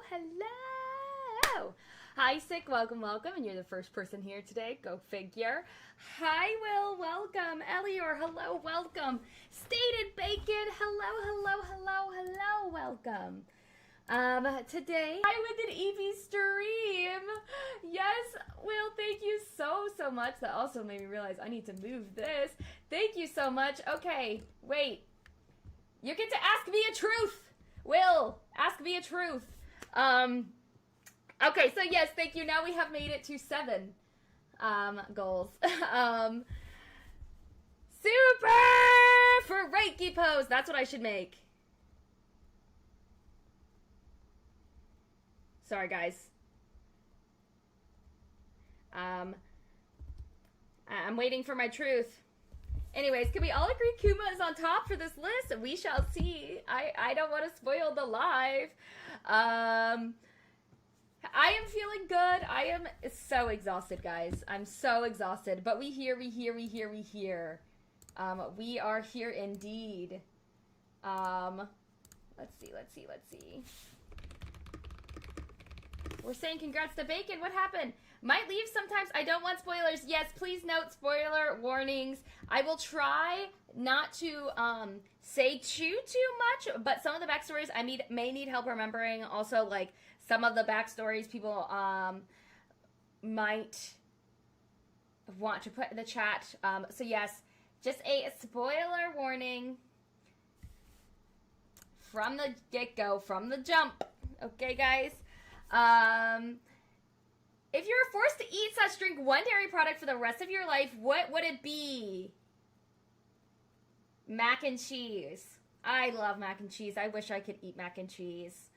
hello. Hi, Sick, welcome, and you're the first person here today. Go figure. Hi, Will, welcome. Elior, hello, welcome. Stated Bacon, hello, welcome. Today I with an EV stream. Yes, Will, thank you so much. That also made me realize I need to move this. Thank you so much. Okay, wait. You get to ask me a truth. Will, ask me a truth. Okay, so yes, thank you. Now we have made it to 7 goals. Super for Reiki pose. That's what I should make. Sorry, guys. I'm waiting for my truth. Anyways, can we all agree Kuma is on top for this list? We shall see. I don't want to spoil the live. I am feeling good. I am so exhausted, guys. I'm so exhausted. But we here. We are here indeed. Let's see. We're saying congrats to Bacon. What happened? Might leave sometimes. I don't want spoilers. Yes, please note spoiler warnings. I will try not to say too much, but some of the backstories I may need help remembering. Also, like, some of the backstories people might want to put in the chat. So yes, just a spoiler warning from the get-go, from the jump. Okay, guys? If you were forced to eat / drink one dairy product for the rest of your life, what would it be? Mac and cheese. I love mac and cheese. I wish I could eat mac and cheese.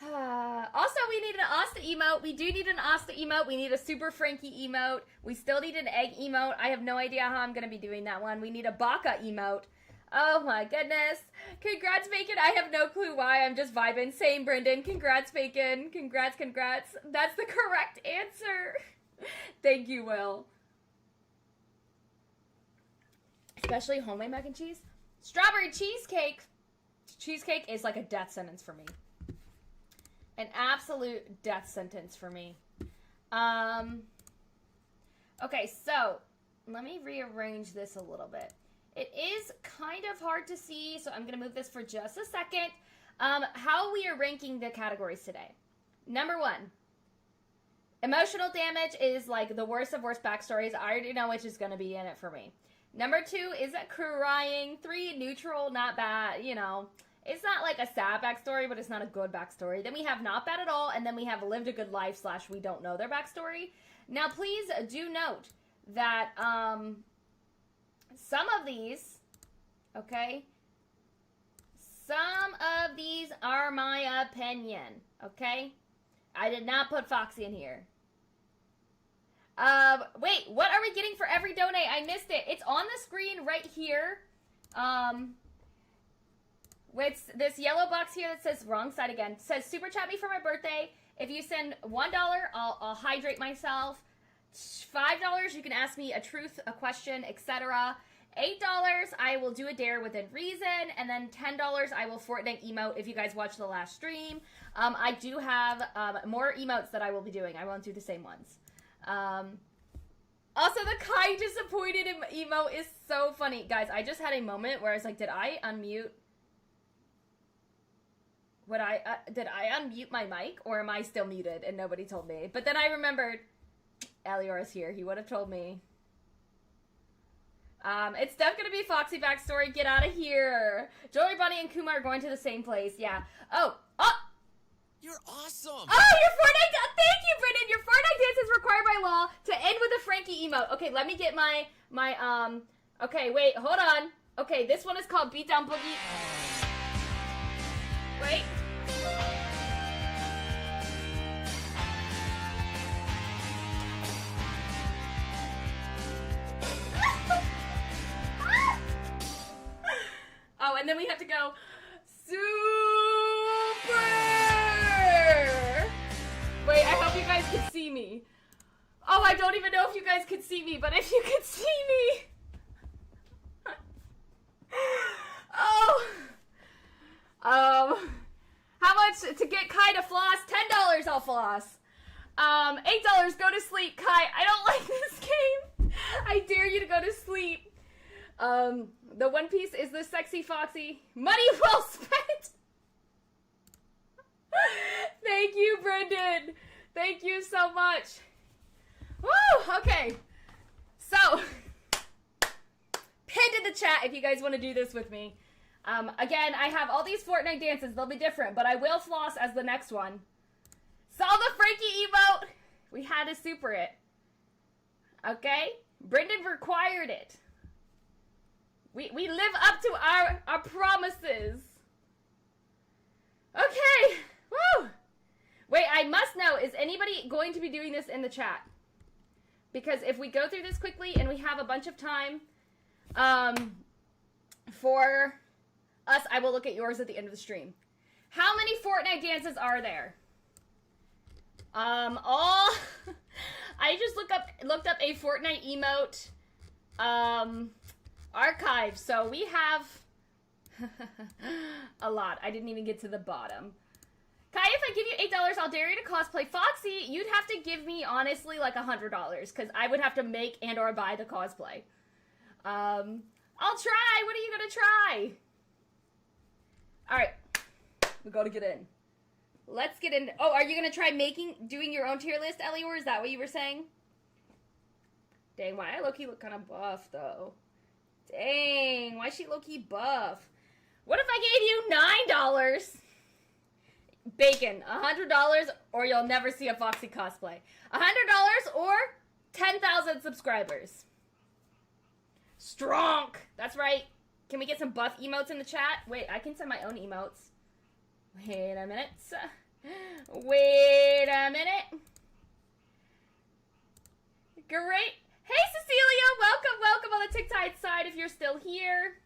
Also, we need an Asta emote. We do need an Asta emote. We need a Super Frankie emote. We still need an egg emote. I have no idea how I'm going to be doing that one. We need a Baka emote. Oh my goodness. Congrats, Bacon. I have no clue why. I'm just vibing. Same, Brendan. Congrats, Bacon. Congrats. That's the correct answer. Thank you, Will. Especially homemade mac and cheese. Strawberry cheesecake. Cheesecake is like a death sentence for me. An absolute death sentence for me. Okay, so let me rearrange this a little bit. It is kind of hard to see, so I'm going to move this for just a second. How we are ranking the categories today. Number 1, emotional damage is like the worst of worst backstories. I already know which is going to be in it for me. Number 2 is crying. 3, neutral, not bad, you know. It's not like a sad backstory, but it's not a good backstory. Then we have not bad at all, and then we have lived a good life / we don't know their backstory. Now, please do note that some of these, okay, some of these are my opinion, okay? I did not put Foxy in here. Wait, what are we getting for every donate? I missed it. It's on the screen right here. With this yellow box here that says wrong side again. It says super chat me for my birthday. If you send $1, I'll hydrate myself. $5, you can ask me a truth, a question, etc. $8, I will do a dare within reason. And then $10, I will Fortnite emote if you guys watch the last stream. I do have more emotes that I will be doing. I won't do the same ones. Also, the kind disappointed emote is so funny. Guys, I just had a moment where I was like, did I unmute? Did I unmute my mic, or am I still muted and nobody told me? But then I remembered Elior is here. He would have told me. It's definitely gonna be Foxy backstory. Get out of here. Joey Bunny and Kuma are going to the same place. Yeah. Oh. You're awesome. Oh, your Fortnite. Thank you, Brendan. Your Fortnite dance is required by law to end with a Frankie emote. Okay, let me get my Okay, wait. Hold on. Okay, this one is called Beatdown Boogie. Wait. Oh, and then we have to go super. Wait, I hope you guys can see me. Oh, I don't even know if you guys could see me, but if you could see me. Oh. How much to get Kai to floss? $10. I'll floss. $8, go to sleep, Kai. I don't like this game. I dare you to go to sleep. The One Piece is the sexy foxy. Money well spent. Thank you, Brendan. Thank you so much. Woo, okay. So, pinned in the chat if you guys want to do this with me. Again, I have all these Fortnite dances. They'll be different, but I will floss as the next one. Saw the Frankie emote. We had to super it. Okay? Brendan required it. We live up to our promises. Okay. Woo. Wait, I must know, is anybody going to be doing this in the chat? Because if we go through this quickly and we have a bunch of time for us, I will look at yours at the end of the stream. How many Fortnite dances are there? All I just looked up a Fortnite emote archive. So we have a lot. I didn't even get to the bottom. Kai, if I give you $8, I'll dare you to cosplay Foxy. You'd have to give me, honestly, like $100, because I would have to make and or buy the cosplay. I'll try. What are you gonna try? All right, we gotta get in. Let's get in. Oh, are you gonna try doing your own tier list, Ellie, or is that what you were saying? Dang, why I low-key look kind of buff, though? Dang, why is she low-key buff? What if I gave you $9? Bacon, $100 or you'll never see a Foxy cosplay. $100 or 10,000 subscribers. Strong. That's right. Can we get some buff emotes in the chat? Wait, I can send my own emotes. Wait a minute. Wait a minute. Great. Hey, Cecilia. Welcome on the TikTok side if you're still here.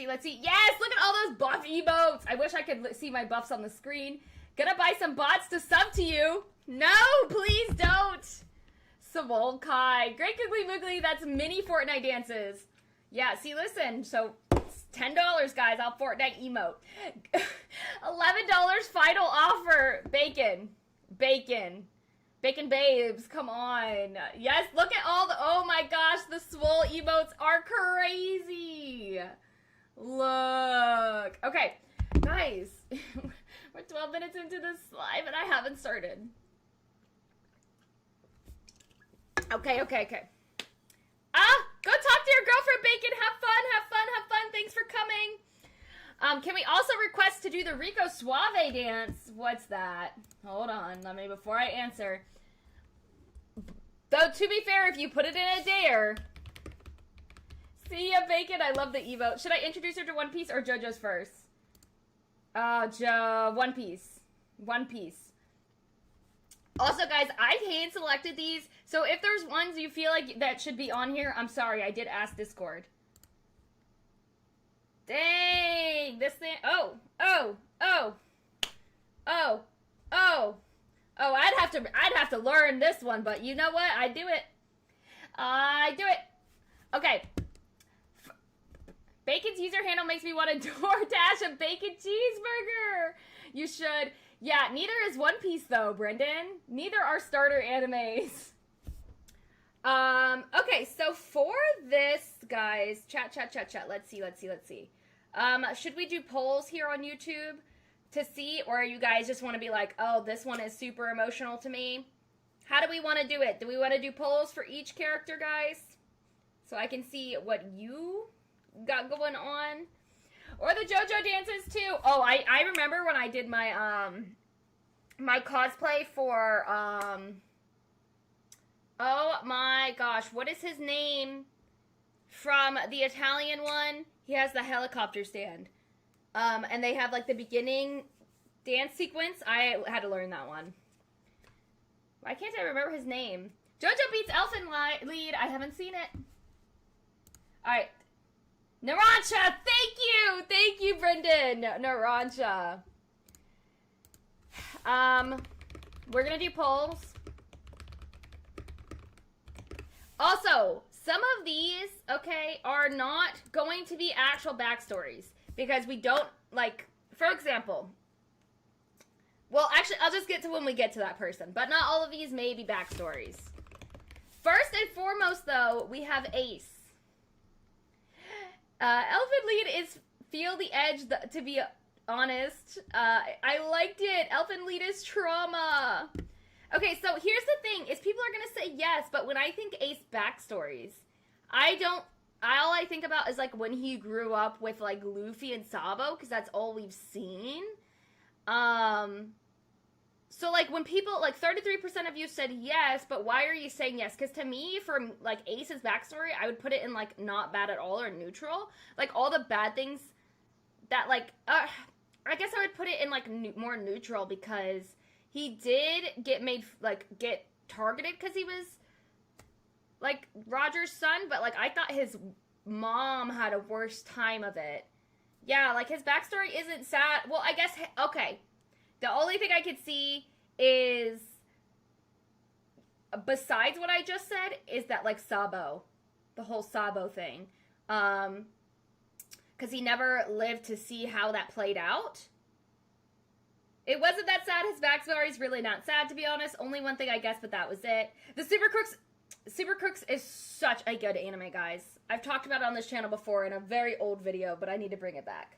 Let's see. Yes, look at all those buff emotes. I wish I could see my buffs on the screen. Gonna buy some bots to sub to you. No, please don't. Savol Kai. Great Googly Moogly, that's mini Fortnite dances. Yeah, see, listen, so it's $10, guys. I'll Fortnite emote. $11 final offer. Bacon. Bacon babes, come on. Yes, look at all the, oh my gosh, the swole emotes are crazy. Look. Okay, guys, we're 12 minutes into this live and I haven't started. Okay. Go talk to your girlfriend, Bacon. Have fun. Thanks for coming. Can we also request to do the Rico Suave dance? What's that? Hold on, before I answer. Though, to be fair, if you put it in a dare. See ya, Bacon. I love the emote. Should I introduce her to One Piece or JoJo's first? One Piece. Also, guys, I hand selected these, so if there's ones you feel like that should be on here, I'm sorry, I did ask Discord. Dang, this thing, oh, I'd have to learn this one, but you know what, I do it. Okay. Bacon's user handle makes me want to DoorDash a bacon cheeseburger. You should. Yeah, neither is One Piece, though, Brendan. Neither are starter animes. Okay, so for this, guys, chat. Let's see. Should we do polls here on YouTube to see, or you guys just want to be like, oh, this one is super emotional to me? How do we want to do it? Do we want to do polls for each character, guys? So I can see what you got going on. Or the JoJo dances too. Oh, I remember when I did my my cosplay for oh my gosh, what is his name from the Italian one? He has the helicopter stand. And they have like the beginning dance sequence. I had to learn that one. Why can't I remember his name? JoJo beats Elfin lead. I haven't seen it. All right. Narancha, thank you, Brendan. Narancha. We're gonna do polls. Also, some of these, okay, are not going to be actual backstories because we don't, like, for example, well, actually, I'll just get to when we get to that person, but not all of these may be backstories. First and foremost, though, we have Ace. Elfin lead is feel the edge, to be honest. I liked it. Elfin lead is trauma. Okay, so here's the thing, is people are gonna say yes, but when I think Ace backstories, all I think about is, like, when he grew up with, like, Luffy and Sabo, because that's all we've seen. So, like, when people, like, 33% of you said yes, but why are you saying yes? Because to me, for, like, Ace's backstory, I would put it in, like, not bad at all or neutral. Like, all the bad things that, like, I guess I would put it in, like, more neutral because he did get targeted because he was, like, Roger's son, but, like, I thought his mom had a worse time of it. Yeah, like, his backstory isn't sad. Well, I guess, okay. The only thing I could see is, besides what I just said, is that, like, Sabo. The whole Sabo thing. Because he never lived to see how that played out. It wasn't that sad. His backstory is really not sad, to be honest. Only one thing, I guess, but that was it. The Super Crooks is such a good anime, guys. I've talked about it on this channel before in a very old video, but I need to bring it back.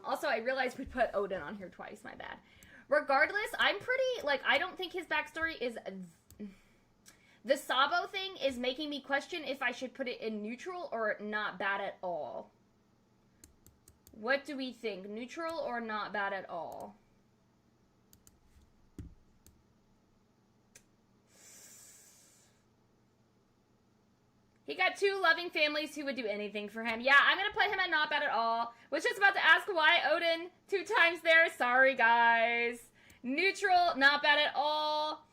Also, I realized we put Odin on here twice, my bad. Regardless, I'm pretty, like, I don't think his backstory is... The Sabo thing is making me question if I should put it in neutral or not bad at all. What do we think? Neutral or not bad at all? He got 2 loving families who would do anything for him. Yeah, I'm going to put him at not bad at all. Was just about to ask why Odin 2 times there. Sorry, guys. Neutral, not bad at all.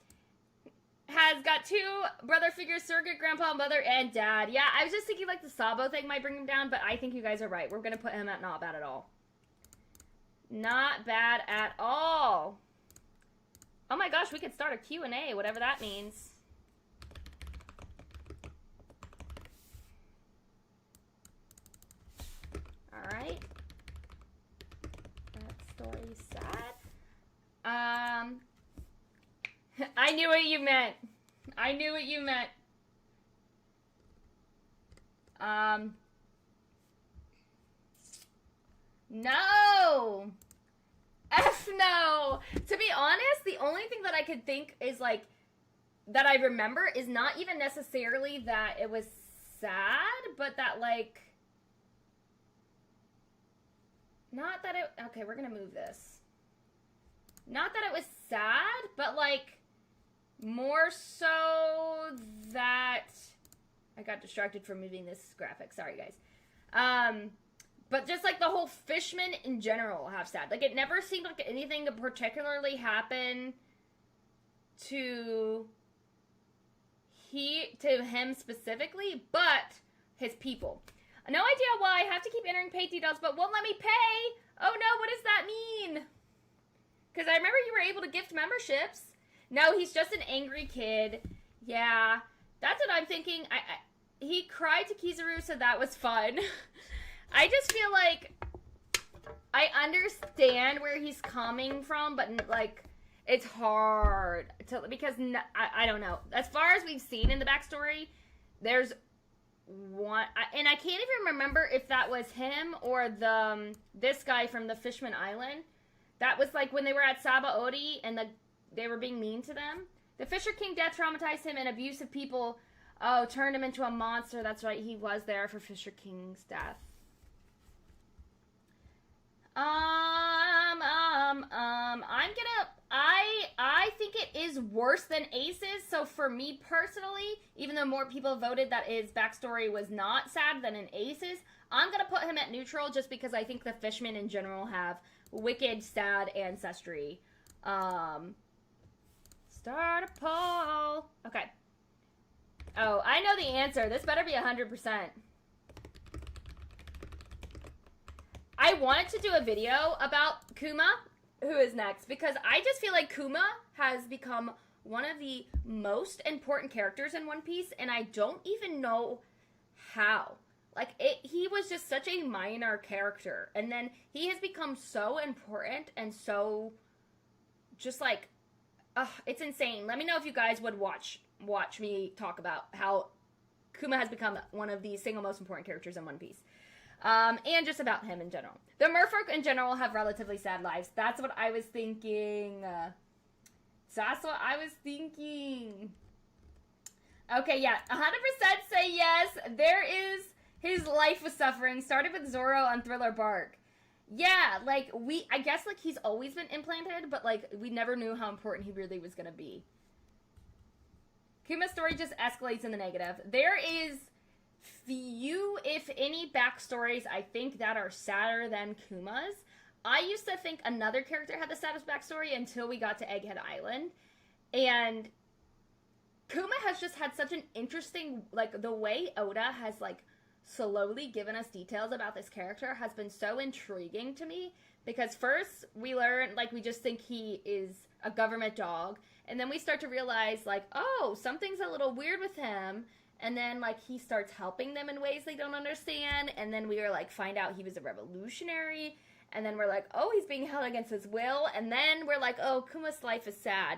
Has got 2 brother figures, surrogate grandpa, mother, and dad. Yeah, I was just thinking like the Sabo thing might bring him down, but I think you guys are right. We're going to put him at not bad at all. Not bad at all. Oh my gosh, we could start a Q&A, whatever that means. Alright. That story's sad. I knew what you meant. I knew what you meant. No! F no! To be honest, the only thing that I could think is, like, that I remember is not even necessarily that it was sad, but that, like... Not that it... Okay, we're gonna move this. Not that it was sad, but, like, more so that... I got distracted from moving this graphic. Sorry, guys. But just, like, the whole fishmen in general have sad. Like, it never seemed like anything to particularly happen to him specifically, but his people. No idea why. I have to keep entering paid details, but won't let me pay. Oh, no, what does that mean? Because I remember you were able to gift memberships. No, he's just an angry kid. Yeah, that's what I'm thinking. He cried to Kizaru, so that was fun. I just feel like I understand where he's coming from, but, like, it's hard to, because I don't know. As far as we've seen in the backstory, there's one, and I can't even remember if that was him or this guy from the Fishman Island. That was, like, when they were at Sabaody and they were being mean to them. The Fisher King death traumatized him, and abusive people, turned him into a monster. That's right, he was there for Fisher King's death. I think it is worse than Ace's, so for me personally, even though more people voted that his backstory was not sad than in Ace's, I'm gonna put him at neutral just because I think the fishmen in general have wicked, sad ancestry. Start a poll. Okay. Oh, I know the answer. This better be 100%. I wanted to do a video about Kuma, who is next, because I just feel like Kuma has become one of the most important characters in One Piece, and I don't even know how. Like, he was just such a minor character, and then he has become so important and so just like, it's insane. Let me know if you guys would watch me talk about how Kuma has become one of the single most important characters in One Piece. And just about him in general. The merfolk in general have relatively sad lives. That's what I was thinking. Okay, yeah, 100% say yes. There is his life was suffering. Started with Zoro on Thriller Bark. Yeah, like, I guess, like, he's always been implanted, but, like, we never knew how important he really was gonna be. Kuma's story just escalates in the negative. There is few, if any, backstories, I think, that are sadder than Kuma's. I used to think another character had the saddest backstory until we got to Egghead Island. And Kuma has just had such an interesting, like, the way Oda has, like, slowly given us details about this character has been so intriguing to me. Because first, we learn, like, we just think he is a government dog. And then we start to realize, like, oh, something's a little weird with him. And then, like, he starts helping them in ways they don't understand. And then we are, like, find out he was a revolutionary. And then we're like, oh, he's being held against his will. And then we're like, oh, Kuma's life is sad.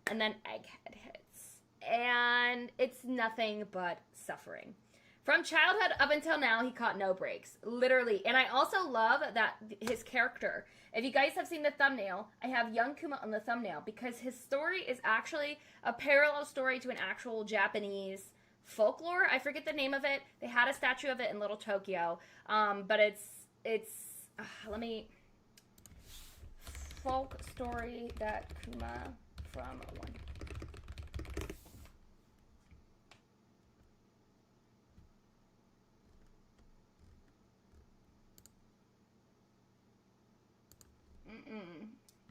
And then Egghead hits. And it's nothing but suffering. From childhood up until now, he caught no breaks. Literally. And I also love that his character, if you guys have seen the thumbnail, I have young Kuma on the thumbnail. Because his story is actually a parallel story to an actual Japanese folklore. I forget the name of it. They had a statue of it in Little Tokyo. But it's let me... Folk story that Kuma from One.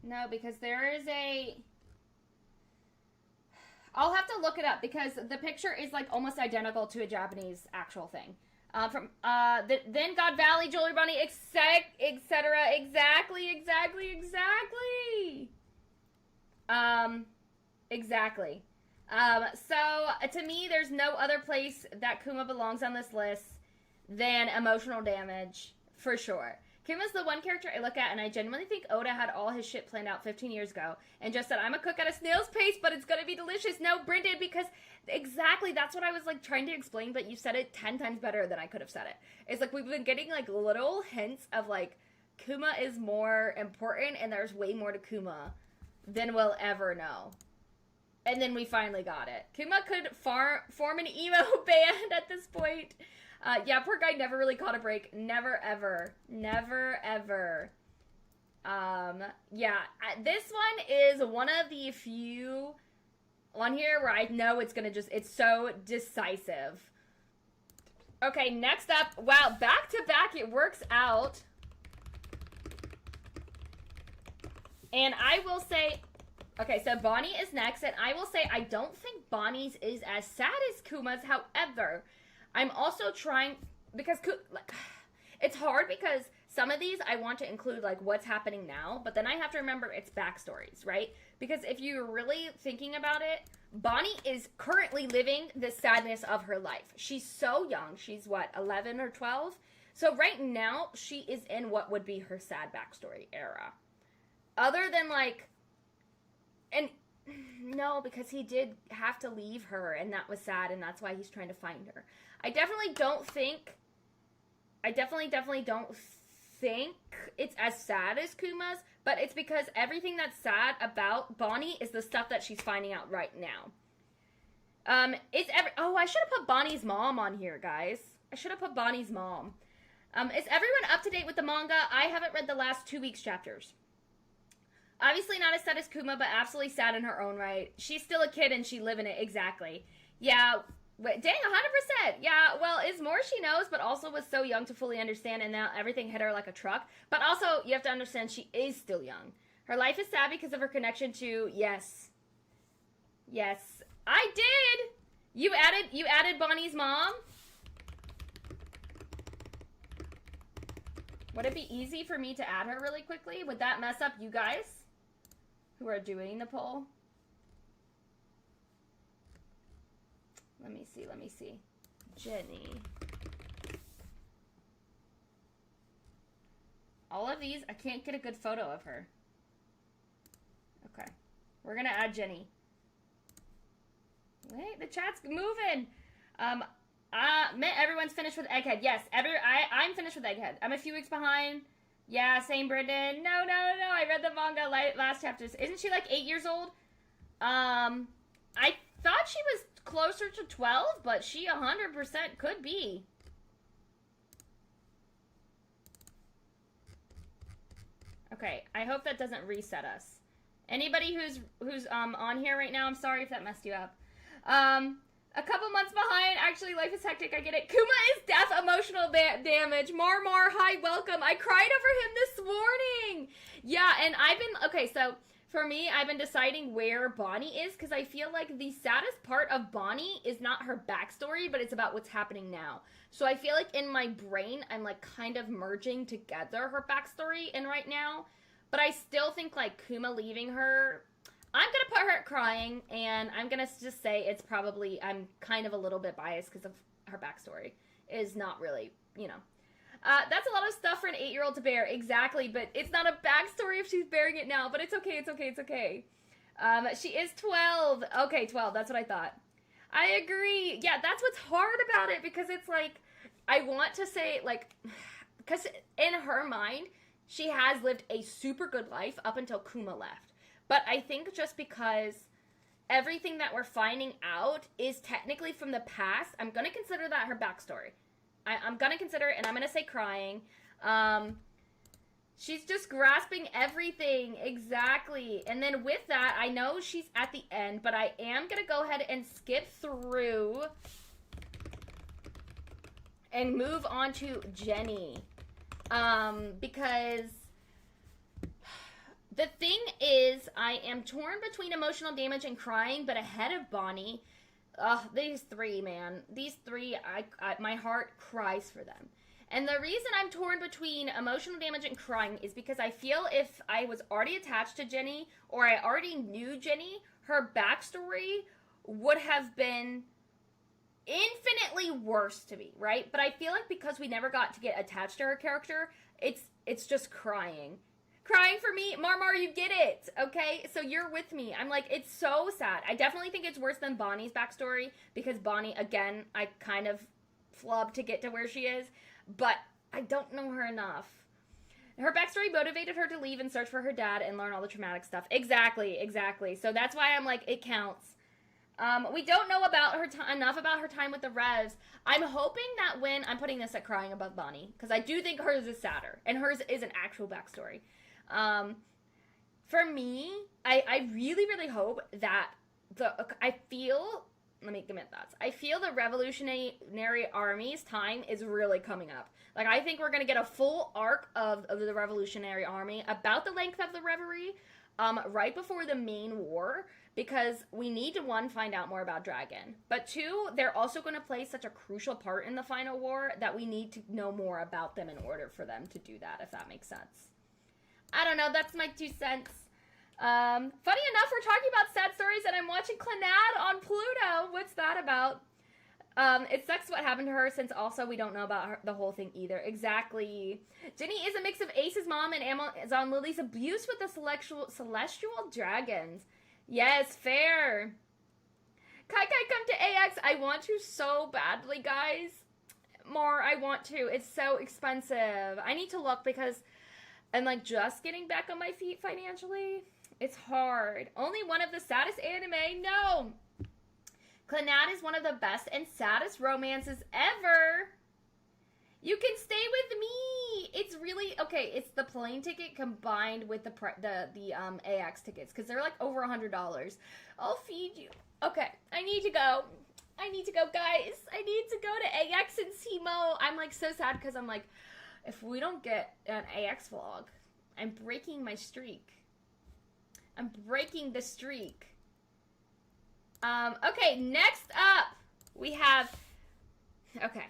No, because there is a... I'll have to look it up because the picture is like almost identical to a Japanese actual thing. Then God Valley, Jewelry Bunny, etc. Exactly. So to me, there's no other place that Kuma belongs on this list than emotional damage, for sure. Kuma's the one character I look at, and I genuinely think Oda had all his shit planned out 15 years ago, and just said, I'm a cook at a snail's pace, but it's gonna be delicious. No, Brendan, because exactly, that's what I was, like, trying to explain, but you said it 10 times better than I could have said it. It's like, we've been getting, like, little hints of, like, Kuma is more important, and there's way more to Kuma than we'll ever know. And then we finally got it. Kuma could form an emo band at this point. Yeah, poor guy never really caught a break. Never, ever. Yeah, this one is one of the few on here where I know it's gonna it's so decisive. Okay, next up, wow, back to back, it works out. And I will say, okay, so Bonnie is next, and I will say I don't think Bonnie's is as sad as Kuma's, however, I'm also trying, because it's hard because some of these I want to include, like, what's happening now, but then I have to remember it's backstories, right? Because if you're really thinking about it, Bonnie is currently living the sadness of her life. She's so young. She's, what, 11 or 12? So right now, she is in what would be her sad backstory era. Other than, like, and no, because he did have to leave her, and that was sad, and that's why he's trying to find her. I definitely don't think it's as sad as Kuma's, but it's because everything that's sad about Bonnie is the stuff that she's finding out right now. I should have put Bonnie's mom on here, guys. I should have put Bonnie's mom. Is everyone up to date with the manga? I haven't read the last 2 weeks' chapters. Obviously not as sad as Kuma, but absolutely sad in her own right. She's still a kid and she living it, exactly. Yeah, dang, 100%. Yeah, well, it's more she knows, but also was so young to fully understand, and now everything hit her like a truck. But also, you have to understand, she is still young. Her life is sad because of her connection to, yes, I did! You added Bonnie's mom? Would it be easy for me to add her really quickly? Would that mess up you guys who are doing the poll? Let me see. Jenny. All of these, I can't get a good photo of her. Okay. We're gonna add Jenny. Wait, the chat's moving. Everyone's finished with Egghead. Yes, I'm finished with Egghead. I'm a few weeks behind. Yeah, same, Brendan. No. I read the manga last chapters. Isn't she like 8 years old? I thought she was closer to 12, but she 100% could be. Okay, I hope that doesn't reset us. Anybody who's on here right now, I'm sorry if that messed you up. A couple months behind. Actually, life is hectic. I get it. Kuma is deaf emotional damage. Marmar, hi, welcome. I cried over him this morning. Yeah, and okay, so for me, I've been deciding where Bonnie is because I feel like the saddest part of Bonnie is not her backstory, but it's about what's happening now. So I feel like in my brain, I'm like kind of merging together her backstory and right now. But I still think like Kuma leaving her, I'm going to put her at crying, and I'm going to just say it's probably, I'm kind of a little bit biased because of her backstory is not really, you know. That's a lot of stuff for an 8-year-old to bear, exactly, but it's not a backstory if she's bearing it now, but it's okay. She is 12. Okay, 12, that's what I thought. I agree. Yeah, that's what's hard about it, because it's like, I want to say, like, because in her mind, she has lived a super good life up until Kuma left. But I think just because everything that we're finding out is technically from the past, I'm going to consider that her backstory. I'm going to consider it, and I'm going to say crying. She's just grasping everything. Exactly. And then with that, I know she's at the end, but I am going to go ahead and skip through and move on to Jenny. Because the thing is, I am torn between emotional damage and crying, but ahead of Bonnie. These three, man. These three, my heart cries for them. And the reason I'm torn between emotional damage and crying is because I feel if I was already attached to Jenny, or I already knew Jenny, her backstory would have been infinitely worse to me, right? But I feel like because we never got to get attached to her character, it's just crying. Crying for me, Marmar, you get it, okay? So you're with me. I'm like, it's so sad. I definitely think it's worse than Bonnie's backstory, because Bonnie, again, I kind of flubbed to get to where she is, but I don't know her enough. Her backstory motivated her to leave and search for her dad and learn all the traumatic stuff. Exactly. So that's why I'm like, it counts. We don't know about her enough about her time with the Revs. I'm hoping that when I'm putting this at crying above Bonnie, because I do think hers is sadder, and hers is an actual backstory. For me, I really, really hope that let me give my thoughts. I feel the Revolutionary Army's time is really coming up. Like, I think we're going to get a full arc of the Revolutionary Army about the length of the Reverie, right before the main war, because we need to, one, find out more about Dragon, but two, they're also going to play such a crucial part in the final war that we need to know more about them in order for them to do that, if that makes sense. I don't know, that's my 2 cents. Funny enough, we're talking about sad stories, and I'm watching Clannad on Pluto. What's that about? It sucks what happened to her, since also we don't know about the whole thing either. Exactly. Jenny is a mix of Ace's mom and Amazon Lily's abuse with the celestial dragons. Yes, fair. Kai, come to AX. I want to so badly, guys. More, I want to. It's so expensive. I need to look, because I'm like just getting back on my feet financially. It's hard. Only one of the saddest anime? No. Clannad is one of the best and saddest romances ever. You can stay with me. It's really, okay, it's the plane ticket combined with the AX tickets, because they're like over $100. I'll feed you. Okay, I need to go. Guys. I need to go to AX and SEMO. I'm like so sad, because I'm like, if we don't get an AX vlog, I'm breaking my streak. I'm breaking the streak. Okay, next up, we have, okay.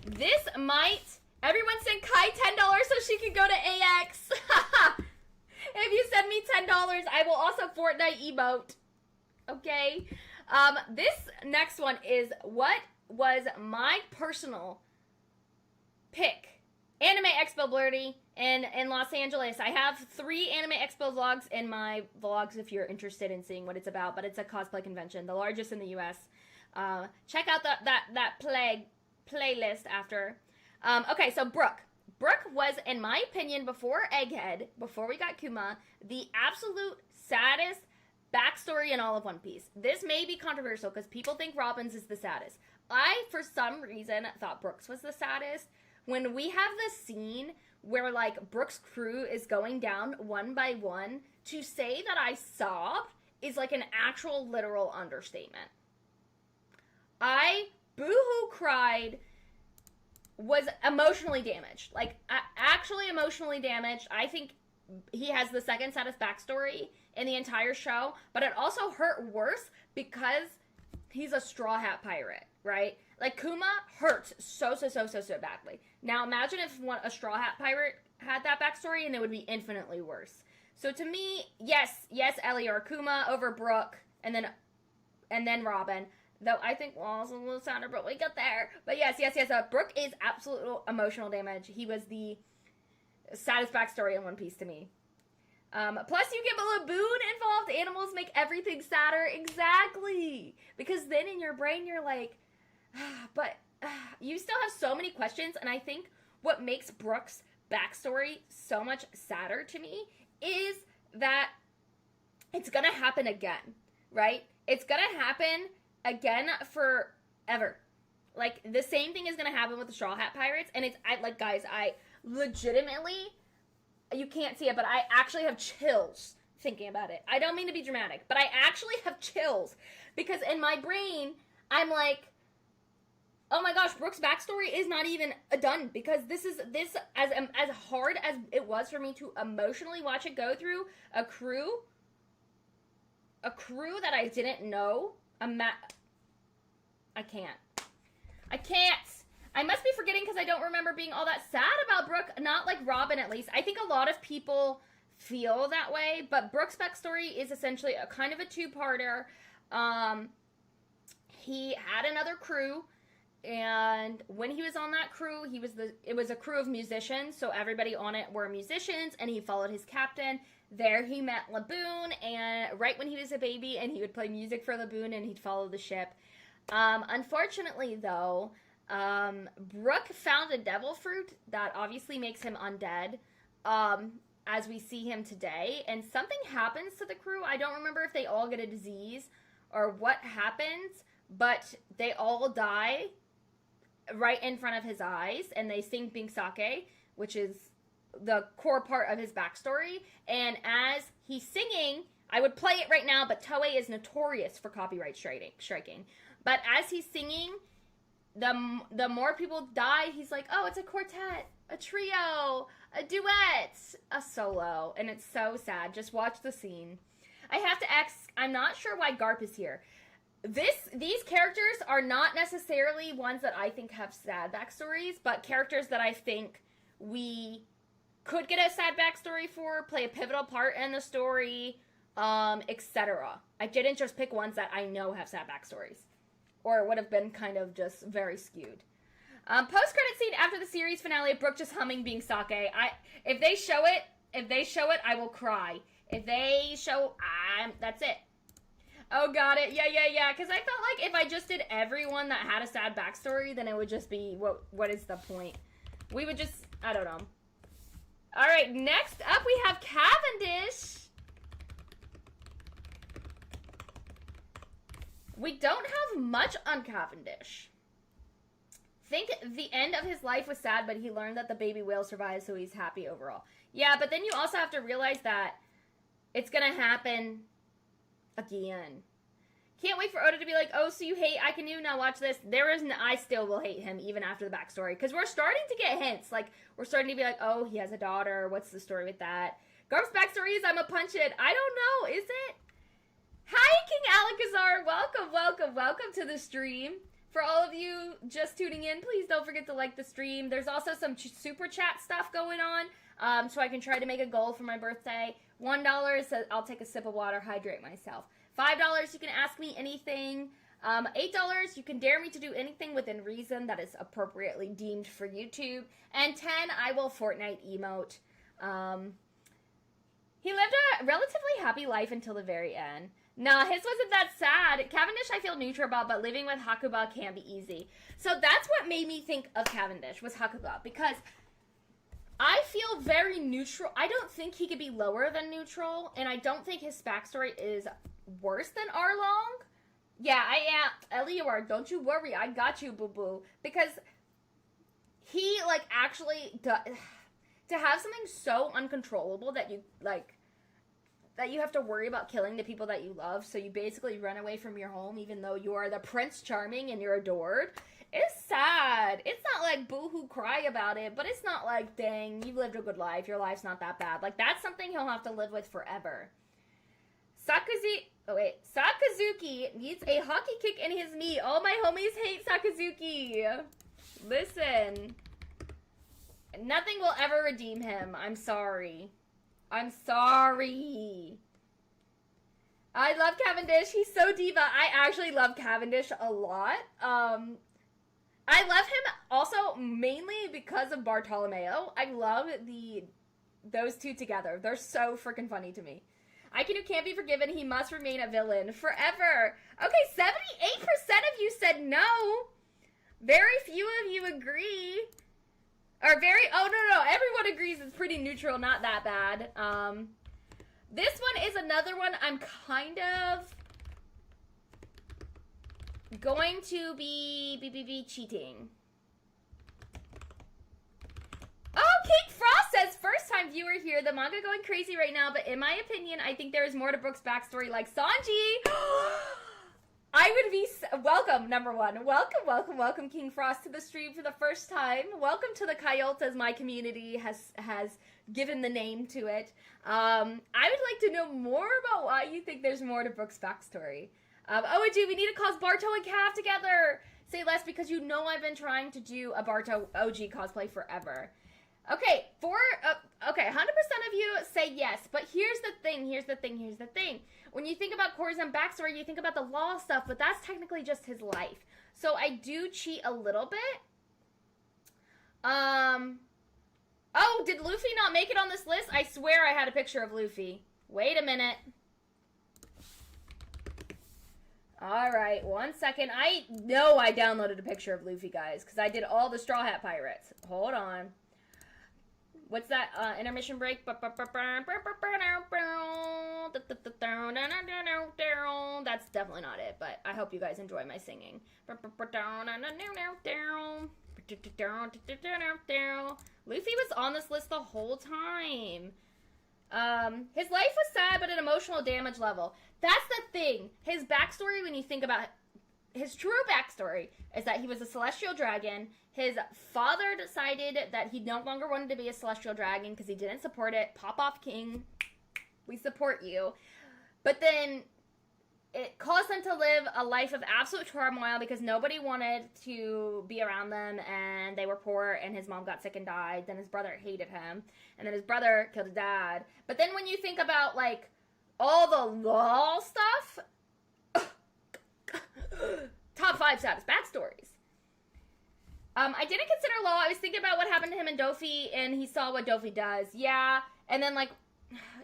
This might, everyone send Kai $10 so she can go to AX. If you send me $10, I will also Fortnite emote. Okay. This next one is what was my personal pick. Anime Expo Blurty in Los Angeles. I have 3 Anime Expo vlogs in my vlogs if you're interested in seeing what it's about, but it's a cosplay convention, the largest in the U.S. Check out that playlist after. Okay, so Brooke. Brooke was, in my opinion, before Egghead, before we got Kuma, the absolute saddest backstory in all of One Piece. This may be controversial because people think Robin's is the saddest. I, for some reason, thought Brooke's was the saddest. When we have this scene where, like, Brooke's crew is going down one by one, to say that I sobbed is, like, an actual literal understatement. I boohoo cried, was emotionally damaged. Like, actually emotionally damaged. I think he has the second saddest backstory in the entire show, but it also hurt worse because he's a Straw Hat pirate, right? Like, Kuma hurts so badly. Now, imagine if a Straw Hat pirate had that backstory, and it would be infinitely worse. So, to me, yes, Ellie or Kuma over Brooke, and then Robin. Though I think Wall's a little sadder, but we get there. But yes. Brooke is absolute emotional damage. He was the saddest backstory in One Piece to me. Plus, you get a Laboon involved. Animals make everything sadder. Exactly. Because then in your brain, you're like, but you still have so many questions. And I think what makes Brooke's backstory so much sadder to me is that it's going to happen again, right? It's going to happen again forever. Like, the same thing is going to happen with the Straw Hat Pirates. And guys, I legitimately, you can't see it, but I actually have chills thinking about it. I don't mean to be dramatic, but I actually have chills. Because in my brain, I'm like, oh my gosh, Brooke's backstory is not even done. Because this as hard as it was for me to emotionally watch it go through a crew that I didn't know. I can't. I must be forgetting because I don't remember being all that sad about Brooke. Not like Robin, at least. I think a lot of people feel that way, but Brooke's backstory is essentially a kind of a two-parter. He had another crew, and when he was on that crew, it was a crew of musicians, so everybody on it were musicians, and he followed his captain. There he met Laboon, and right when he was a baby, and he would play music for Laboon, and he'd follow the ship. Unfortunately, though, Brooke found a devil fruit that obviously makes him undead, as we see him today, and something happens to the crew. I don't remember if they all get a disease or what happens, but they all die right in front of his eyes, and they sing Pink Sake, which is the core part of his backstory. And as he's singing, I would play it right now, but Toei is notorious for copyright striking. But as he's singing, the more people die, he's like, oh, it's a quartet, a trio, a duet, a solo. And it's so sad. Just watch the scene. I have to ask, I'm not sure why Garp is here. These characters are not necessarily ones that I think have sad backstories, but characters that I think we could get a sad backstory for, play a pivotal part in the story, etc. I didn't just pick ones that I know have sad backstories, or it would have been kind of just very skewed. Post-credit scene after the series finale of Brooke just humming Being Sake. If they show it, I will cry. If they show, that's it. Oh, got it. Yeah. Because I felt like if I just did everyone that had a sad backstory, then it would just be, what is the point? We would just, I don't know. All right, next up we have Cavendish. We don't have much on Cavendish. Think the end of his life was sad, but he learned that the baby whale survived, so he's happy overall. Yeah, but then you also have to realize that it's gonna happen again. Can't wait for Oda to be like, oh, so you hate Aikinu? Now watch this. I still will hate him even after the backstory. Because we're starting to get hints. Like, we're starting to be like, oh, he has a daughter. What's the story with that? Garp's backstory is I'm a punch it. I don't know. Is it? Hi, King Alakazar. Welcome to the stream. For all of you just tuning in, please don't forget to like the stream. There's also some super chat stuff going on. So I can try to make a goal for my birthday. $1 says I'll take a sip of water, hydrate myself. $5, you can ask me anything. $8, you can dare me to do anything within reason that is appropriately deemed for YouTube. And 10, I will Fortnite emote. He lived a relatively happy life until the very end. Nah, his wasn't that sad. Cavendish I feel neutral about, but living with Hakuba can be easy. So that's what made me think of Cavendish, was Hakuba, because I feel very neutral. I don't think he could be lower than neutral, and I don't think his backstory is worse than Arlong. Yeah, I am. Elior, don't you worry. I got you, boo-boo. Because he, like, actually, to have something so uncontrollable that you, like, that you have to worry about killing the people that you love, so you basically run away from your home even though you are the Prince Charming and you're adored, it's sad. It's not like boo-hoo cry about it, but it's not like, dang, you've lived a good life, your life's not that bad. Like, that's something he'll have to live with forever. Sakazuki needs a hockey kick in his knee. All my homies hate Sakazuki. Listen. Nothing will ever redeem him. I'm sorry. I'm sorry. I love Cavendish. He's so diva. I actually love Cavendish a lot. I love him also mainly because of Bartolomeo. I love those two together. They're so freaking funny to me. Aikinu can't be forgiven. He must remain a villain forever. Okay, 78% of you said no. Very few of you agree. Oh, no. Everyone agrees it's pretty neutral, not that bad. This one is another one I'm kind of going to be cheating. Oh, King Frost says, first time viewer here, the manga going crazy right now, but in my opinion, I think there is more to Brooke's backstory like Sanji. I would be, welcome, number one. Welcome, King Frost, to the stream for the first time. Welcome to the Coyotes, as my community has given the name to it. I would like to know more about why you think there's more to Brooke's backstory. OG, we need to cause Barto and Cav together. Say less, because you know I've been trying to do a Barto OG cosplay forever. Okay, 100% of you say yes, but here's the thing. When you think about Corazon backstory, you think about the law stuff, but that's technically just his life. So I do cheat a little bit. Oh, did Luffy not make it on this list? I swear I had a picture of Luffy. Wait a minute. Alright, 1 second. I know I downloaded a picture of Luffy, guys, because I did all the Straw Hat Pirates. Hold on. What's that intermission break? That's definitely not it, but I hope you guys enjoy my singing. Luffy was on this list the whole time. His life was sad, but at emotional damage level. That's the thing. His backstory, when you think about it, his true backstory is that he was a celestial dragon. His father decided that he no longer wanted to be a celestial dragon because he didn't support it. Pop off, king. We support you. But then it caused them to live a life of absolute turmoil because nobody wanted to be around them, and they were poor, and his mom got sick and died. Then his brother hated him, and then his brother killed his dad. But then when you think about, like, all the law stuff, top 5 saddest backstories. I didn't consider law. I was thinking about what happened to him and Dofi, and he saw what Dofi does. Yeah, and then, like,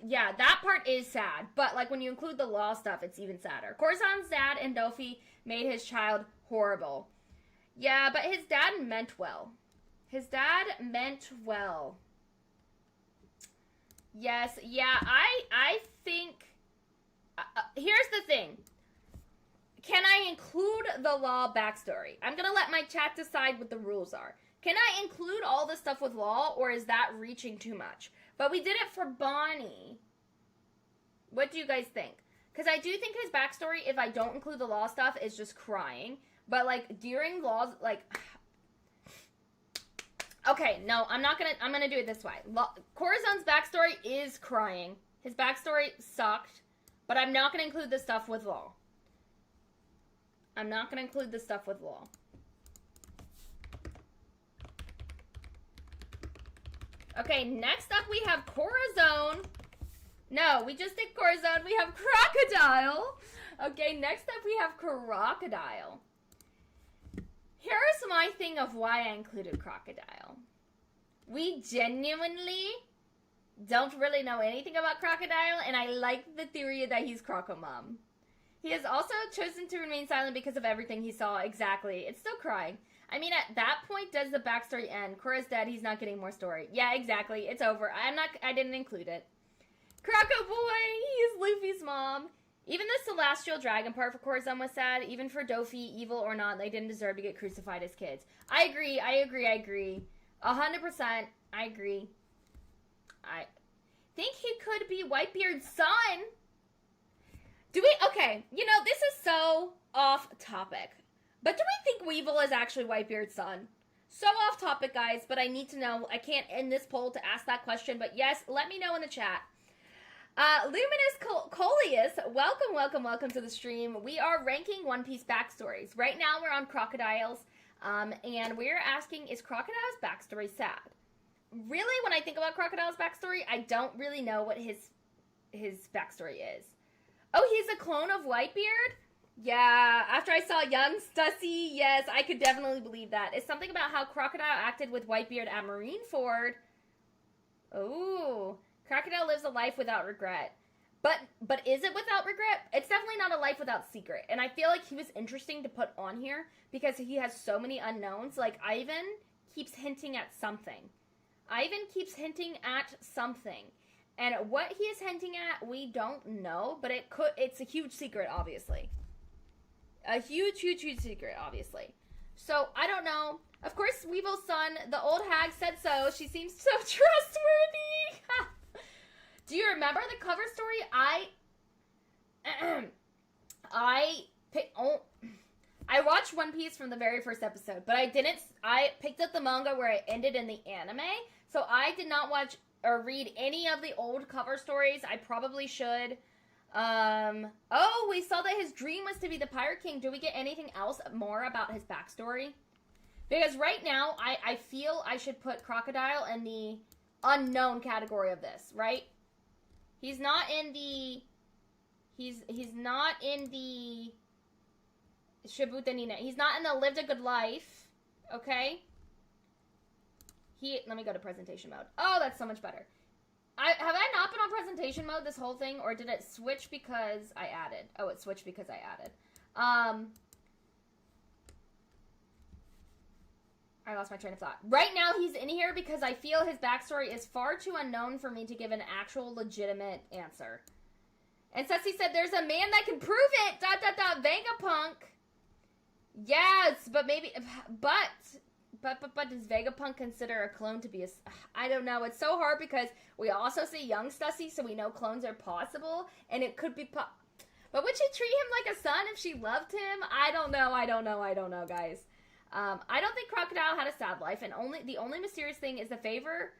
yeah, that part is sad. But, like, when you include the law stuff, it's even sadder. Corazon's dad and Dofi made his child horrible. Yeah, but his dad meant well. His dad meant well. Yes, yeah, I think... here's the thing. Can I include the law backstory? I'm going to let my chat decide what the rules are. Can I include all this stuff with law, or is that reaching too much? But we did it for Bonnie. What do you guys think? Because I do think his backstory, if I don't include the law stuff, is just crying. But, like, during laws, like... Okay, no, I'm going to do it this way. Corazon's backstory is crying. His backstory sucked. But I'm not going to include the stuff with law. I'm not going to include the stuff with law. Okay, next up we have Corazon. No, we just did Corazon. We have Crocodile. Okay, next up we have Crocodile. Here's my thing of why I included Crocodile. We genuinely don't really know anything about Crocodile, and I like the theory that he's Crocomom. He has also chosen to remain silent because of everything he saw. Exactly. It's still crying. I mean, at that point, does the backstory end? Korra's dead. He's not getting more story. Yeah, exactly. It's over. I didn't include it. Croco Boy. He is Luffy's mom. Even the celestial dragon part for Korra's was sad. Even for Dofi, evil or not, they didn't deserve to get crucified as kids. I agree. 100%. I agree. I think he could be Whitebeard's son. Okay, you know, this is so off topic. But do we think Weevil is actually Whitebeard's son? So off topic, guys, but I need to know. I can't end this poll to ask that question, but yes, let me know in the chat. Luminous Coleus, welcome to the stream. We are ranking One Piece backstories. Right now we're on Crocodile's, and we're asking, is Crocodile's backstory sad? Really, when I think about Crocodile's backstory, I don't really know what his backstory is. Oh, he's a clone of Whitebeard? Yeah, after I saw young Stussy, yes, I could definitely believe that. It's something about how Crocodile acted with Whitebeard at Marineford. Ooh, Crocodile lives a life without regret. But is it without regret? It's definitely not a life without secret. And I feel like he was interesting to put on here because he has so many unknowns. Like, Ivan keeps hinting at something. And what he is hinting at, we don't know, but it's a huge secret, obviously. A huge secret, obviously. So, I don't know. Of course, Weevil's son, the old hag said so. She seems so trustworthy. Do you remember the cover story? I watched One Piece from the very first episode, but I picked up the manga where it ended in the anime, so I did not watch or read any of the old cover stories. I probably should. Oh, we saw that his dream was to be the Pirate King. Do we get anything else more about his backstory? Because right now, I feel I should put Crocodile in the unknown category of this, right? He's not in the Shibuya Nina. He's not in the lived a good life, okay? Let me go to presentation mode. Oh, that's so much better. Have I not been on presentation mode this whole thing, or did it switch because I added? Oh, it switched because I added. I lost my train of thought. Right now, he's in here because I feel his backstory is far too unknown for me to give an actual legitimate answer. And Sussy said, there's a man that can prove it! ... Vegapunk! Yes, but maybe... But does Vegapunk consider a clone to be a... I don't know. It's so hard because we also see young Stussy, so we know clones are possible, and it could be... But would she treat him like a son if she loved him? I don't know, guys. I don't think Crocodile had a sad life, and the only mysterious thing is his favor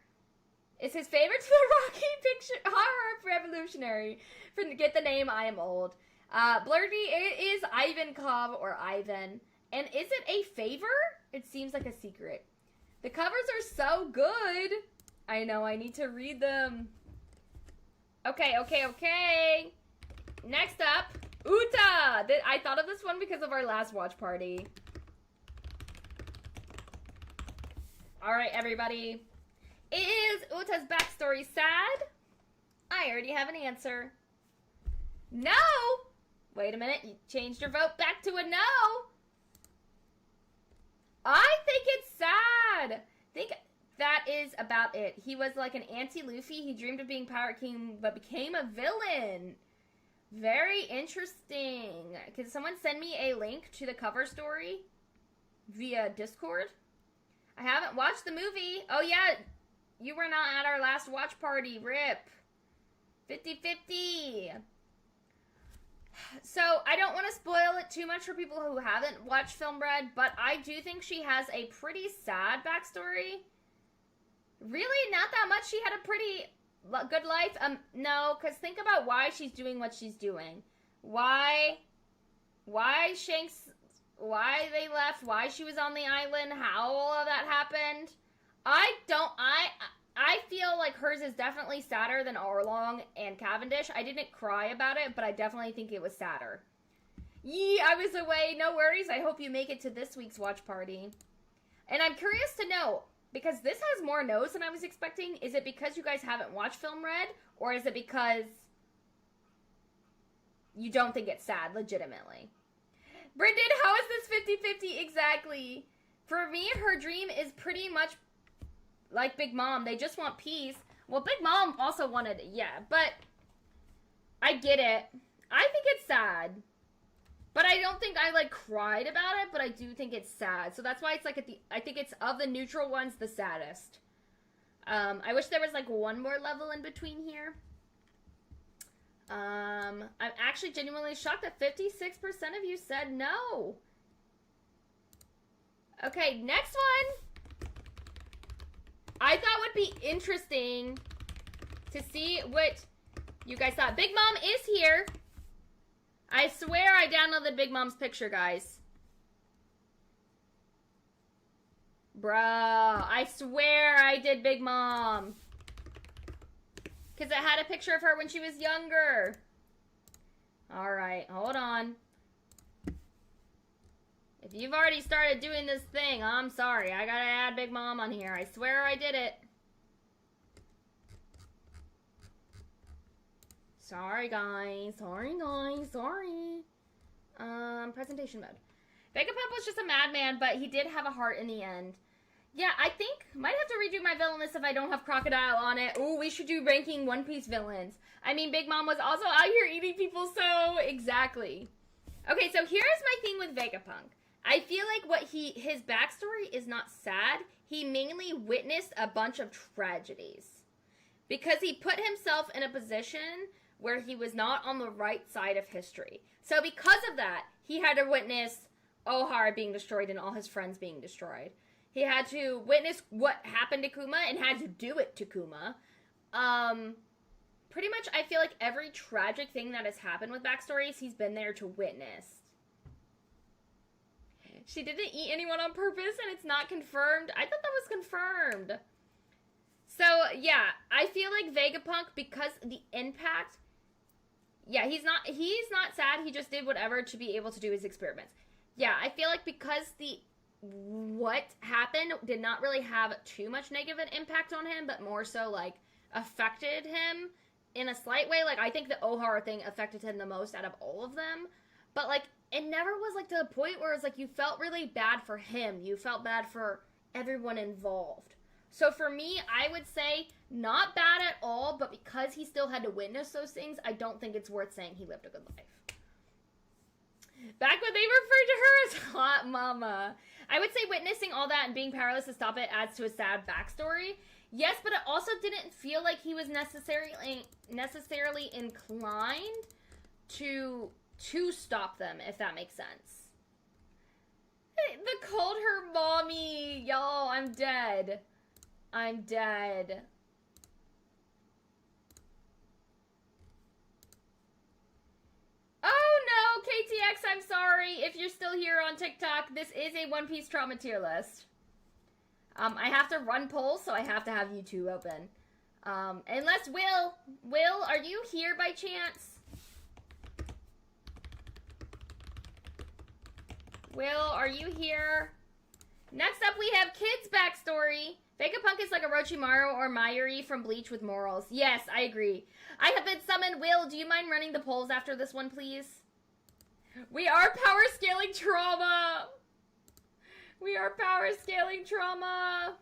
to the Rocky Picture Horror Revolutionary. Forget the name, I am old. Blurdy, it is Ivan Cobb or Ivan. And is it a favor? It seems like a secret. The covers are so good. I know, I need to read them. Okay. Next up, Uta. I thought of this one because of our last watch party. Alright, everybody. Is Uta's backstory sad? I already have an answer. No! Wait a minute, you changed your vote back to a no! I think it's sad! I think that is about it. He was like an anti-Luffy. He dreamed of being Pirate King, but became a villain. Very interesting. Can someone send me a link to the cover story via Discord? I haven't watched the movie. Oh, yeah. You were not at our last watch party. RIP. 50-50. So, I don't want to spoil it too much for people who haven't watched Film Bread, but I do think she has a pretty sad backstory. Really? Not that much? She had a pretty good life? No, because think about why she's doing what she's doing. Why Shanks... Why they left, why she was on the island, how all of that happened. I feel like hers is definitely sadder than Arlong and Cavendish. I didn't cry about it, but I definitely think it was sadder. Yee, I was away. No worries. I hope you make it to this week's watch party. And I'm curious to know, because this has more no's than I was expecting, is it because you guys haven't watched Film Red? Or is it because you don't think it's sad, legitimately? Brendan, how is this 50-50 exactly? For me, her dream is pretty much like Big Mom. They just want peace. Well, Big Mom also wanted it, yeah, but I get it. I think it's sad. But I don't think I, like, cried about it, but I do think it's sad. So that's why it's, like, I think it's, of the neutral ones, the saddest. I wish there was, like, one more level in between here. I'm actually genuinely shocked that 56% of you said no. Okay, next one. I thought would be interesting to see what you guys thought. Big Mom is here. I swear I downloaded Big Mom's picture, guys. Bruh, I swear I did Big Mom. Because it had a picture of her when she was younger. Alright, hold on. If you've already started doing this thing, I'm sorry. I gotta add Big Mom on here. I swear I did it. Sorry, guys. Sorry. Presentation mode. Vegapunk was just a madman, but he did have a heart in the end. Yeah, I think might have to redo my villain list if I don't have Crocodile on it. Ooh, we should do ranking One Piece villains. I mean, Big Mom was also out here eating people, so exactly. Okay, so here's my thing with Vegapunk. I feel like his backstory is not sad. He mainly witnessed a bunch of tragedies. Because he put himself in a position where he was not on the right side of history. So because of that, he had to witness Ohara being destroyed and all his friends being destroyed. He had to witness what happened to Kuma and had to do it to Kuma. Pretty much, I feel like every tragic thing that has happened with Backstories, he's been there to witness. She didn't eat anyone on purpose and it's not confirmed. I thought that was confirmed. So, yeah, I feel like Vegapunk, because the impact... Yeah, he's not sad. He just did whatever to be able to do his experiments. Yeah, I feel like because what happened did not really have too much negative impact on him, but more so, like, affected him in a slight way. Like, I think the Ohara thing affected him the most out of all of them. But, like, it never was, like, to the point where it's like you felt really bad for him. You felt bad for everyone involved. So for me, I would say not bad at all, but because he still had to witness those things, I don't think it's worth saying he lived a good life. Back when they referred to her as Hot Mama. I would say witnessing all that and being powerless to stop it adds to a sad backstory. Yes, but it also didn't feel like he was necessarily inclined to stop them, if that makes sense. They called her mommy. Y'all, I'm dead. I'm dead. Oh no, KTX, I'm sorry. If you're still here on TikTok, this is a One Piece trauma tier list. I have to run polls, so I have to have YouTube open. Unless Will, are you here by chance? Will, are you here? Next up, we have Kids Backstory. Vegapunk is like Orochimaru or Mayuri from Bleach with morals. Yes, I agree. I have been summoned. Will, do you mind running the polls after this one, please? We are power scaling trauma. We are power scaling trauma.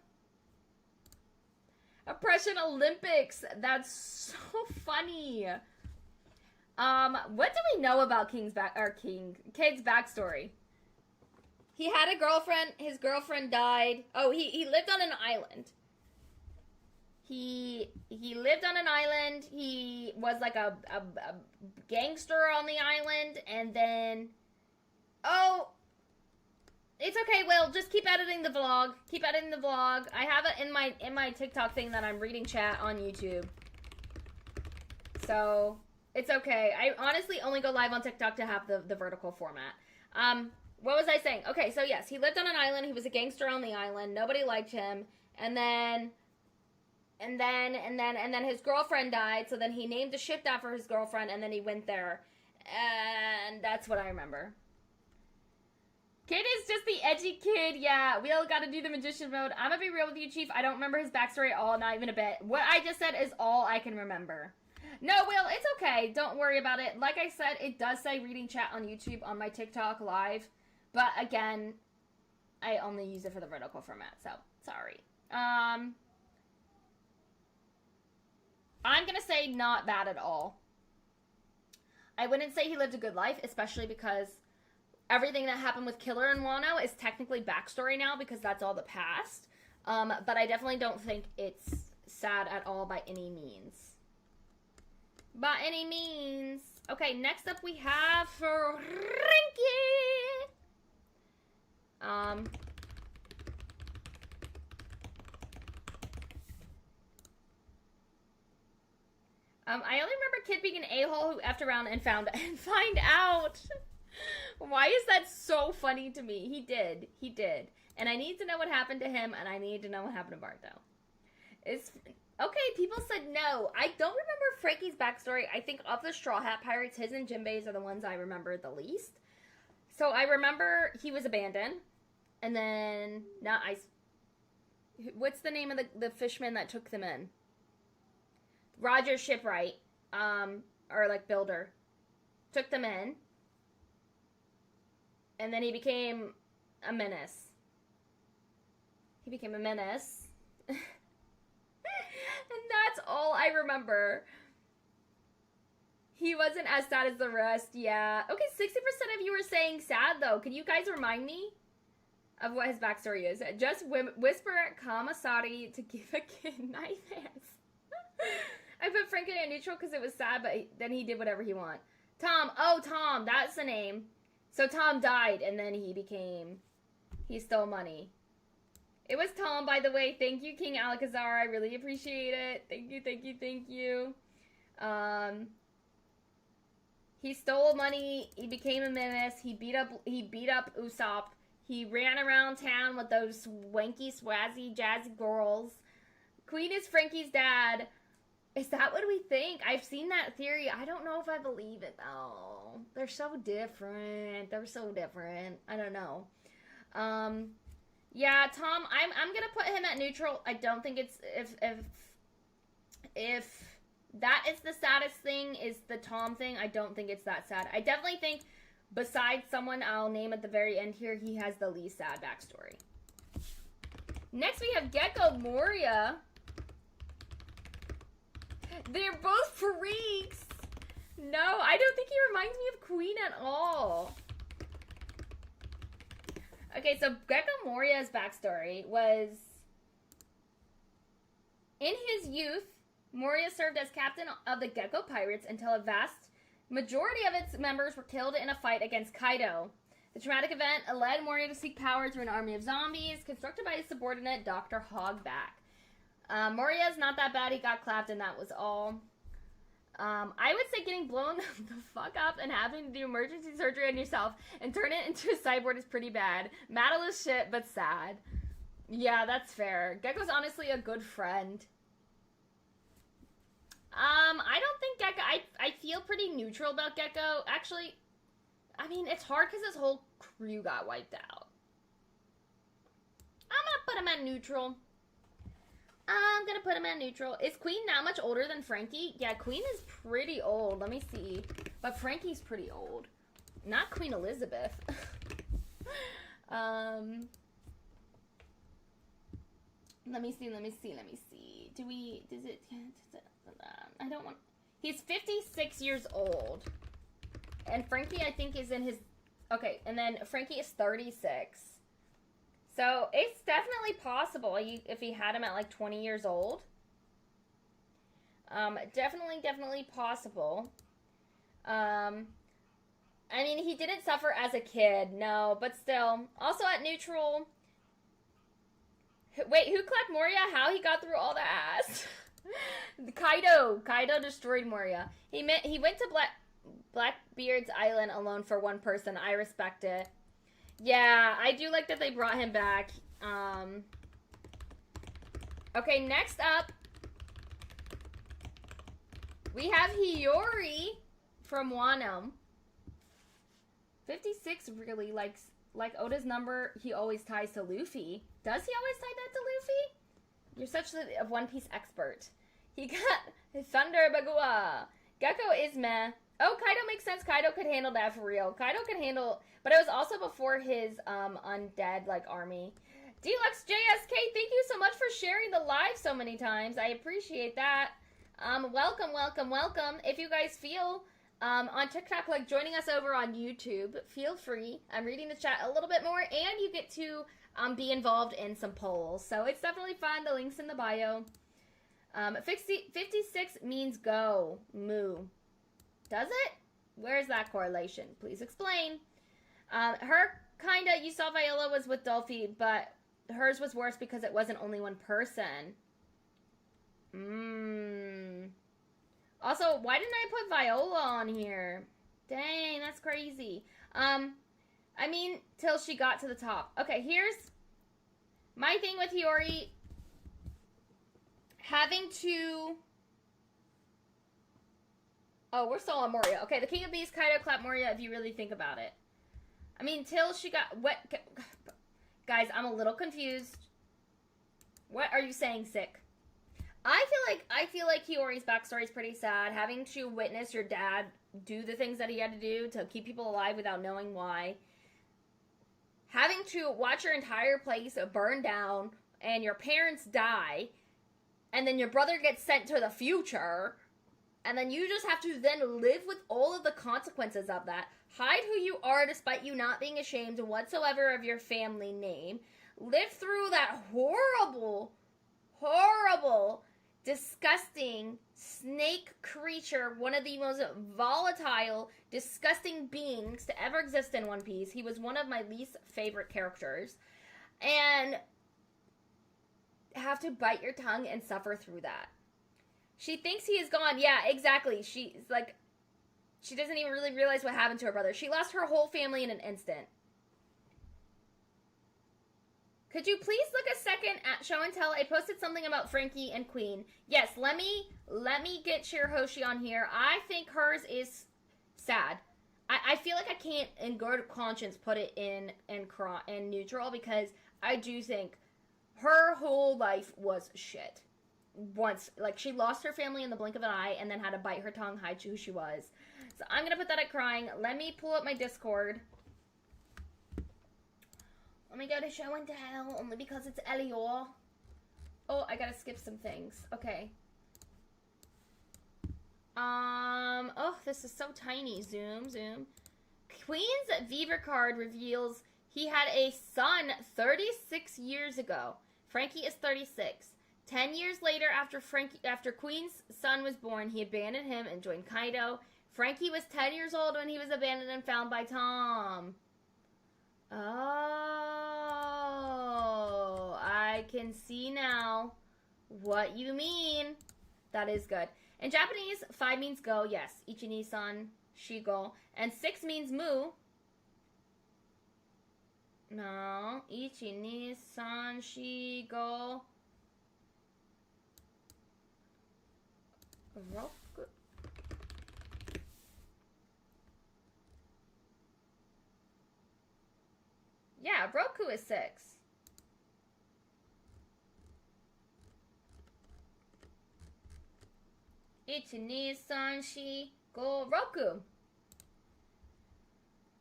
Oppression Olympics. That's so funny. What do we know about Kid's backstory? He had a girlfriend. His girlfriend died. Oh, he lived on an island. He lived on an island. He was like a gangster on the island, and then... Oh, it's okay, Will. Just keep editing the vlog. Keep editing the vlog. I have it in my TikTok thing that I'm reading chat on YouTube. So, it's okay. I honestly only go live on TikTok to have the vertical format. What was I saying? Okay, so yes, he lived on an island. He was a gangster on the island. Nobody liked him. And then his girlfriend died. So then he named a ship after his girlfriend, and then he went there. And That's what I remember. Kid is just the edgy kid. Yeah, we all gotta do the magician mode. I'm gonna be real with you, Chief. I don't remember his backstory at all, not even a bit. What I just said is all I can remember. No, Will, it's okay. Don't worry about it. Like I said, it does say reading chat on YouTube on my TikTok live. But again, I only use it for the vertical format, so sorry. I'm gonna say not bad at all. I wouldn't say he lived a good life, especially because everything that happened with Killer and Wano is technically backstory now because that's all the past. But I definitely don't think it's sad at all by any means. By any means. Okay, next up we have Frankie. I only remember Kid being an a-hole who effed around and find out. Why is that so funny to me? He did. He did. And I need to know what happened to him, and I need to know what happened to Barto. It's... Okay, people said no. I don't remember Frankie's backstory. I think of the Straw Hat Pirates, his and Jinbei's are the ones I remember the least. So I remember he was abandoned. And then... What's the name of the fisherman that took them in? Roger Shipwright. Or like builder. Took them in. And then he became a menace. He became a menace. And that's all I remember. He wasn't as sad as the rest, yeah. Okay, 60% of you were saying sad, though. Can you guys remind me of what his backstory is? Just whisper at Kamasari to give a kid knife hands. I put Frankie in neutral because it was sad, but then he did whatever he wanted. Tom. Oh, Tom. That's the name. So Tom died, and then he stole money. It was Tom, by the way. Thank you, King Alcazar. I really appreciate it. Thank you, thank you, thank you. He stole money. He became a menace. He beat up Usopp. He ran around town with those wanky, swazzy, jazzy girls. Queen is Frankie's dad. Is that what we think? I've seen that theory. I don't know if I believe it, though. They're so different. They're so different. I don't know. Yeah, Tom, I'm gonna put him at neutral. I don't think it's if that is the saddest thing is the Tom thing. I don't think it's that sad. I definitely think besides someone I'll name at the very end here, he has the least sad backstory. Next we have Gecko Moria. They're both freaks. No, I don't think he reminds me of Queen at all. Okay, so Gecko Moria's backstory was... In his youth, Moria served as captain of the Gecko Pirates until a vast majority of its members were killed in a fight against Kaido. The traumatic event led Moria to seek power through an army of zombies constructed by his subordinate, Dr. Hogback. Moria's not that bad. He got clapped and that was all. I would say getting blown the fuck up and having to do emergency surgery on yourself and turn it into a cyborg is pretty bad. Metal as shit, but sad. Yeah, that's fair. Gecko's honestly a good friend. I don't think Gecko... I feel pretty neutral about Gecko. Actually, I mean, it's hard because his whole crew got wiped out. I'm gonna put him at neutral. I'm gonna put him at neutral. Is Queen that much older than Frankie? Yeah, Queen is pretty old. Let me see. But Frankie's pretty old. Not Queen Elizabeth. Let me see. I don't want... He's 56 years old. And Frankie, I think, is in his... Okay, and then Frankie is 36. So, it's definitely possible if he had him at, like, 20 years old. Definitely possible. I mean, he didn't suffer as a kid, no, but still. Also at neutral... Wait, who clapped Moria? How he got through all the ass? Kaido destroyed Moria. He went to Blackbeard's Island alone for one person. I respect it. Yeah, I do like that they brought him back. Okay, next up, we have Hiyori from Wano. 56 really likes, like Oda's number, he always ties to Luffy. Does he always tie that to Luffy? You're such a One Piece expert. He got Thunder Bagua. Gecko is meh. Oh, Kaido makes sense. Kaido could handle that for real. Kaido could handle, but it was also before his undead like army. Deluxe JSK, thank you so much for sharing the live so many times. I appreciate that. Welcome, welcome, welcome. If you guys feel on TikTok like joining us over on YouTube, feel free. I'm reading the chat a little bit more, and you get to be involved in some polls. So it's definitely fun. The link's in the bio. 56 means go. Moo. Does it? Where's that correlation? Please explain. Her kinda, you saw Viola was with Dolphy, but hers was worse because it wasn't only one person. Also, why didn't I put Viola on here? Dang, that's crazy. I mean, till she got to the top. Okay, here's my thing with Hiyori. Having to... Oh, we're still on Moria. Okay, the King of Beasts, Kaido, clap Moria if you really think about it. I mean, till she got... What? Guys, I'm a little confused. What are you saying, sick? I feel like Hiyori's backstory is pretty sad. Having to witness your dad do the things that he had to do to keep people alive without knowing why. Having to watch your entire place burn down and your parents die. And then your brother gets sent to the future. And then you just have to then live with all of the consequences of that. Hide who you are despite you not being ashamed whatsoever of your family name. Live through that horrible, horrible, disgusting snake creature. One of the most volatile, disgusting beings to ever exist in One Piece. He was one of my least favorite characters. And have to bite your tongue and suffer through that. She thinks he is gone. Yeah, exactly. She's like, she doesn't even really realize what happened to her brother. She lost her whole family in an instant. Could you please look a second at Show and Tell? I posted something about Frankie and Queen. Yes, let me get Shirahoshi on here. I think hers is sad. I feel like I can't, in good conscience, put it in neutral, because I do think her whole life was shit. Once, like, she lost her family in the blink of an eye and then had to bite her tongue, hide who she was. So I'm gonna put that at crying. Let me pull up my Discord. Let me go to Show and Tell, only because it's Elior. Oh, I gotta skip some things. Okay. Oh, this is so tiny. Zoom, zoom. Queen's Viver card reveals he had a son 36 years ago. Frankie is 36. 10 years later, after Queen's son was born, he abandoned him and joined Kaido. Frankie was 10 years old when he was abandoned and found by Tom. Oh, I can see now what you mean. That is good. In Japanese, 5 means go, yes. Ichi-ni-san, shi-go. And 6 means mu. No. Ichi-ni-san, shi-go. Roku. Yeah, Roku is 6. Ichi-ni-san, shi-go. Roku.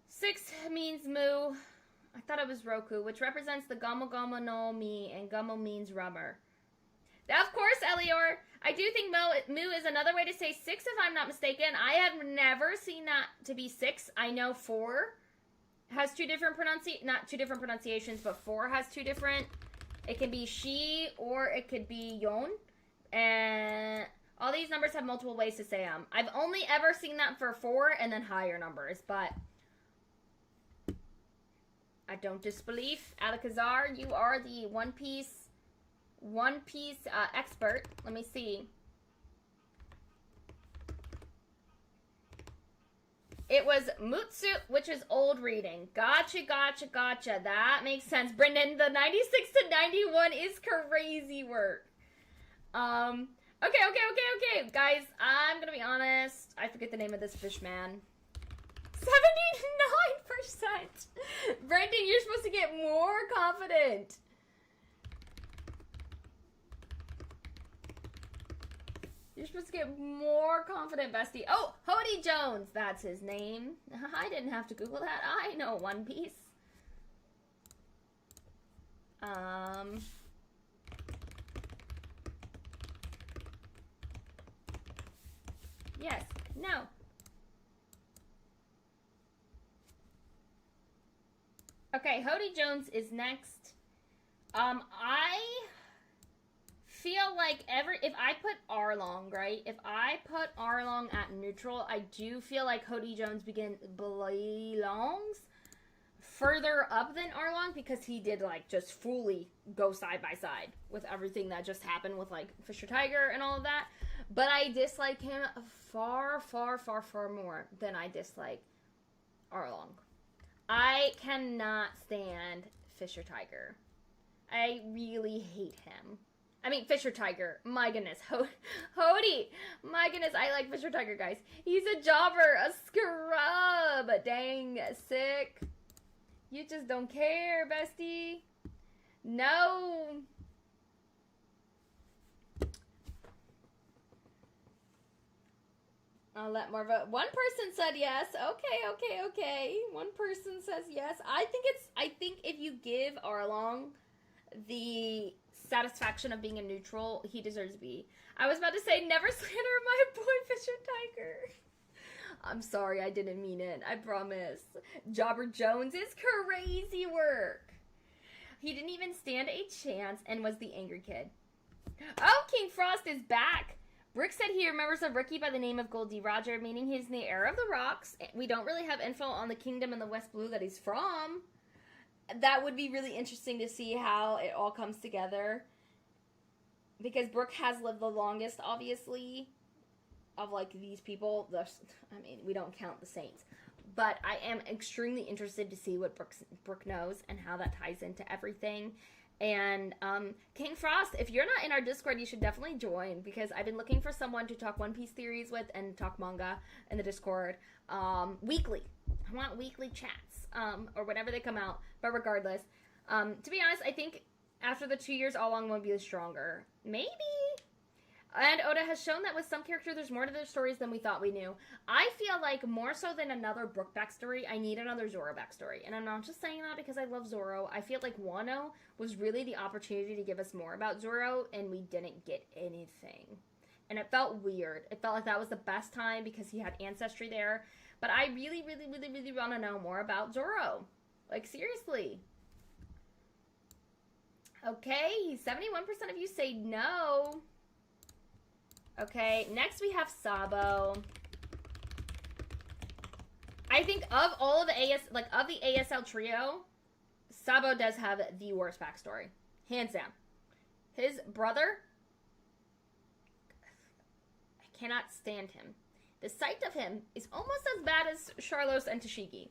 6 means mu. I thought it was Roku, which represents the Gomu Gomu no Mi, and Gomu means rubber. Now, of course, Elior, I do think mu is another way to say 6, if I'm not mistaken. I have never seen that to be 6. I know 4 has not two different pronunciations, but 4 has 2 different. It can be she or it could be yon. And all these numbers have multiple ways to say them. I've only ever seen that for 4 and then higher numbers, but I don't disbelieve. Alakazar, you are the One Piece expert. Let me see. It was Mutsu, which is old reading. Gotcha, gotcha, gotcha. That makes sense. Brendan, the 96 to 91 is crazy work. Okay. Guys, I'm gonna be honest. I forget the name of this fish man. 79%! supposed to get more confident. You're supposed to get more confident, bestie. Oh, Hody Jones. That's his name. I didn't have to Google that. I know One Piece. Yes. No. Okay, Hody Jones is next. I feel like if I put Arlong, right? If I put Arlong at neutral, I do feel like Hody Jones belongs further up than Arlong because he did like just fully go side by side with everything that just happened with like Fisher Tiger and all of that. But I dislike him far, far, far, far more than I dislike Arlong. I cannot stand Fisher Tiger. I really hate him. I mean, Fisher Tiger. My goodness. Hody. My goodness. I like Fisher Tiger, guys. He's a jobber. A scrub. Dang. Sick. You just don't care, bestie. No. I'll let more vote. One person said yes. Okay. One person says yes. I think if you give Arlong the satisfaction of being a neutral, he deserves to be. I was about to say, never slander my boy Fisher Tiger. I'm sorry, I didn't mean it. I promise. Jobber Jones is crazy work. He didn't even stand a chance and was the angry kid. Oh, King Frost is back. Brick said he remembers a rookie by the name of Goldie Roger, meaning he's in the era of the rocks. We don't really have info on the kingdom in the West Blue that he's from. That would be really interesting to see how it all comes together. Because Brooke has lived the longest, obviously, of, like, these people. I mean, we don't count the Saints. But I am extremely interested to see what Brooke knows and how that ties into everything. And King Frost, if you're not in our Discord, you should definitely join, because I've been looking for someone to talk One Piece theories with and talk manga in the Discord weekly. I want weekly chats, or whenever they come out. But regardless, to be honest, I think after the 2 years, All Along will be stronger. Maybe. And Oda has shown that with some characters, there's more to their stories than we thought we knew. I feel like more so than another Brook backstory, I need another Zoro backstory. And I'm not just saying that because I love Zoro. I feel like Wano was really the opportunity to give us more about Zoro, and we didn't get anything. And it felt weird. It felt like that was the best time because he had ancestry there. But I really, really, really, really want to know more about Zoro. Like, seriously. Okay, 71% of you say no. Okay, next we have Sabo. I think of all of the of the ASL trio, Sabo does have the worst backstory. Hands down. His brother, I cannot stand him. The sight of him is almost as bad as Charlos and Tashigi.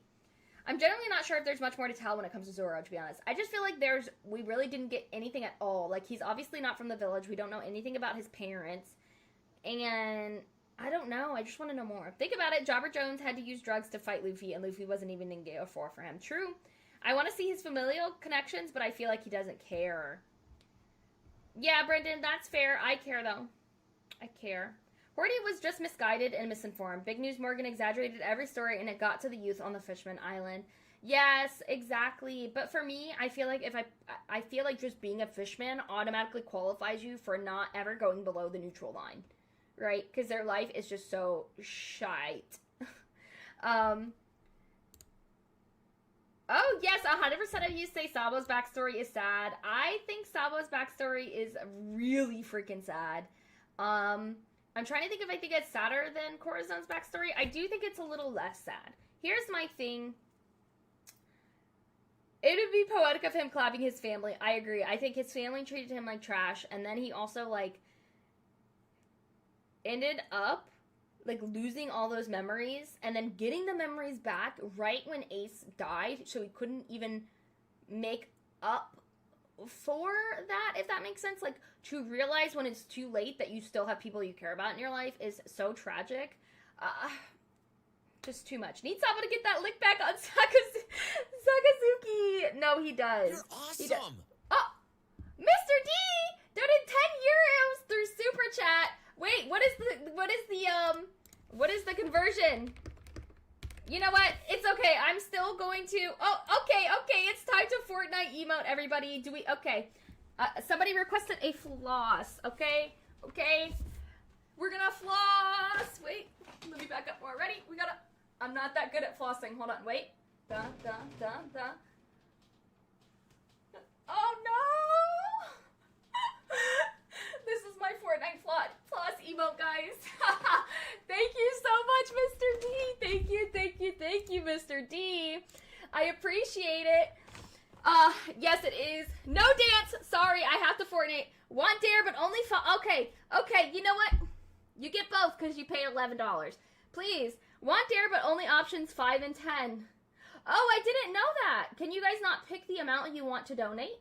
I'm generally not sure if there's much more to tell when it comes to Zoro, to be honest. I just feel like we really didn't get anything at all. Like, he's obviously not from the village. We don't know anything about his parents. And I don't know. I just want to know more. Think about it. Jobber Jones had to use drugs to fight Luffy, and Luffy wasn't even in Gale 4 for him. True. I want to see his familial connections, but I feel like he doesn't care. Yeah, Brendan, that's fair. I care, though. I care. Horty was just misguided and misinformed. Big News Morgan exaggerated every story, and it got to the youth on the Fishman Island. Yes, exactly. But for me, I feel like I feel like just being a fishman automatically qualifies you for not ever going below the neutral line. Right? Because their life is just so shite. Oh, yes, 100% of you say Sabo's backstory is sad. I think Sabo's backstory is really freaking sad. I'm trying to think if I think it's sadder than Corazone's backstory. I do think it's a little less sad. Here's my thing. It would be poetic of him clapping his family. I agree. I think his family treated him like trash, and then he also, like, ended up, like, losing all those memories and then getting the memories back right when Ace died, so he couldn't even make up for that, if that makes sense. Like, to realize when it's too late that you still have people you care about in your life is so tragic. Just too much. Need Sabo to get that lick back on Sakazuki. No, know he does. You're He does. awesome. Oh, Mr. D donated 10 euros through super chat. Wait, what is the conversion? You know what? It's okay. I'm still going to. Oh, okay. It's time to Fortnite emote, everybody. Okay. Somebody requested a floss. Okay. We're gonna floss. Wait. Let me back up more. Ready? I'm not that good at flossing. Hold on. Wait. Da. Oh no! This is my Fortnite floss emote, guys. Thank you so much, Mr. D. Thank you, Mr. D. I appreciate it. Yes, it is. No dance. Sorry, I have to Fortnite. One dare, but only Okay, you know what? You get both because you pay $11. Please. One dare, but only options 5 and 10. Oh, I didn't know that. Can you guys not pick the amount you want to donate?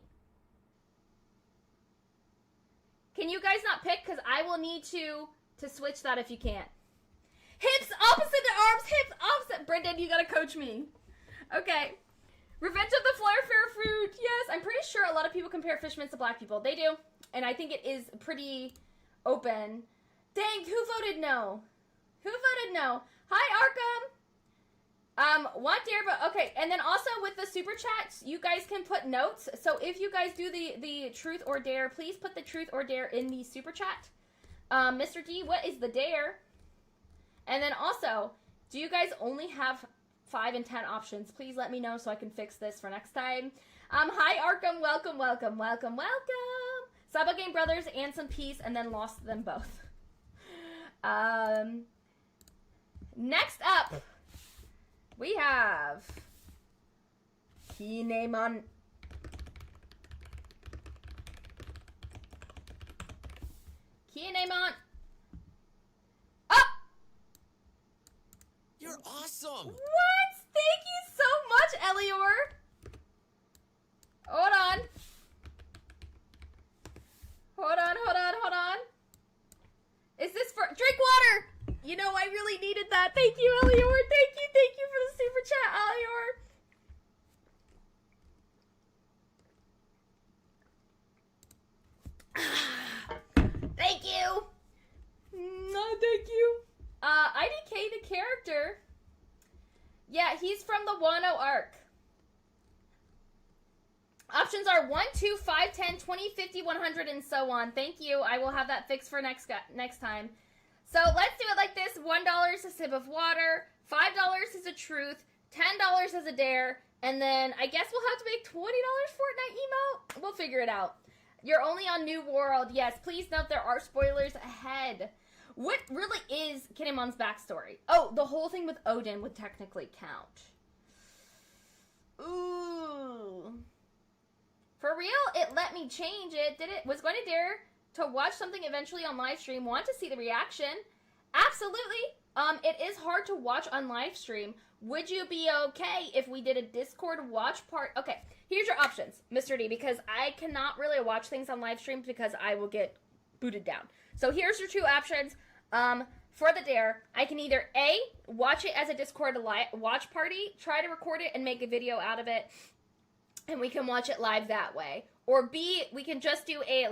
Can you guys not pick? Because I will need to switch that if you can't. Hips opposite to arms, hips opposite. Brendan, you gotta coach me. Okay. Revenge of the Flare Fair Fruit. Yes, I'm pretty sure a lot of people compare Fishmans to black people. They do. And I think it is pretty open. Dang, who voted no? Hi, Arkham. Want dare, but okay. And then also with the super chats, you guys can put notes. So if you guys do the truth or dare, please put the truth or dare in the super chat. Mr. D, what is the dare? And then also, do you guys only have 5 and 10 options? Please let me know so I can fix this for next time. Hi, Arkham. Welcome. Saba Game Brothers and some peace, and then lost them both. Next up, we have Kinemon. Oh! You're awesome. What? Thank you so much, Elior. Hold on. Is this for drink water? You know, I really needed that. Thank you, Elior. Thank you for the super chat, Elior. Thank you. No, thank you. IDK the character. Yeah, he's from the Wano arc. Options are 1, 2, 5, 10, 20, 50, 100, and so on. Thank you. I will have that fixed for next time. So let's do it like this. $1 is a sip of water. $5 is a truth. $10 is a dare. And then I guess we'll have to make $20 Fortnite emote. We'll figure it out. You're only on New World. Yes, please note there are spoilers ahead. What really is Kinemon's backstory? Oh, the whole thing with Odin would technically count. Ooh. For real? It let me change it. Did it? Was going to dare to watch something eventually on live stream. Want to see the reaction? Absolutely. It is hard to watch on live stream. Would you be okay if we did a Discord watch part? Okay, here's your options, Mr. D, because I cannot really watch things on live streams because I will get booted down. So here's your two options. For the dare, I can either A, watch it as a Discord watch party, try to record it and make a video out of it, and we can watch it live that way. Or B, we can just do a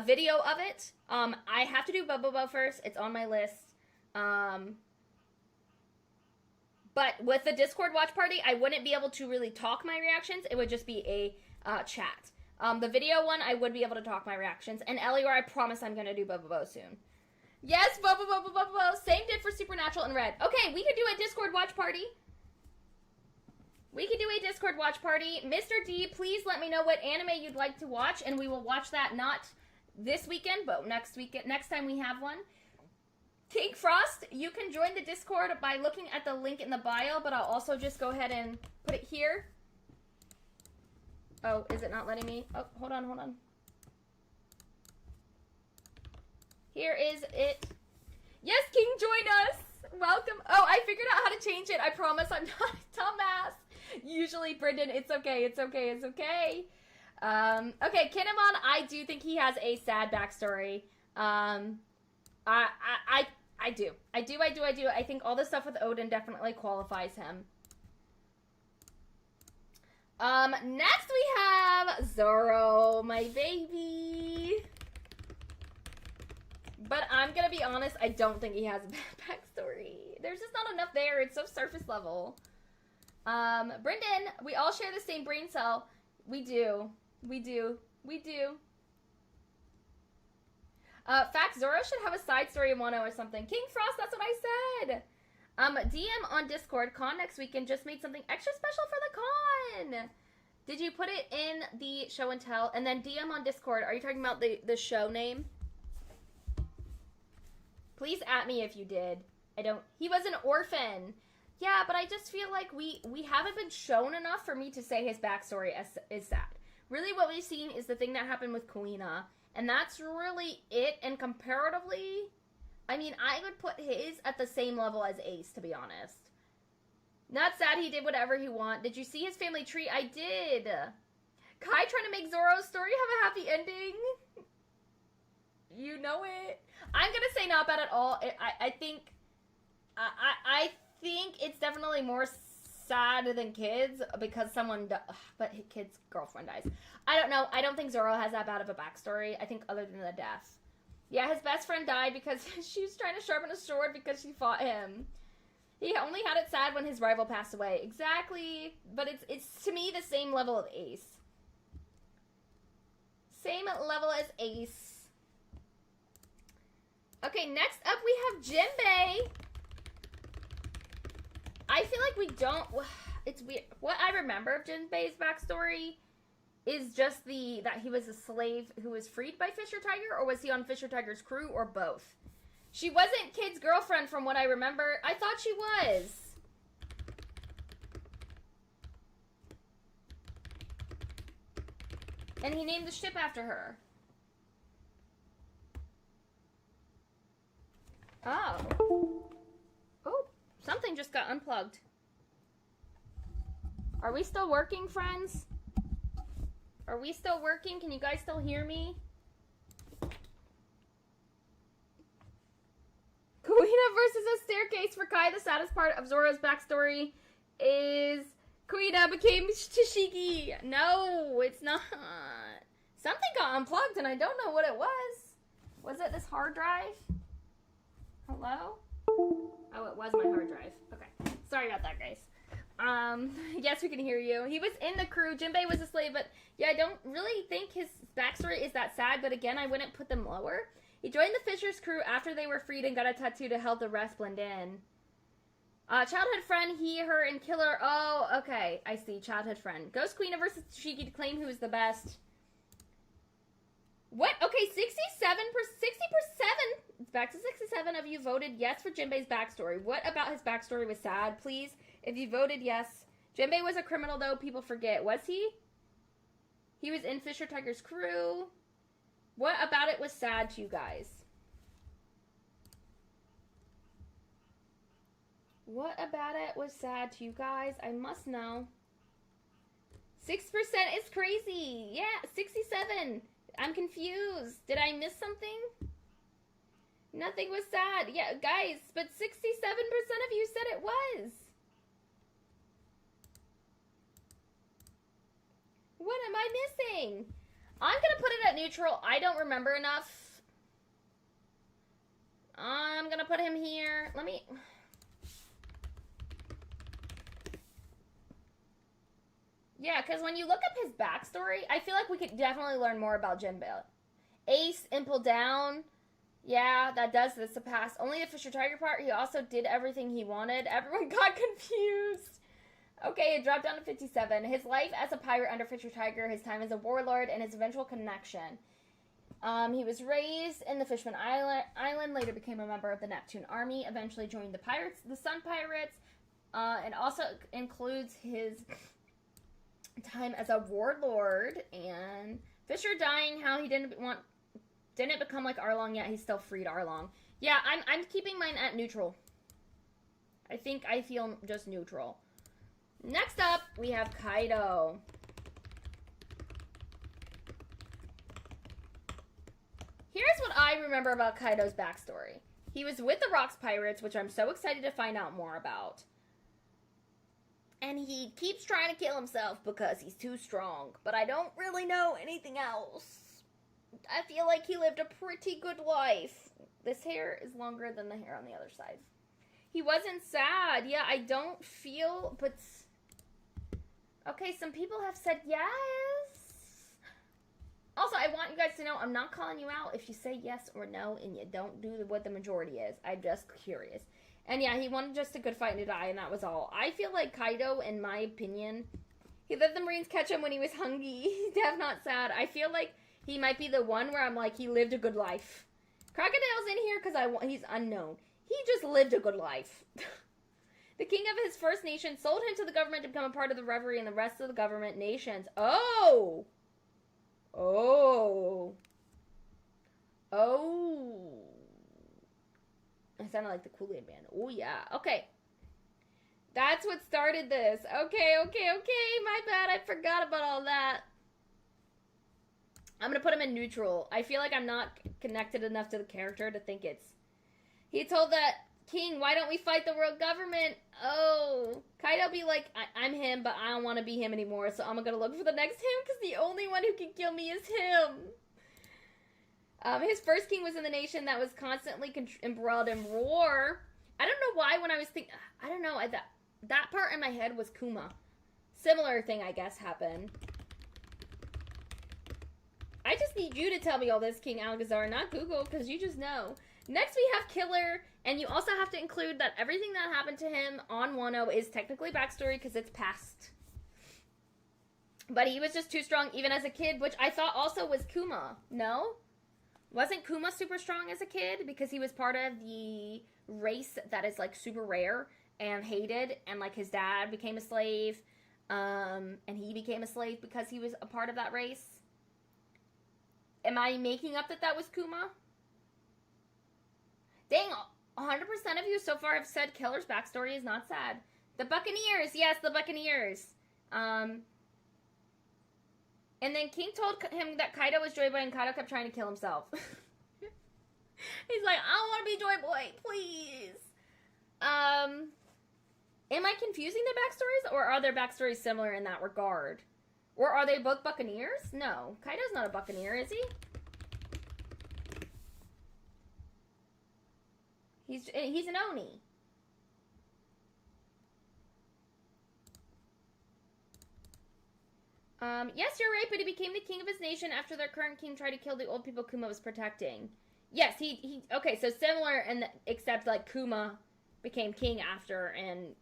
video of it. I have to do Bobo first. It's on my list. But with the Discord watch party, I wouldn't be able to really talk my reactions. It would just be a chat. The video one, I would be able to talk my reactions. And Elior, I promise I'm going to do Bobo soon. Yes, Bobo. Same did for Supernatural and Red. Okay, we could do a Discord watch party. Mr. D, please let me know what anime you'd like to watch, and we will watch that not this weekend, but next weekend, next time we have one. King Frost, you can join the Discord by looking at the link in the bio, but I'll also just go ahead and put it here. Oh, is it not letting me? Oh, hold on. Here is it. Yes, King, join us. Welcome. Oh, I figured out how to change it. I promise I'm not a dumbass. Usually, Brendan, it's okay. Okay, Kinemon, I do think he has a sad backstory. I do. I think all the stuff with Odin definitely qualifies him. Next we have Zoro, my baby. But I'm gonna be honest, I don't think he has a backstory. There's just not enough there. It's so surface level. Brendan, we all share the same brain cell. We do. We do. We do. Fact, Zoro should have a side story in Wano or something. King Frost, that's what I said. DM on Discord, con next weekend just made something extra special for the con. Did you put it in the show and tell? And then DM on Discord, are you talking about the show name? Please at me if you did. He was an orphan. Yeah, but I just feel like we haven't been shown enough for me to say his backstory is sad. Really what we've seen is the thing that happened with Kuina. And that's really it. And comparatively, I mean, I would put his at the same level as Ace, to be honest. Not sad he did whatever he wanted. Did you see his family tree? I did. Kai trying to make Zoro's story have a happy ending. You know it. I'm going to say not bad at all. I think it's definitely more sad than Kid's because but Kid's girlfriend dies. I don't know. I don't think Zoro has that bad of a backstory. I think other than the death. Yeah, his best friend died because she was trying to sharpen a sword because she fought him. He only had it sad when his rival passed away. Exactly. But it's to me the same level of Ace. Same level as Ace. Okay, next up we have Jinbei. I feel like we don't... It's weird. What I remember of Jinbei's backstory is just that he was a slave who was freed by Fisher Tiger, or was he on Fisher Tiger's crew, or both? She wasn't Kid's girlfriend from what I remember. I thought she was. And he named the ship after her. Oh. Oh, something just got unplugged. Are we still working, friends? Are we still working? Can you guys still hear me? Kuina versus a staircase for Kai. The saddest part of Zoro's backstory is Kuina became Tashigi. No, it's not. Something got unplugged and I don't know what it was. Was it this hard drive? Hello? Oh, it was my hard drive. Okay. Sorry about that, guys. Yes, we can hear you. He was in the crew. Jinbei was a slave, but yeah, I don't really think his backstory is that sad, but again, I wouldn't put them lower. He joined the Fisher's crew after they were freed and got a tattoo to help the rest blend in. Childhood friend, he, her, and killer. Oh, okay. I see. Childhood friend. Ghost Queen versus Shiki to claim who is the best. What? Okay, 60%, it's back to 67 of you voted yes for Jinbei's backstory. What about his backstory was sad? Please, if you voted yes. Jinbei was a criminal, though. People forget. Was he? He was in Fisher Tiger's crew. What about it was sad to you guys? What about it was sad to you guys? I must know. 6% is crazy. Yeah, 67. I'm confused. Did I miss something? Nothing was sad. Yeah, guys, but 67% of you said it was. What am I missing? I'm going to put it at neutral. I don't remember enough. I'm going to put him here. Let me... Yeah, because when you look up his backstory, I feel like we could definitely learn more about Jinbei. Ace, Impel down. Yeah, that does this to pass. Only the Fisher Tiger part, he also did everything he wanted. Everyone got confused. Okay, it dropped down to 57. His life as a pirate under Fisher Tiger, his time as a warlord, and his eventual connection. He was raised in the Fishman Island, later became a member of the Neptune Army, eventually joined the Sun Pirates, and also includes his time as a warlord, and Fisher dying, how he didn't become like Arlong yet, he still freed Arlong. Yeah, I'm keeping mine at neutral. I think I feel just neutral. Next up, we have Kaido. Here's what I remember about Kaido's backstory. He was with the Rocks Pirates, which I'm so excited to find out more about. And he keeps trying to kill himself because he's too strong. But I don't really know anything else. I feel like he lived a pretty good life. This hair is longer than the hair on the other side. He wasn't sad. Yeah, I don't feel, but... Okay, some people have said yes. Also, I want you guys to know I'm not calling you out if you say yes or no and you don't do what the majority is. I'm just curious. And yeah, he wanted just a good fight to die, and that was all. I feel like Kaido, in my opinion, he let the Marines catch him when he was hungry. He's definitely not sad. I feel like he might be the one where I'm like, he lived a good life. Crocodile's in here because he's unknown. He just lived a good life. The king of his first nation sold him to the government to become a part of the reverie and the rest of the government nations. Oh! Oh. Oh. I sounded like the Kool-Aid man. Oh, yeah. Okay. That's what started this. Okay. My bad. I forgot about all that. I'm going to put him in neutral. I feel like I'm not connected enough to the character to think it's... He told that king, why don't we fight the world government? Oh. Kaido be like, I'm him, but I don't want to be him anymore, so I'm going to look for the next him, because the only one who can kill me is him. His first king was in the nation that was constantly embroiled in war. I don't know why when I was thinking... I don't know. That part in my head was Kuma. Similar thing, I guess, happened. I just need you to tell me all this, King Algazar, not Google, because you just know. Next, we have Killer, and you also have to include that everything that happened to him on Wano is technically backstory, because it's past. But he was just too strong, even as a kid, which I thought also was Kuma. No? Wasn't Kuma super strong as a kid? Because he was part of the race that is, like, super rare and hated, and, like, his dad became a slave, and he became a slave because he was a part of that race. Am I making up that was Kuma? Dang, 100% of you so far have said Killer's backstory is not sad. The Buccaneers, yes, the Buccaneers. And then King told him that Kaido was Joy Boy, and Kaido kept trying to kill himself. He's like, I don't want to be Joy Boy, please. Am I confusing the backstories, or are their backstories similar in that regard? Or are they both Buccaneers? No. Kaido's not a Buccaneer, is he? He's an Oni. Yes, you're right, but he became the king of his nation after their current king tried to kill the old people Kuma was protecting. Yes, okay, so similar, except, like, Kuma became king after, and,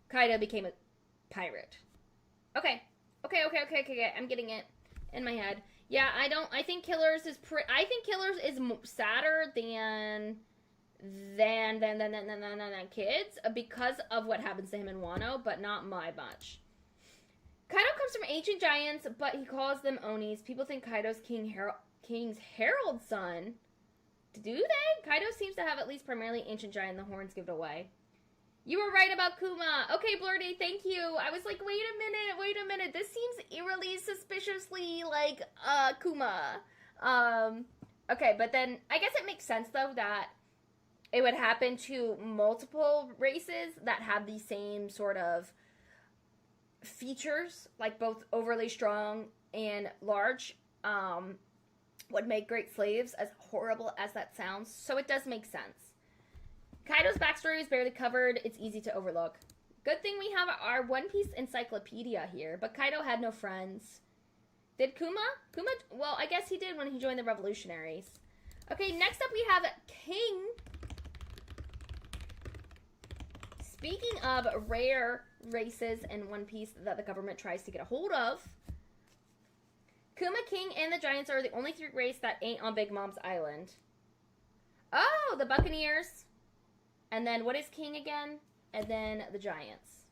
Kaido became a pirate. Okay, I'm getting it in my head. Yeah, I think Killers is sadder than Kids because of what happens to him in Wano, but not by much. Kaido comes from ancient giants, but he calls them Onis. People think Kaido's King's Herald son. Do they? Kaido seems to have at least primarily ancient giant, the horns give it away. You were right about Kuma. Okay, Blurdy, thank you. I was like, wait a minute. This seems eerily, suspiciously like, Kuma. Okay, but then, I guess it makes sense, though, that it would happen to multiple races that have the same sort of features, like both overly strong and large, would make great slaves, as horrible as that sounds. So it does make sense. Kaido's backstory is barely covered. It's easy to overlook. Good thing we have our One Piece encyclopedia here, but Kaido had no friends. Did Kuma? Well, I guess he did when he joined the revolutionaries. Okay, next up we have King. Speaking of rare races in One Piece that the government tries to get a hold of, Kuma, King, and the Giants are the only three races that ain't on Big Mom's Island. Oh, the Buccaneers. And then, what is King again? And then the Giants.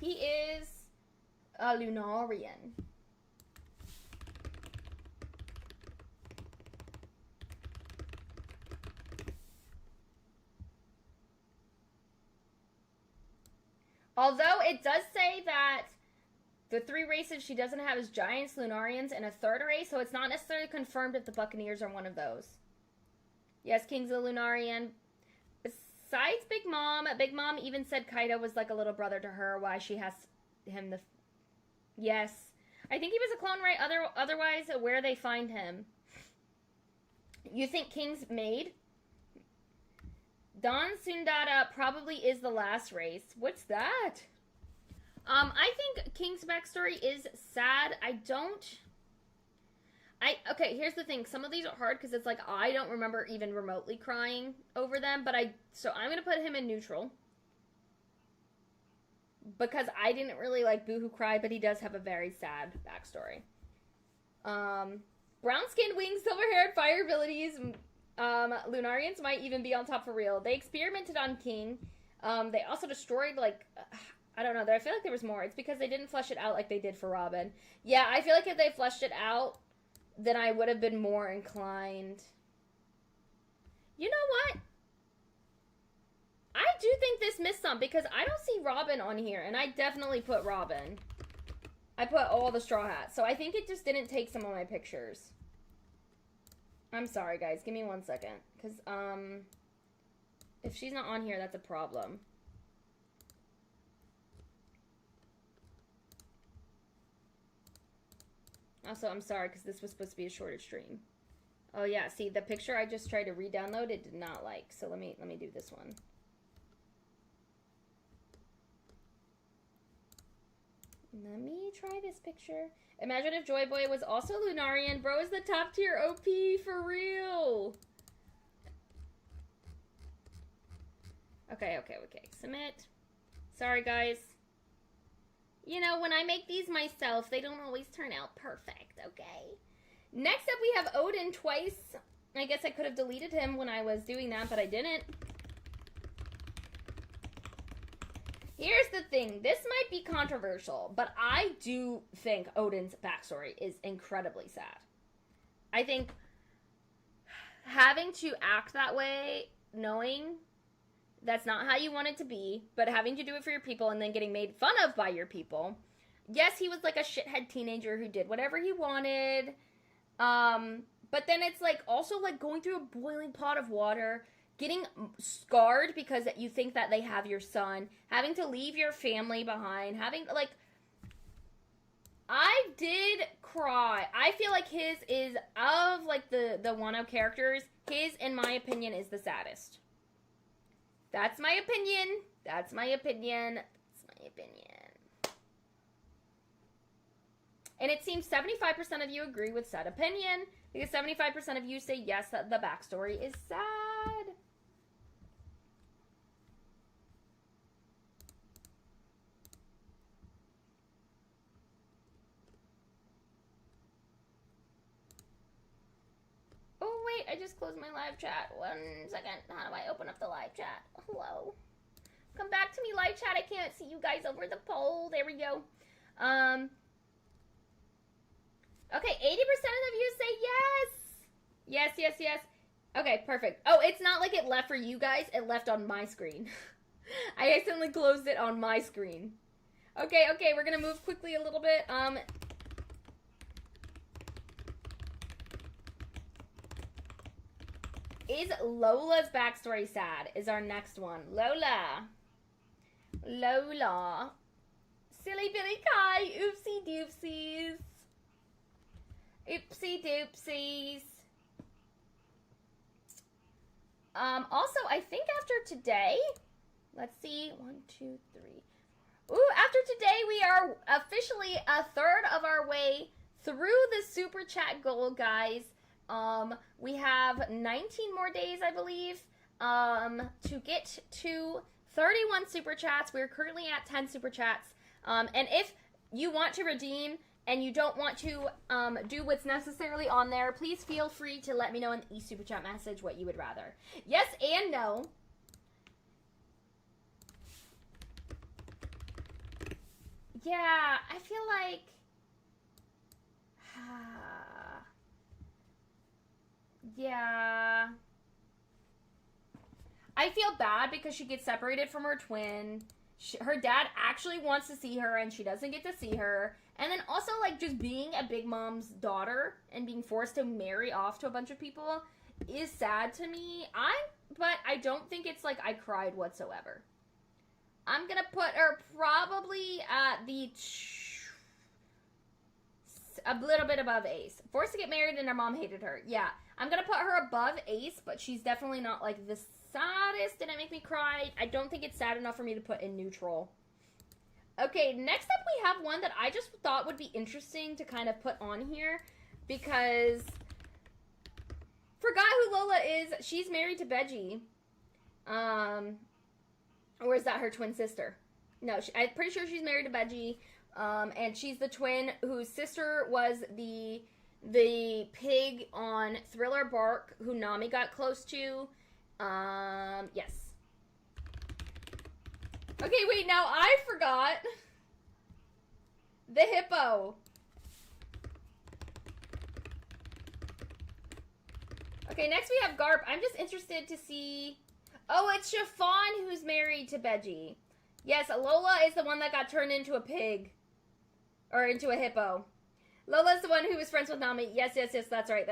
He is a Lunarian. Although it does say that the three races she doesn't have is Giants, Lunarians, and a third race, so it's not necessarily confirmed if the Buccaneers are one of those. Yes, King's a Lunarian. Besides Big Mom even said Kaido was like a little brother to her. Why she has him the... Yes. I think he was a clone, right? Otherwise, where they find him. You think King's maid? Don Sundata probably is the last race. What's that? I think King's backstory is sad. Okay, here's the thing. Some of these are hard because it's like I don't remember even remotely crying over them, so I'm going to put him in neutral. Because I didn't really like Boohoo cry, but he does have a very sad backstory. Brown-skinned, wings, silver-haired, fire abilities. Lunarians might even be on top for real. They experimented on King. They also destroyed, like... I don't know. I feel like there was more. It's because they didn't flesh it out like they did for Robin. Yeah, I feel like if they fleshed it out, then I would have been more inclined. You know what? I do think this missed some because I don't see Robin on here, and I definitely put Robin. I put all the Straw Hats, so I think it just didn't take some of my pictures. I'm sorry, guys. Give me 1 second, because, if she's not on here, that's a problem. Also, I'm sorry, because this was supposed to be a shorter stream. Oh, yeah, see, the picture I just tried to re-download, it did not like, so let me do this one. Let me try this picture. Imagine if Joy Boy was also Lunarian. Bro is the top tier OP, for real. Okay. Submit. Sorry, guys. You know, when I make these myself, they don't always turn out perfect, okay? Next up, we have Odin twice. I guess I could have deleted him when I was doing that, but I didn't. Here's the thing. This might be controversial, but I do think Odin's backstory is incredibly sad. I think having to act that way, knowing that's not how you want it to be, but having to do it for your people and then getting made fun of by your people. Yes, he was like a shithead teenager who did whatever he wanted. But then it's like also like going through a boiling pot of water, getting scarred because you think that they have your son, having to leave your family behind, having like... I did cry. I feel like his is, of like the Wano characters, his, in my opinion, is the saddest. That's my opinion. That's my opinion. That's my opinion. And it seems 75% of you agree with said opinion, because 75% of you say yes, that the backstory is sad. Oh, wait, I just closed my live chat. 1 second. How do I open up the live chat? Hello. Come back to me, live chat. I can't see you guys over the poll. There we go. Okay, 80% of you say yes. Yes. Okay, perfect. Oh, it's not like it left for you guys. It left on my screen. I accidentally closed it on my screen. Okay, we're gonna move quickly a little bit. Is Lola's backstory sad? Is our next one. Lola. Silly Billy Kai. Oopsie doopsies. Oopsie doopsies. Also, I think after today, let's see, 1, 2, 3. Ooh, after today, we are officially a third of our way through the super chat goal, guys. We have 19 more days, I believe, to get to 31 super chats. We're currently at 10 super chats. And if you want to redeem and you don't want to do what's necessarily on there, please feel free to let me know in the super chat message what you would rather. Yes and no. Yeah, I feel like... yeah. I feel bad because she gets separated from her twin. Her dad actually wants to see her and she doesn't get to see her. And then also, like, just being a Big Mom's daughter and being forced to marry off to a bunch of people is sad to me. I'm but I don't think it's like I cried whatsoever. I'm gonna put her probably at the a little bit above Ace. Forced to get married and her mom hated her. Yeah, I'm gonna put her above Ace, but she's definitely not like the saddest. Didn't make me cry. I don't think it's sad enough for me to put in neutral. Okay, next up we have one that I just thought would be interesting to kind of put on here because forgot who Lola is. She's married to Veggie. Or is that her twin sister? No, I'm pretty sure she's married to Veggie. And she's the twin whose sister was the pig on Thriller Bark who Nami got close to. Yes. Okay, wait, now I forgot the hippo. Okay, next we have Garp. I'm just interested to see... Oh, it's Chiffon who's married to Veggie. Yes, Lola is the one that got turned into a pig. Or into a hippo. Lola's the one who was friends with Nami. Yes, that's right.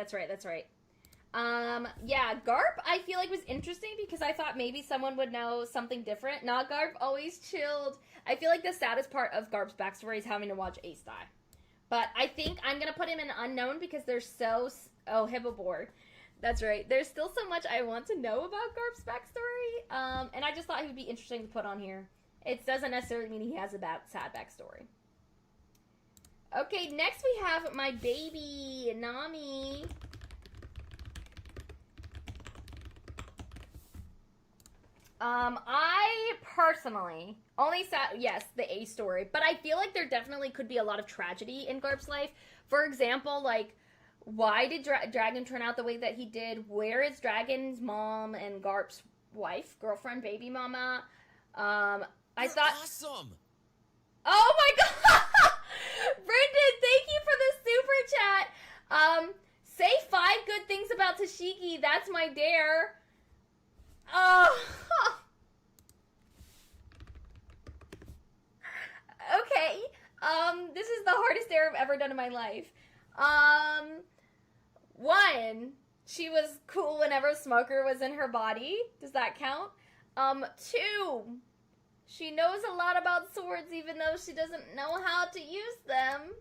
Yeah, Garp I feel like was interesting because I thought maybe someone would know something different. Nah, Garp always chilled. I feel like the saddest part of Garp's backstory is having to watch Ace die. But I think I'm going to put him in unknown because there's so... Oh, Hippobore. That's right. There's still so much I want to know about Garp's backstory. And I just thought he would be interesting to put on here. It doesn't necessarily mean he has a sad backstory. Okay, next we have my baby, Nami. I personally only yes, the A story, but I feel like there definitely could be a lot of tragedy in Garp's life. For example, like, why did Dragon turn out the way that he did? Where is Dragon's mom and Garp's wife, girlfriend, baby mama? I thought... Awesome! Oh my god! Brendan, thank you for the super chat. Say 5 good things about Tashigi. That's my dare. Okay. This is the hardest dare I've ever done in my life. 1, she was cool whenever Smoker was in her body. Does that count? 2, she knows a lot about swords even though she doesn't know how to use them.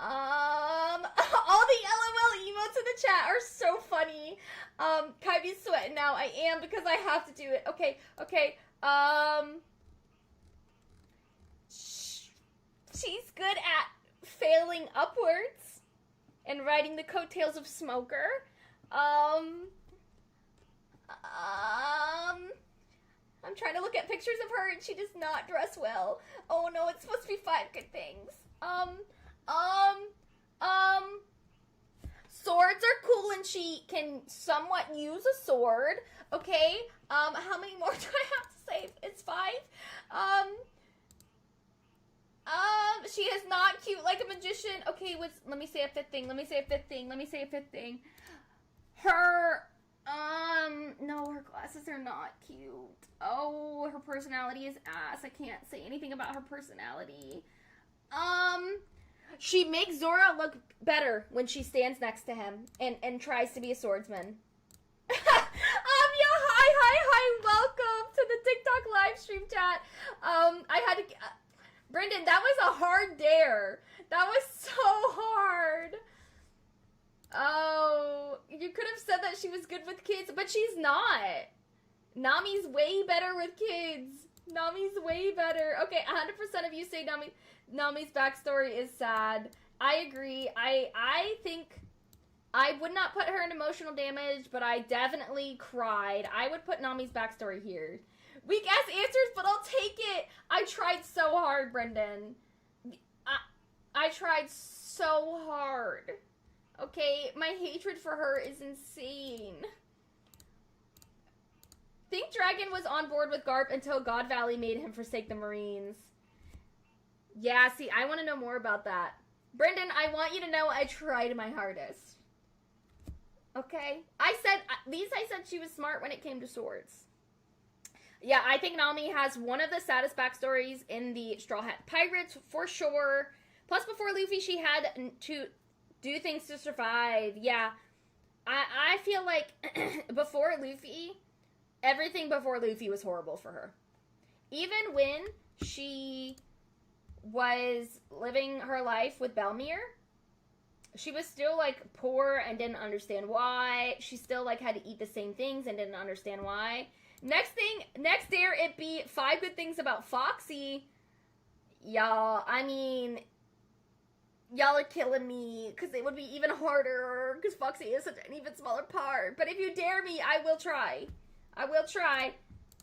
All the LOL emotes in the chat are so funny. Kaibi's sweating now. I am because I have to do it. Okay. She's good at failing upwards and riding the coattails of Smoker. I'm trying to look at pictures of her and she does not dress well. Oh no, it's supposed to be 5 good things. Swords are cool and she can somewhat use a sword. Okay, how many more do I have to say? It's 5. She is not cute like a magician. Okay, let me say a fifth thing. Her, no, her glasses are not cute. Oh, her personality is ass. I can't say anything about her personality. She makes Zora look better when she stands next to him and tries to be a swordsman. Yeah, hi, welcome to the TikTok live stream chat. I had to, Brendan, that was a hard dare. That was so hard. Oh, you could have said that she was good with kids, but she's not. Nami's way better with kids. Nami's way better. Okay, 100% of you say Nami's backstory is sad. I agree. I think I would not put her in emotional damage, but I definitely cried. I would put Nami's backstory here. Weak ass answers, but I'll take it. I tried so hard, Brendan. I tried so hard. Okay, my hatred for her is insane. Think Dragon was on board with Garp until God Valley made him forsake the Marines. Yeah, see, I want to know more about that. Brendan, I want you to know I tried my hardest. Okay? I said she was smart when it came to swords. Yeah, I think Nami has one of the saddest backstories in the Straw Hat Pirates, for sure. Plus, before Luffy, she had to do things to survive. Yeah, I feel like before Luffy, everything before Luffy was horrible for her. Even when she was living her life with Belmere, she was still, like, poor and didn't understand why. She still, like, had to eat the same things and didn't understand why. Next dare it be 5 good things about Foxy. Y'all, I mean, y'all are killing me, because it would be even harder, because Foxy is such an even smaller part. But if you dare me, I will try. I will try.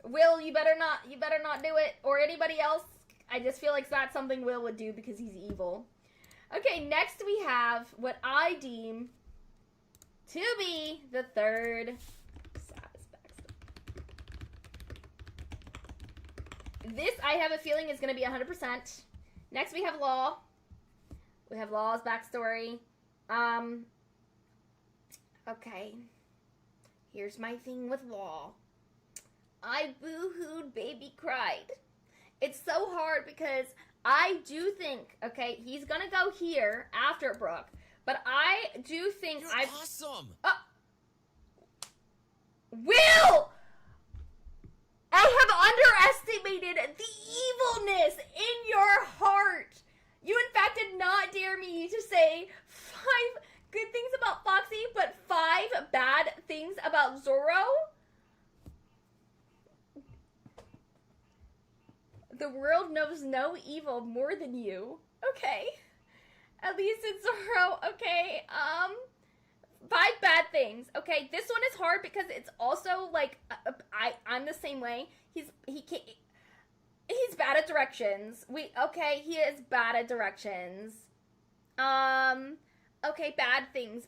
Will, you better not do it, or anybody else. I just feel like that's something Will would do because he's evil. Okay, next we have what I deem to be the third saddest backstory. This, I have a feeling, is going to be 100%. Next we have Law. We have Law's backstory. Okay. Here's my thing with Law. I boo-hooed, baby cried. It's so hard because I do think, okay, he's gonna go here after Brooke, but I do think You're awesome. Will! I have underestimated the evilness in your heart. You, in fact, did not dare me to say 5 good things about Foxy, but 5 bad things about Zoro. The world knows no evil more than you. Okay. At least it's Zoro. Okay. 5 bad things. Okay, this one is hard because it's also like I'm the same way. He's bad at directions. He is bad at directions. Okay, bad things.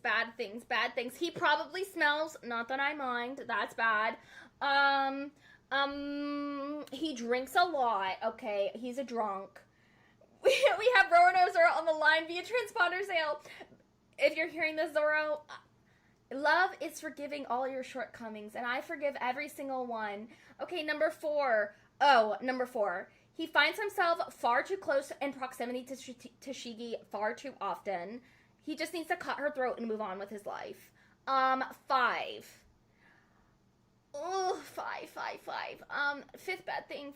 He probably smells, not that I mind. That's bad. He drinks a lot. Okay, he's a drunk. We have Roanoke Zoro on the line via transponder sale. If you're hearing this, Zoro, love is forgiving all your shortcomings, and I forgive every single one. Okay, number 4. He finds himself far too close in proximity to Shigi far too often. He just needs to cut her throat and move on with his life. 5. Oh, 5. Fifth bad thing.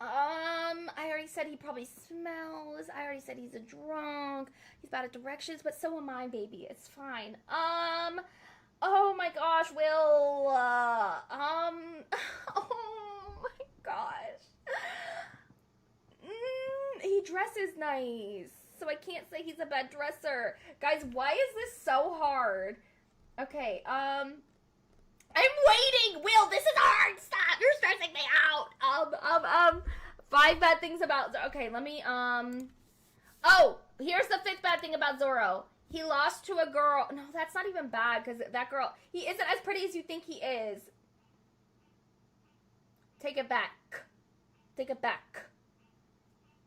I already said he probably smells. I already said he's a drunk. He's bad at directions, but so am I, baby. It's fine. Oh my gosh, Will. Oh my gosh. He dresses nice, so I can't say he's a bad dresser. Guys, why is this so hard? Okay, I'm waiting! Will, this is hard! Stop! You're stressing me out! 5 bad things about... Okay, let me, Oh! Here's the 5th bad thing about Zoro. He lost to a girl... No, that's not even bad, because that girl... He isn't as pretty as you think he is. Take it back.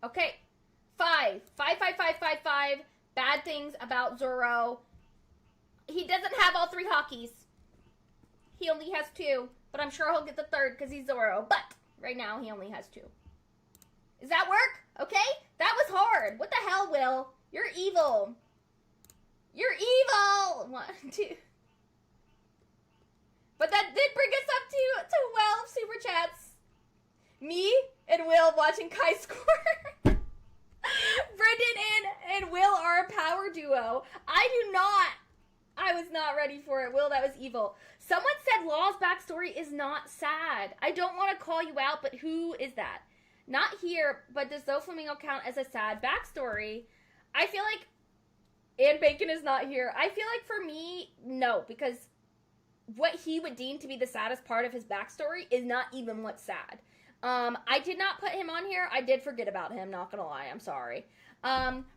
Okay. 5. 5. Bad things about Zoro. He doesn't have all 3 hockeys. He only has 2. But I'm sure he'll get the 3rd because he's Zoro. But right now he only has 2. Does that work? Okay? That was hard. What the hell, Will? You're evil. 1, 2. But that did bring us up to 12 super chats. Me and Will watching Kai score. Brendan and Will are a power duo. I was not ready for it. Will, that was evil. Someone said Law's backstory is not sad. I don't want to call you out, but who is that? Not here, but does Doflamingo count as a sad backstory? I feel like Ann Bacon is not here. I feel like for me, no, because what he would deem to be the saddest part of his backstory is not even what's sad. I did not put him on here. I did forget about him, not gonna lie. I'm sorry.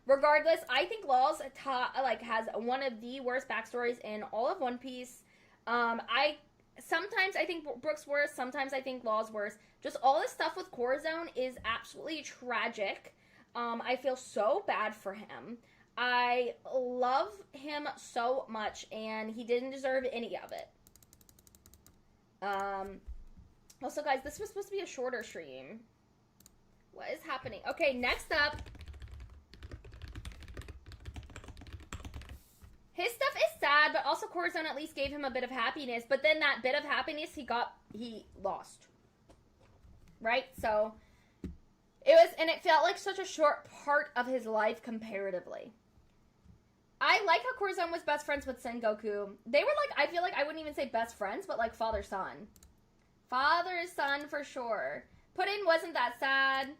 Regardless, I think Law's has one of the worst backstories in all of One Piece. Sometimes I think Brooke's worse, sometimes I think Law's worse. Just all this stuff with Corazon is absolutely tragic. I feel so bad for him. I love him so much, and he didn't deserve any of it. Also, guys, this was supposed to be a shorter stream. What is happening? Okay, next up. His stuff is sad, but also Corazon at least gave him a bit of happiness. But then that bit of happiness he lost. Right? So, it felt like such a short part of his life comparatively. I like how Corazon was best friends with Sengoku. They were like, I feel like I wouldn't even say best friends, but like father-son. Father-son for sure. Puddin wasn't that sad.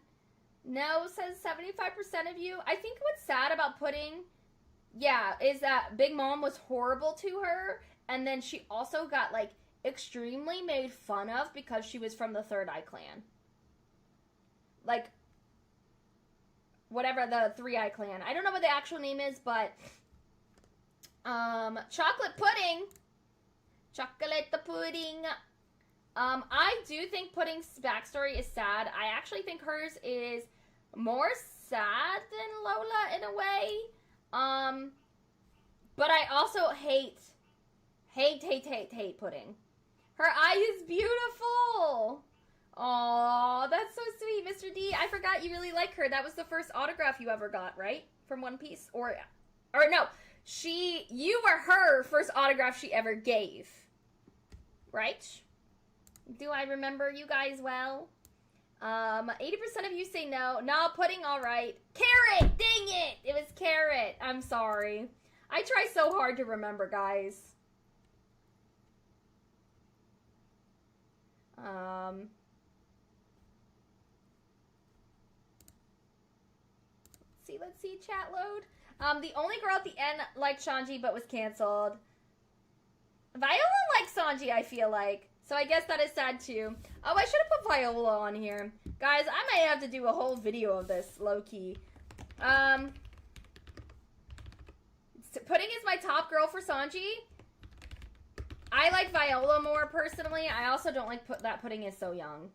No, says 75% of you. I think what's sad about Pudding, yeah, is that Big Mom was horrible to her, and then she also got, like, extremely made fun of because she was from the Third Eye Clan. Like, whatever the Three Eye Clan. I don't know what the actual name is, but, Chocolate Pudding. Chocolate the Pudding. I do think Pudding's backstory is sad. I actually think hers is more sad than Lola in a way. But I also hate Pudding. Her eye is beautiful. Aw, that's so sweet, Mr. D. I forgot you really like her. That was the first autograph you ever got, right? From One Piece? Or no, you were her first autograph she ever gave. Right? Do I remember you guys well? 80% of you say no. No, Pudding, alright. Carrot! Dang it! It was Carrot. I'm sorry. I try so hard to remember, guys. Let's see, chat load. The only girl at the end liked Sanji, but was canceled. Viola likes Sanji, I feel like. So I guess that is sad too. Oh, I should have put Viola on here. Guys, I might have to do a whole video of this, low-key. Pudding is my top girl for Sanji. I like Viola more, personally. I also don't like that Pudding is so young.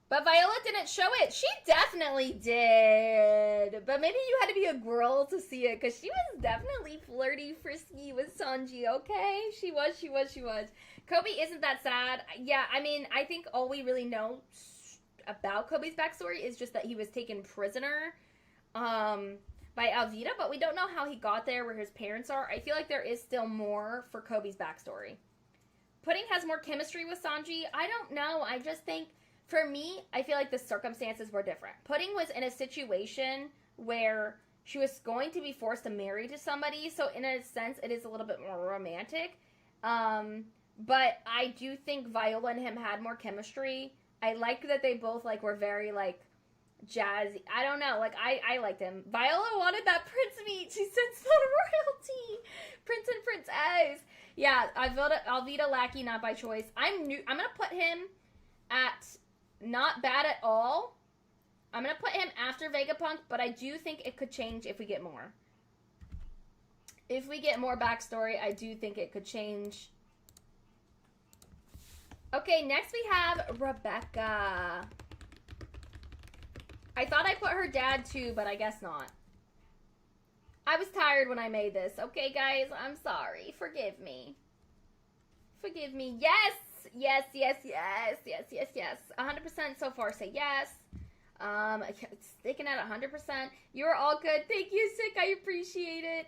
But Viola didn't show it. She definitely did. But maybe you had to be a girl to see it, because she was definitely flirty, frisky with Sanji, okay? She was. Kobe isn't that sad. Yeah, I mean, I think all we really know about Kobe's backstory is just that he was taken prisoner by Alvida, but we don't know how he got there, where his parents are. I feel like there is still more for Kobe's backstory. Pudding has more chemistry with Sanji. I don't know. I just think, for me, I feel like the circumstances were different. Pudding was in a situation where she was going to be forced to marry to somebody, so in a sense, it is a little bit more romantic. But I do think Viola and him had more chemistry. I like that they both, like, were very, like, jazzy. I don't know. Like, I liked him. Viola wanted that prince meat. She said so royalty. Prince and princess. Yeah, Alvida Lackey, not by choice. I'm gonna put him at not bad at all. I'm gonna put him after Vegapunk, but I do think it could change if we get more. If we get more backstory, I do think it could change. Okay, next we have Rebecca. I thought I put her dad too, but I guess not. I was tired when I made this. Okay, guys, I'm sorry. Forgive me. Forgive me. Yes! Yes, yes, yes, yes, yes, yes. 100% so far say yes. Sticking at 100%. You're all good. Thank you, Sick. I appreciate it.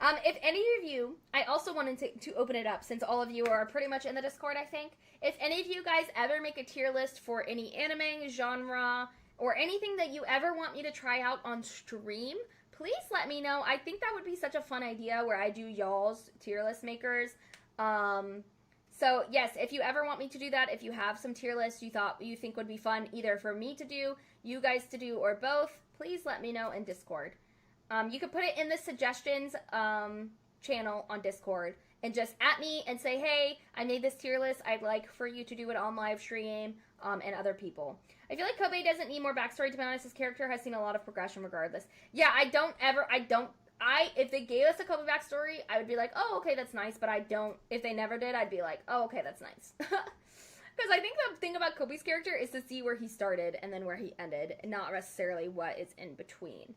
If any of you, I also wanted to open it up since all of you are pretty much in the Discord, I think. If any of you guys ever make a tier list for any anime, genre, or anything that you ever want me to try out on stream, please let me know. I think that would be such a fun idea where I do y'all's tier list makers. So yes, if you ever want me to do that, if you have some tier lists you think would be fun either for me to do, you guys to do, or both, please let me know in Discord. You can put it in the suggestions channel on Discord and just at me and say, hey, I made this tier list. I'd like for you to do it on live stream and other people. I feel like Kobe doesn't need more backstory, to be honest. His character has seen a lot of progression regardless. Yeah, if they gave us a Kobe backstory, I would be like, oh, okay, that's nice, but if they never did, I'd be like, oh, okay, that's nice. Because I think the thing about Kobe's character is to see where he started and then where he ended, and not necessarily what is in between.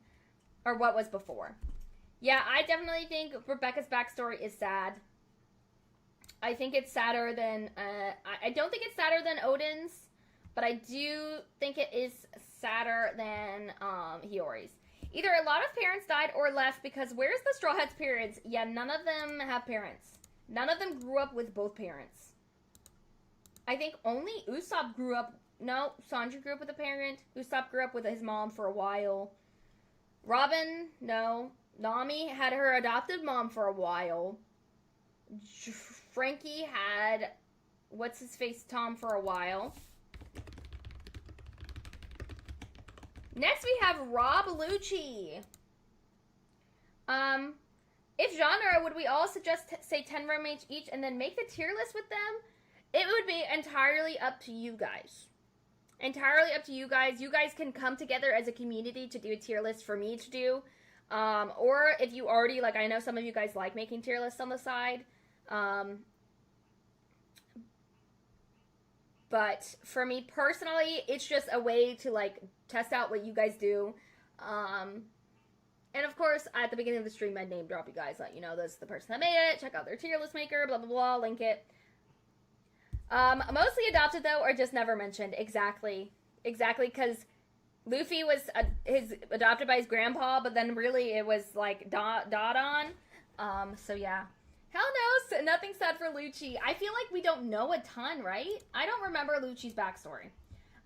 Or what was before. Yeah, I definitely think Rebecca's backstory is sad. I think it's sadder than, I don't think it's sadder than Odin's. but I do think it is sadder than Hiyori's. Either a lot of parents died or left because where's the Straw Hats' parents? Yeah, none of them have parents. None of them grew up with both parents. I think only Usopp grew up... No, Sanji grew up with a parent. Usopp grew up with his mom for a while. Robin, no. Nami had her adopted mom for a while. Frankie had... What's-his-face Tom for a while. Next we have Rob Lucci. If genre, would we all suggest, say, 10 roommates each and then make the tier list with them? It would be entirely up to you guys. Entirely up to you guys. You guys can come together as a community to do a tier list for me to do. Or if you already, like, I know some of you guys like making tier lists on the side. But for me personally, it's just a way to, like, test out what you guys do. And of course, at the beginning of the stream, I'd name drop you guys, let you know this is the person that made it, check out their tier list maker, blah, blah, blah, link it. Mostly adopted, though, or just never mentioned. Exactly, because Luffy was adopted by his grandpa, but then really it was, like, Dodon. So yeah. Hell no, nothing sad for Lucci. I feel like we don't know a ton, right? I don't remember Lucci's backstory.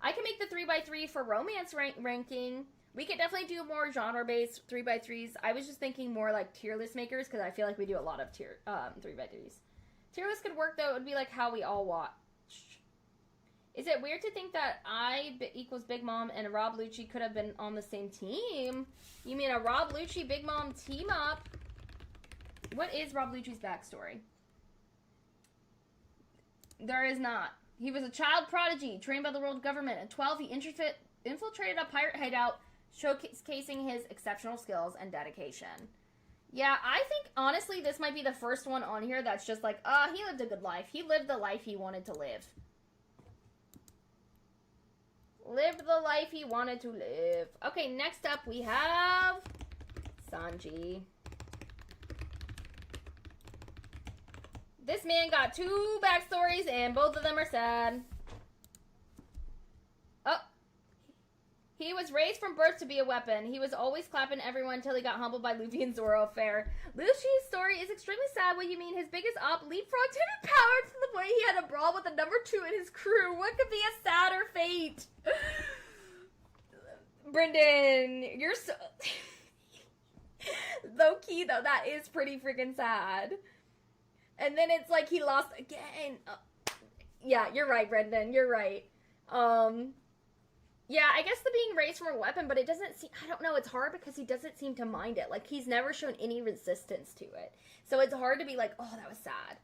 I can make the 3x3 for romance ranking. We could definitely do more genre-based 3x3s. I was just thinking more like tier list makers because I feel like we do a lot of 3x3s. Tier list could work though. It would be like how we all watch. Is it weird to think that I equals Big Mom and Rob Lucci could have been on the same team? You mean a Rob Lucci Big Mom team up? What is Rob Lucci's backstory? There is not. He was a child prodigy, trained by the world government. At 12, he infiltrated a pirate hideout, showcasing his exceptional skills and dedication. Yeah, I think, honestly, this might be the first one on here that's just like, he lived a good life. He lived the life he wanted to live. Lived the life he wanted to live. Okay, next up we have Sanji. This man got 2 backstories, and both of them are sad. Oh. He was raised from birth to be a weapon. He was always clapping everyone until he got humbled by Luffy and Zoro. Fair. Lucci's story is extremely sad. What you mean? His biggest op leapfrogged him in power to the point he had a brawl with the number 2 in his crew. What could be a sadder fate? Brendan, you're so... Low-key, though, that is pretty freaking sad. And then it's like he lost again. Yeah, you're right, Brendan. You're right. Yeah, I guess the being raised from a weapon, but it doesn't seem... I don't know. It's hard because he doesn't seem to mind it. Like, he's never shown any resistance to it. So it's hard to be like, oh, that was sad.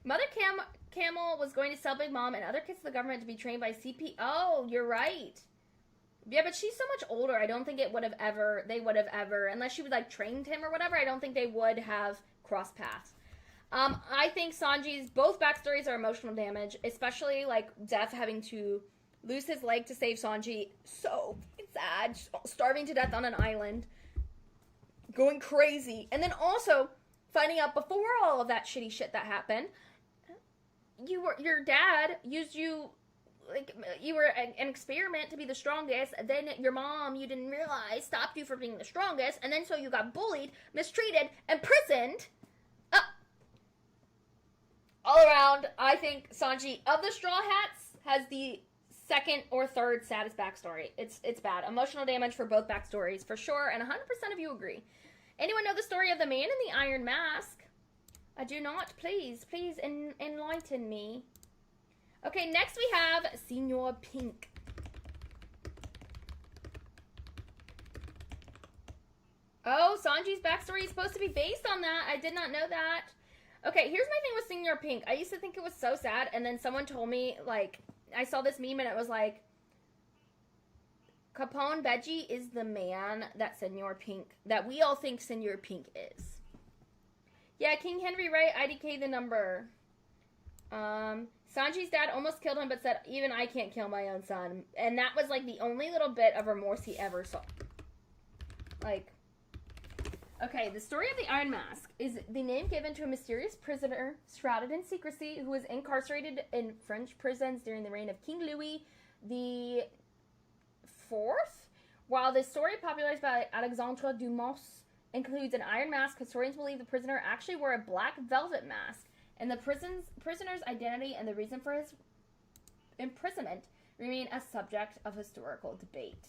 Mother Camel was going to sell Big Mom and other kids to the government to be trained by CP... Oh, you're right. Yeah, but she's so much older. I don't think it would have ever... They would have ever... Unless she would, like, trained him or whatever, I don't think they would have crossed paths. I think Sanji's both backstories are emotional damage, especially, like, Death having to lose his leg to save Sanji. So sad. Starving to death on an island. Going crazy. And then also, finding out before all of that shitty shit that happened, your dad used you, like, you were an experiment to be the strongest. Then your mom, you didn't realize, stopped you from being the strongest. And then so you got bullied, mistreated, imprisoned. All around, I think Sanji, of the Straw Hats, has the second or third saddest backstory. It's bad. Emotional damage for both backstories, for sure, and 100% of you agree. Anyone know the story of the man in the iron mask? I do not. Please enlighten me. Okay, next we have Senor Pink. Oh, Sanji's backstory is supposed to be based on that. I did not know that. Okay, here's my thing with Senor Pink. I used to think it was so sad, and then someone told me, like, I saw this meme, and it was like, Capone Veggie is the man that Senor Pink, that we all think Senor Pink is. Yeah, King Henry Ray, IDK the number. Sanji's dad almost killed him, but said, even I can't kill my own son. And that was, like, the only little bit of remorse he ever saw. Like... Okay, the story of the Iron Mask is the name given to a mysterious prisoner shrouded in secrecy who was incarcerated in French prisons during the reign of King Louis the Fourth. While the story popularized by Alexandre Dumas includes an iron mask, historians believe the prisoner actually wore a black velvet mask, and the prisoner's identity and the reason for his imprisonment remain a subject of historical debate.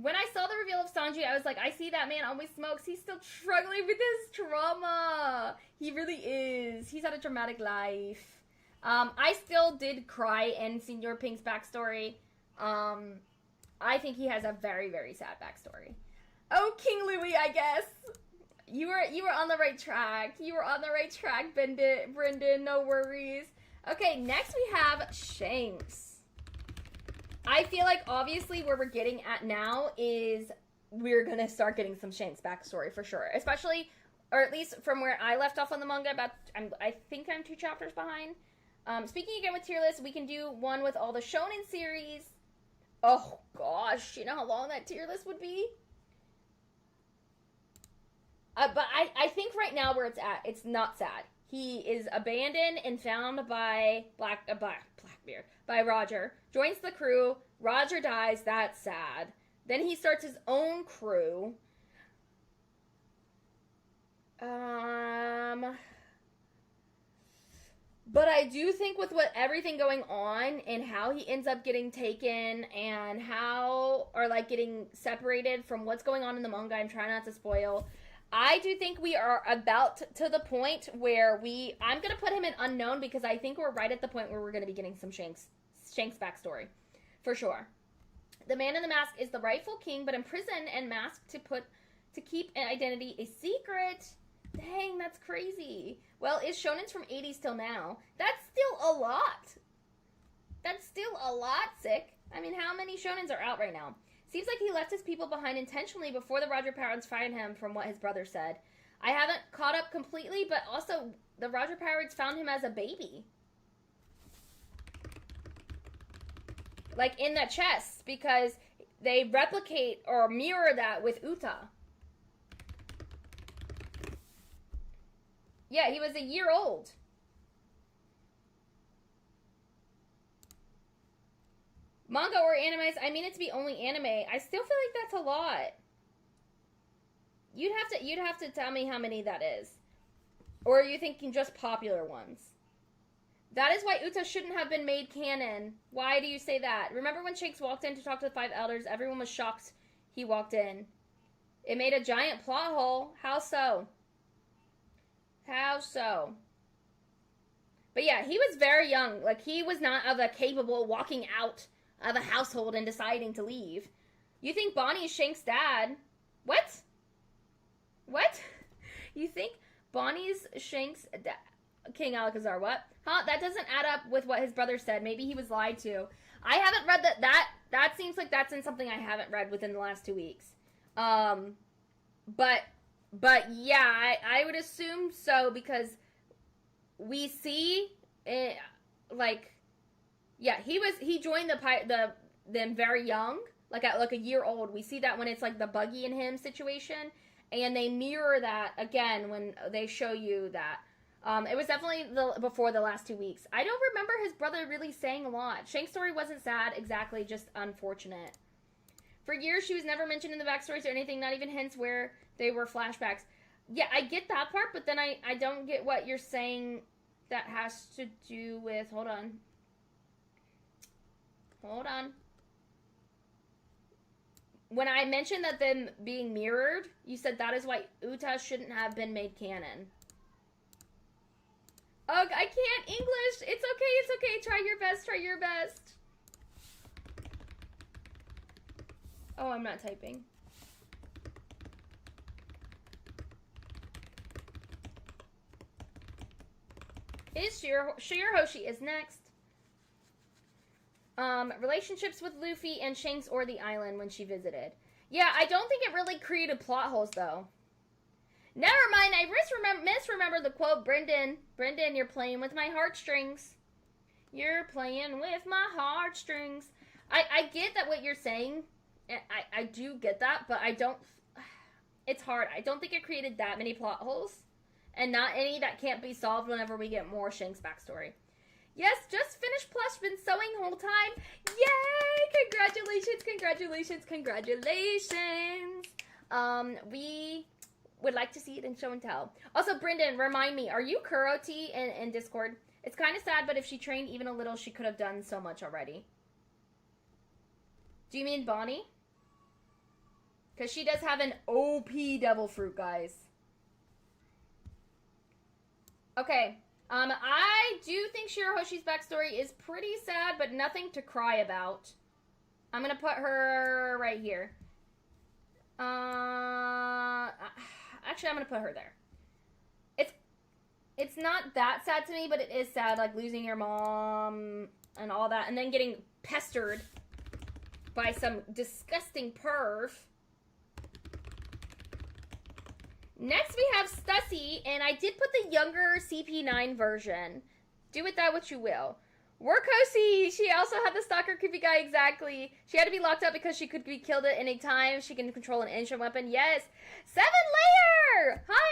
When I saw the reveal of Sanji, I was like, I see that man always smokes. He's still struggling with his trauma. He really is. He's had a traumatic life. I still did cry in Senor Pink's backstory. I think he has a very, very sad backstory. Oh, King Louis, I guess. You were on the right track. You were on the right track, Brendan. No worries. Okay, next we have Shanks. I feel like obviously where we're getting at now is we're gonna start getting some Shanks backstory for sure, especially, or at least from where I left off on the manga. I think I'm 2 chapters behind. Speaking again with tier lists, we can do one with all the shonen series. Oh gosh, you know how long that tier list would be? But I think right now where it's at, it's not sad. He is abandoned and found by Blackbeard, by Roger. Joins the crew. Roger dies. That's sad. Then he starts his own crew. But I do think with everything going on and how he ends up getting taken and getting separated from what's going on in the manga, I'm trying not to spoil. I do think we are about to the point where I'm going to put him in unknown because I think we're right at the point where we're going to be getting some Shanks backstory. For sure. The man in the mask is the rightful king, but imprisoned and masked to keep an identity a secret. Dang, that's crazy. Well, is shonens from 80s till now? That's still a lot. That's still a lot, sick. I mean, how many shonens are out right now? Seems like he left his people behind intentionally before the Roger Pirates fired him, from what his brother said. I haven't caught up completely, but also the Roger Pirates found him as a baby. Like in the chest, because they replicate or mirror that with Uta. Yeah, he was a year old. Manga or animes? I mean it to be only anime. I still feel like that's a lot. You'd have to tell me how many that is. Or are you thinking just popular ones? That is why Uta shouldn't have been made canon. Why do you say that? Remember when Shanks walked in to talk to the 5 elders? Everyone was shocked he walked in. It made a giant plot hole. How so? How so? But yeah, he was very young. Like, he was not of a capable walking out of a household and deciding to leave. You think Bonnie is Shank's dad? What? What? You think Bonnie's Shank's dad? King Alcazar, what? Huh? That doesn't add up with what his brother said. Maybe he was lied to. I haven't read that seems like that's in something I haven't read within the last 2 weeks. But yeah, I would assume so because we see it, like, yeah, he joined them very young, like at like a year old. We see that when it's like the Buggy and him situation, and they mirror that again when they show you that. It was definitely before the last 2 weeks. I don't remember his brother really saying a lot. Shank's story wasn't sad, exactly, just unfortunate. For years, she was never mentioned in the backstories or anything, not even hints where they were flashbacks. Yeah, I get that part, but then I don't get what you're saying that has to do with... Hold on. When I mentioned that them being mirrored, you said that is why Uta shouldn't have been made canon. Ugh, I can't English. It's okay. Try your best. Oh, I'm not typing. Shirahoshi is next. Relationships with Luffy and Shanks or the island when she visited. Yeah, I don't think it really created plot holes, though. Never mind, I misremember the quote, Brendan, you're playing with my heartstrings. You're playing with my heartstrings. I get that what you're saying I do get that, but I don't. It's hard. I don't think it created that many plot holes, and not any that can't be solved whenever we get more Shank's backstory. Yes, just finished plush. Been sewing whole time. Yay! Congratulations! Congratulations! Congratulations! We would like to see it in show and tell. Also, Brendan, remind me, are you Kuroti in Discord? It's kind of sad, but if she trained even a little, she could have done so much already. Do you mean Bonnie? Because she does have an OP devil fruit, guys. Okay. I do think Shirahoshi's backstory is pretty sad, but nothing to cry about. I'm going to put her right here. Actually, I'm going to put her there. It's not that sad to me, but it is sad, like losing your mom and all that, and then getting pestered by some disgusting perv. Next, we have Stussy, and I did put the younger CP9 version. Do with that what you will. Workosi! She also had the stalker creepy guy, exactly. She had to be locked up because she could be killed at any time. She can control an ancient weapon. Yes! 7 Layer! Hi!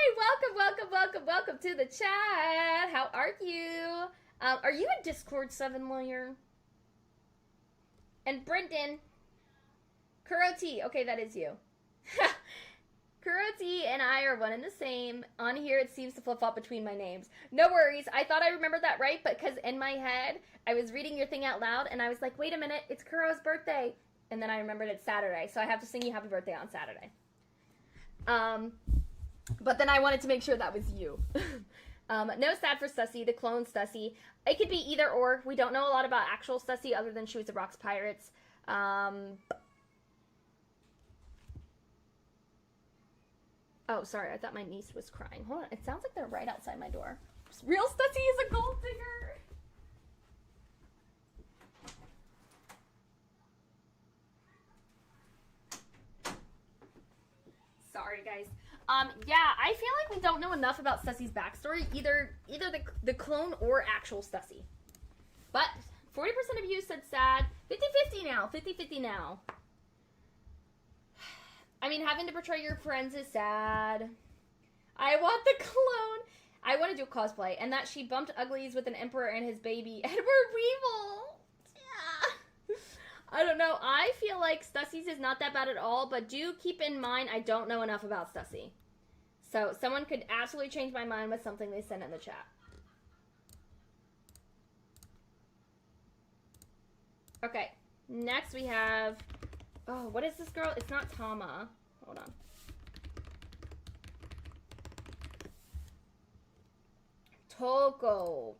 Welcome to the chat. How are you? Are you in Discord, 7 Layer? And Brendan. Kuroti. Okay, that is you. Kuroti and I are one and the same. On here, it seems to flip-flop between my names. No worries. I thought I remembered that right, but because in my head, I was reading your thing out loud, and I was like, wait a minute, it's Kuro's birthday. And then I remembered it's Saturday, so I have to sing you happy birthday on Saturday. But then I wanted to make sure that was you. No sad for Stussy, the clone Stussy. It could be either or. We don't know a lot about actual Stussy other than she was the Rocks Pirates. Oh, sorry. I thought my niece was crying. Hold on. It sounds like they're right outside my door. Real Stussy is a gold digger. Sorry, guys. Yeah, I feel like we don't know enough about Stussy's backstory, either the clone or actual Stussy. But 40% of you said sad. 50-50 now. 50-50 now. I mean, having to portray your friends is sad. I want the clone. I want to do a cosplay. And that she bumped uglies with an emperor and his baby, Edward Weevil. Yeah. I don't know. I feel like Stussy's is not that bad at all, but do keep in mind I don't know enough about Stussy. So someone could absolutely change my mind with something they sent in the chat. Okay. Next we have... Oh, what is this girl? It's not Tama. Hold on. Toko.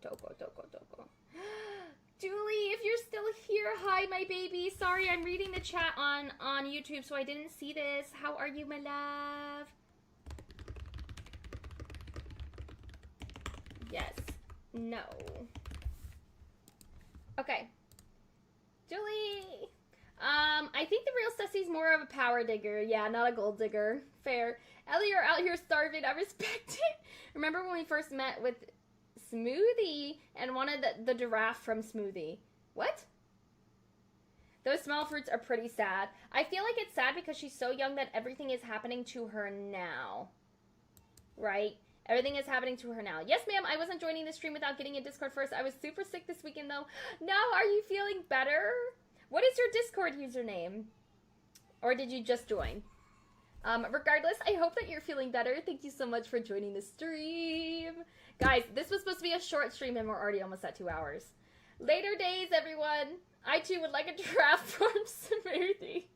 Julie, if you're still here, hi, my baby. Sorry, I'm reading the chat on YouTube, so I didn't see this. How are you, my love? Yes. No. Okay. Julie. I think the real Stussy's more of a power digger. Yeah, not a gold digger. Fair. Ellie, you're out here starving. I respect it. Remember when we first met with Smoothie and wanted the giraffe from Smoothie? What? Those small fruits are pretty sad. I feel like it's sad because she's so young that everything is happening to her now. Right? Everything is happening to her now. Yes, ma'am, I wasn't joining the stream without getting a Discord first. I was super sick this weekend, though. Now, are you feeling better? What is your Discord username? Or did you just join? Regardless, I hope that you're feeling better. Thank you so much for joining the stream. Guys, this was supposed to be a short stream and we're already almost at 2 hours. Later days, everyone. I too would like a giraffe from Smoothie.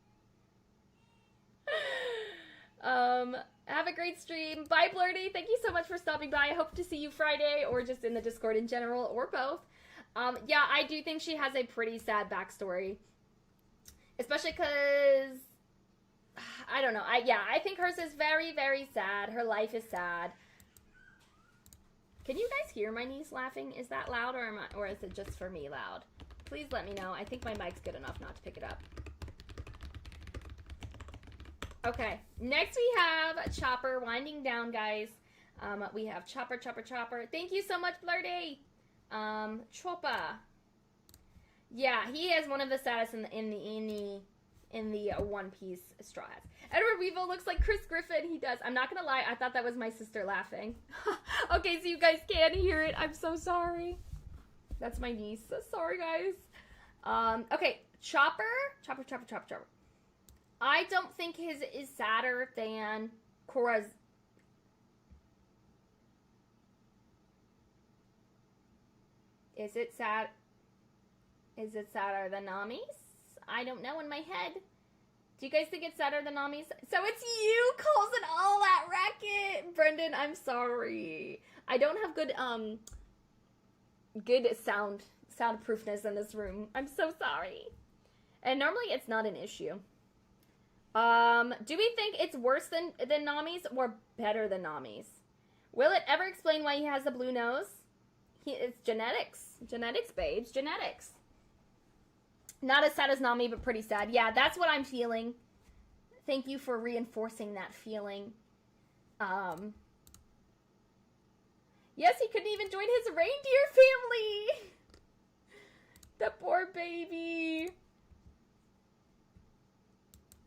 Have a great stream. Bye, Blurty. Thank you so much for stopping by. I hope to see you Friday or just in the Discord in general or both. Yeah, I do think she has a pretty sad backstory. Especially because, I don't know. I think hers is very, very sad. Her life is sad. Can you guys hear my niece laughing? Is that loud or is it just for me loud? Please let me know. I think my mic's good enough not to pick it up. Okay, next we have Chopper winding down, guys. We have Chopper. Thank you so much, Blurdy. Chopper. Yeah, he is one of the saddest in in the one-piece straw hats. Edward Weevil looks like Chris Griffin. He does. I'm not gonna lie. I thought that was my sister laughing. Okay, so you guys can't hear it. I'm so sorry. That's my niece. So sorry, guys. Okay, Chopper. I don't think his is sadder than Korra's. Is it sad? Is it sadder than Nami's? I don't know in my head. Do you guys think it's sadder than Nami's? So it's you causing all that racket, Brendan. I'm sorry. I don't have good good soundproofness in this room. I'm so sorry. And normally it's not an issue. Do we think it's worse than Nami's or better than Nami's? Will it ever explain why he has the blue nose? It's genetics. Genetics, babes. Genetics. Not as sad as Nami, but pretty sad. Yeah, that's what I'm feeling. Thank you for reinforcing that feeling. Yes, he couldn't even join his reindeer family. The poor baby.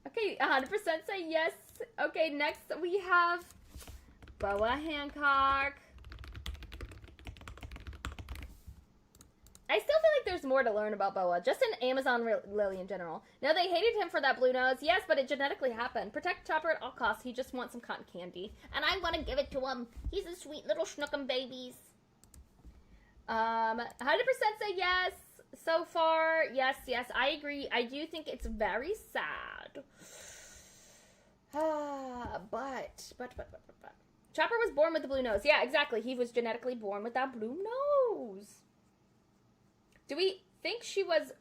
Okay, 100% say yes. Okay, next we have Boa Hancock. I still feel like there's more to learn about Boa, just in Amazon Lily in general. Now, they hated him for that blue nose. Yes, but it genetically happened. Protect Chopper at all costs. He just wants some cotton candy. And I want to give it to him. He's a sweet little schnookum babies. 100% say yes. So far, yes, I agree. I do think it's very sad. But. Chopper was born with the blue nose. Yeah, exactly. He was genetically born with that blue nose. Do we think she was...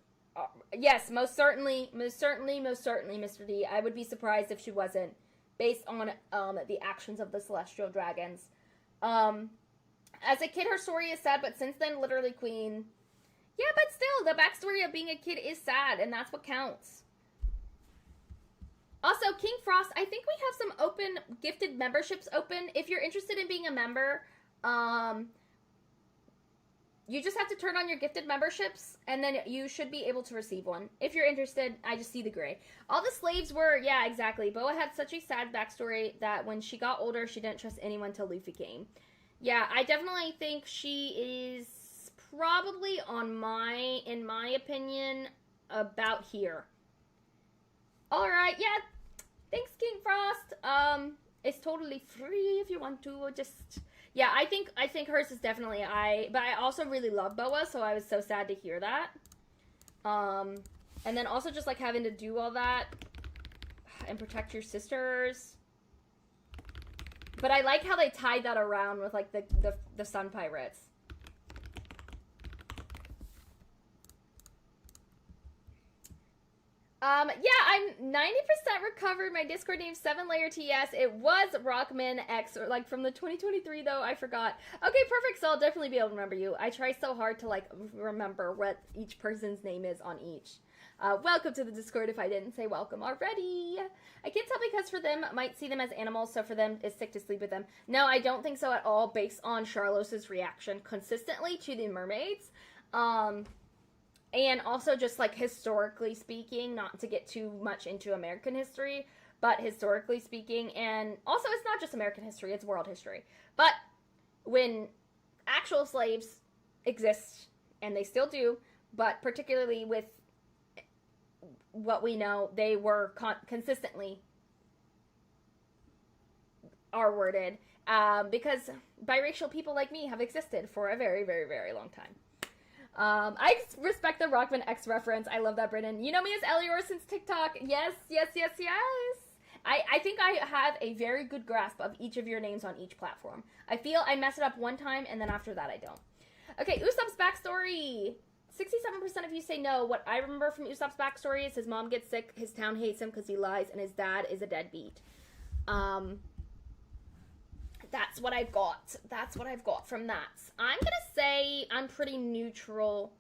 yes, most certainly, Mr. D. I would be surprised if she wasn't, based on the actions of the Celestial Dragons. As a kid, her story is sad, but since then, literally queen. Yeah, but still, the backstory of being a kid is sad, and that's what counts. Also, King Frost, I think we have some open, gifted memberships open. If you're interested in being a member, you just have to turn on your gifted memberships, and then you should be able to receive one. If you're interested, I just see the gray. All the slaves were, yeah, exactly. Boa had such a sad backstory that when she got older, she didn't trust anyone till Luffy came. Yeah, I definitely think she is probably in my opinion, about here. Alright, yeah. Thanks, King Frost. It's totally free if you want to just... Yeah, I think hers is definitely but I also really love Boa, so I was so sad to hear that. And then also just like having to do all that and protect your sisters. But I like how they tied that around with like the Sun Pirates. Yeah, I'm 90% recovered. My Discord name 7-layer TS. It was Rockman X, or like from the 2023 though, I forgot. Okay, perfect, so I'll definitely be able to remember you. I try so hard to like remember what each person's name is on each. Welcome to the Discord if I didn't say welcome already. I can't tell because for them, might see them as animals, so for them, it's sick to sleep with them. No, I don't think so at all, based on Charlos's reaction consistently to the mermaids. And also just, like, historically speaking, not to get too much into American history, but historically speaking, and also it's not just American history, it's world history. But when actual slaves exist, and they still do, but particularly with what we know, they were consistently R-worded, because biracial people like me have existed for a very, very, very long time. I respect the Rockman X reference. I love that, Brennan. You know me as Elior since TikTok. Yes. I think I have a very good grasp of each of your names on each platform. I feel I mess it up one time, and then after that I don't. Okay, Usopp's backstory. 67% of you say no. What I remember from Usopp's backstory is his mom gets sick, his town hates him because he lies, and his dad is a deadbeat. That's what I've got. That's what I've got from that. I'm gonna say I'm pretty neutral.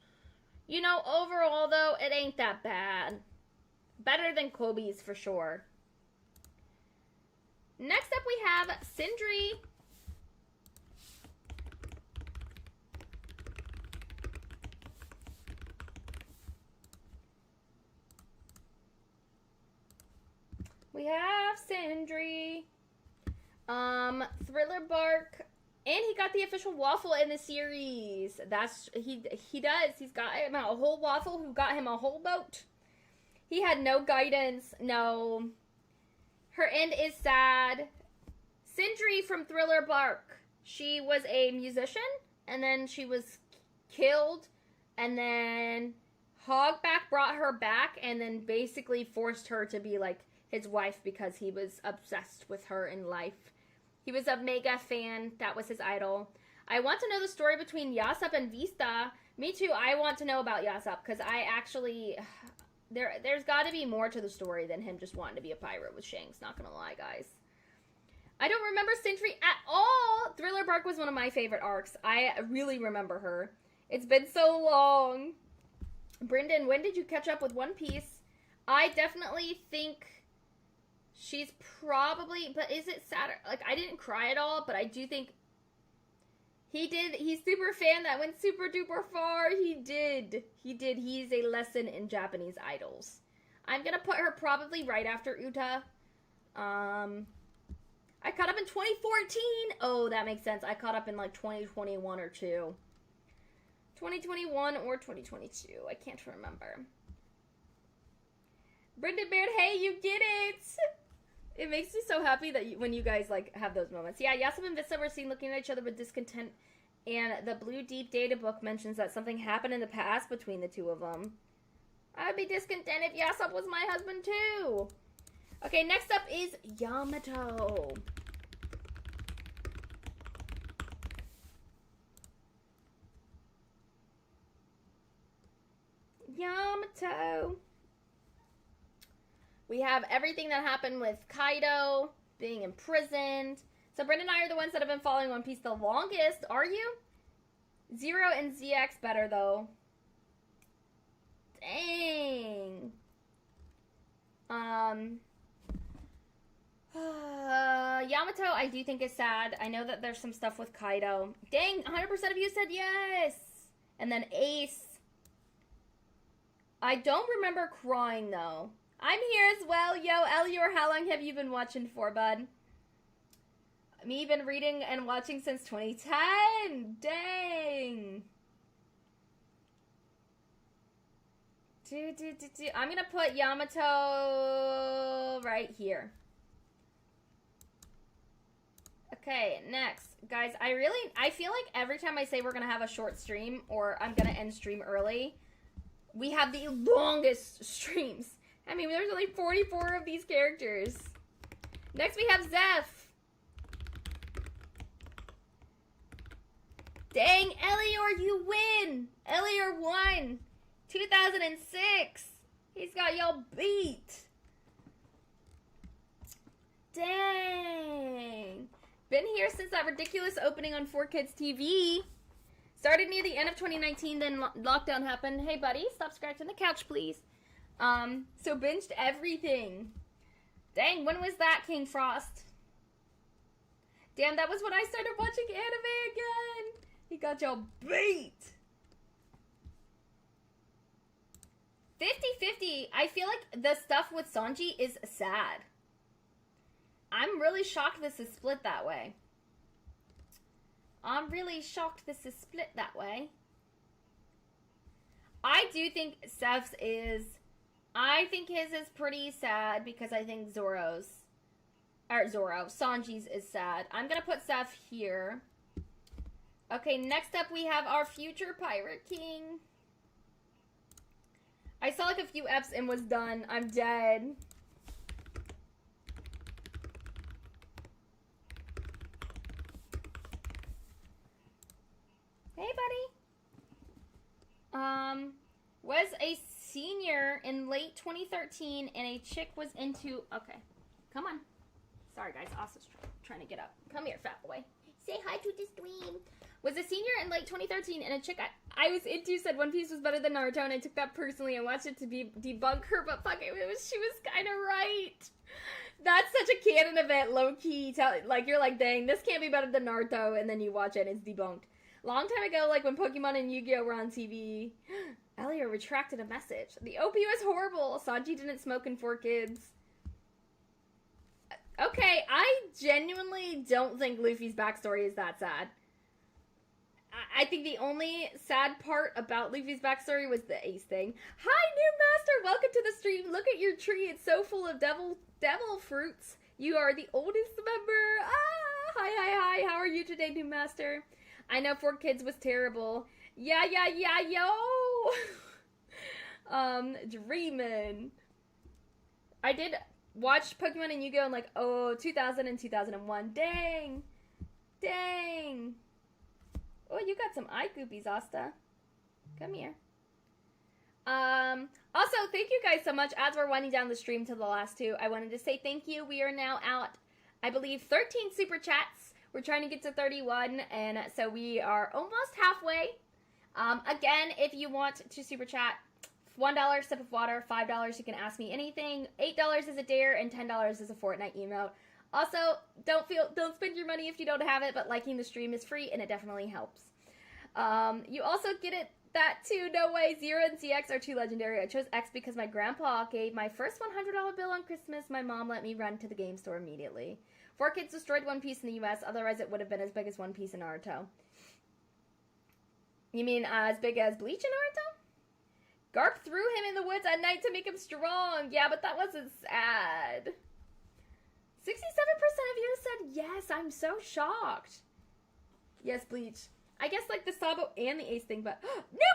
You know, overall, though, it ain't that bad. Better than Kobe's, for sure. Next up, we have Sindri. Sindri. Thriller Bark. And he got the official waffle in the series. He does. He's got him a whole waffle who got him a whole boat. He had no guidance. No. Her end is sad. Sindri from Thriller Bark. She was a musician, and then she was killed, and then Hogback brought her back, and then basically forced her to be like his wife because he was obsessed with her in life. He was a mega fan. That was his idol. I want to know the story between Yasop and Vista. Me too. I want to know about Yasop because I actually... There's got to be more to the story than him just wanting to be a pirate with Shanks. Not going to lie, guys. I don't remember Sindri at all. Thriller Bark was one of my favorite arcs. I really remember her. It's been so long. Brendan, when did you catch up with One Piece? I definitely think... She's probably, but is it sadder? Like, I didn't cry at all, but I do think he did. He's super fan that went super duper far. He did. He's a lesson in Japanese idols. I'm gonna put her probably right after Uta. I caught up in 2014. Oh, that makes sense. I caught up in like 2021 or 2. 2021 or 2022. I can't remember. Brendan Baird, hey, you get it! It makes me so happy that when you guys, like, have those moments. Yeah, Yasop and Vista were seen looking at each other with discontent, and the Blue Deep Data book mentions that something happened in the past between the two of them. I would be discontent if Yasop was my husband, too. Okay, next up is Yamato. Yamato. We have everything that happened with Kaido being imprisoned. So Brendan and I are the ones that have been following One Piece the longest. Are you? Zero and ZX better, though. Dang. Yamato, I do think is sad. I know that there's some stuff with Kaido. Dang, 100% of you said yes. And then Ace. I don't remember crying, though. I'm here as well. Yo, Elior, how long have you been watching for, bud? Me been reading and watching since 2010. Dang. I'm going to put Yamato right here. Okay, next. Guys, I feel like every time I say we're going to have a short stream or I'm going to end stream early, we have the longest streams. I mean, there's only 44 of these characters. Next, we have Zeph. Dang, Elior, you win. Elior won. 2006. He's got y'all beat. Dang. Been here since that ridiculous opening on 4Kids TV. Started near the end of 2019, then lockdown happened. Hey, buddy, stop scratching the couch, please. So binged everything. Dang, when was that, King Frost? Damn, that was when I started watching anime again. He got y'all beat. 50-50. I feel like the stuff with Sanji is sad. I'm really shocked this is split that way. I do think Seth's is... I think his is pretty sad because I think Sanji's is sad. I'm gonna put Seth here. Okay, next up we have our future Pirate King. I saw like a few eps and was done. I'm dead. Hey, buddy. Was a senior in late 2013 and a chick was into... Okay, come on. Sorry, guys. Asa's trying to get up. Come here, fat boy. Say hi to the stream. Was a senior in late 2013 and a chick I was into said One Piece was better than Naruto, and I took that personally and watched it to debunk her, but fuck it, she was kind of right. That's such a canon event, low-key. Like, you're like, dang, this can't be better than Naruto, and then you watch it and it's debunked. Long time ago, like when Pokemon and Yu-Gi-Oh! Were on TV, Elio retracted a message. The OP was horrible. Sanji didn't smoke in 4Kids. Okay, I genuinely don't think Luffy's backstory is that sad. I think the only sad part about Luffy's backstory was the Ace thing. Hi, new master! Welcome to the stream. Look at your tree. It's so full of devil fruits. You are the oldest member. Ah! Hi. How are you today, new master? I know 4 kids was terrible. Yeah, yo! Dreamin'. I did watch Pokemon and Yu-Gi-Oh! In like, 2000 and 2001. Dang. Oh, you got some eye goopies, Asta. Come here. Also, thank you guys so much. As we're winding down the stream to the last 2, I wanted to say thank you. We are now out, I believe, 13 super chats. We're trying to get to 31, and so we are almost halfway. Again, if you want to super chat, $1 sip of water, $5 you can ask me anything, $8 is a dare, and $10 is a Fortnite emote. Also, don't spend your money if you don't have it, but liking the stream is free and it definitely helps. You also get it that too. No way. Zero and CX are too legendary. I chose X because my grandpa gave my first $100 bill on Christmas. My mom let me run to the game store immediately. 4 kids destroyed One Piece in the US. Otherwise, it would have been as big as One Piece in Naruto. You mean as big as Bleach in Naruto? Garp threw him in the woods at night to make him strong. Yeah, but that wasn't sad. 67% of you said yes. I'm so shocked. Yes, Bleach. I guess like the Sabo and the Ace thing, but new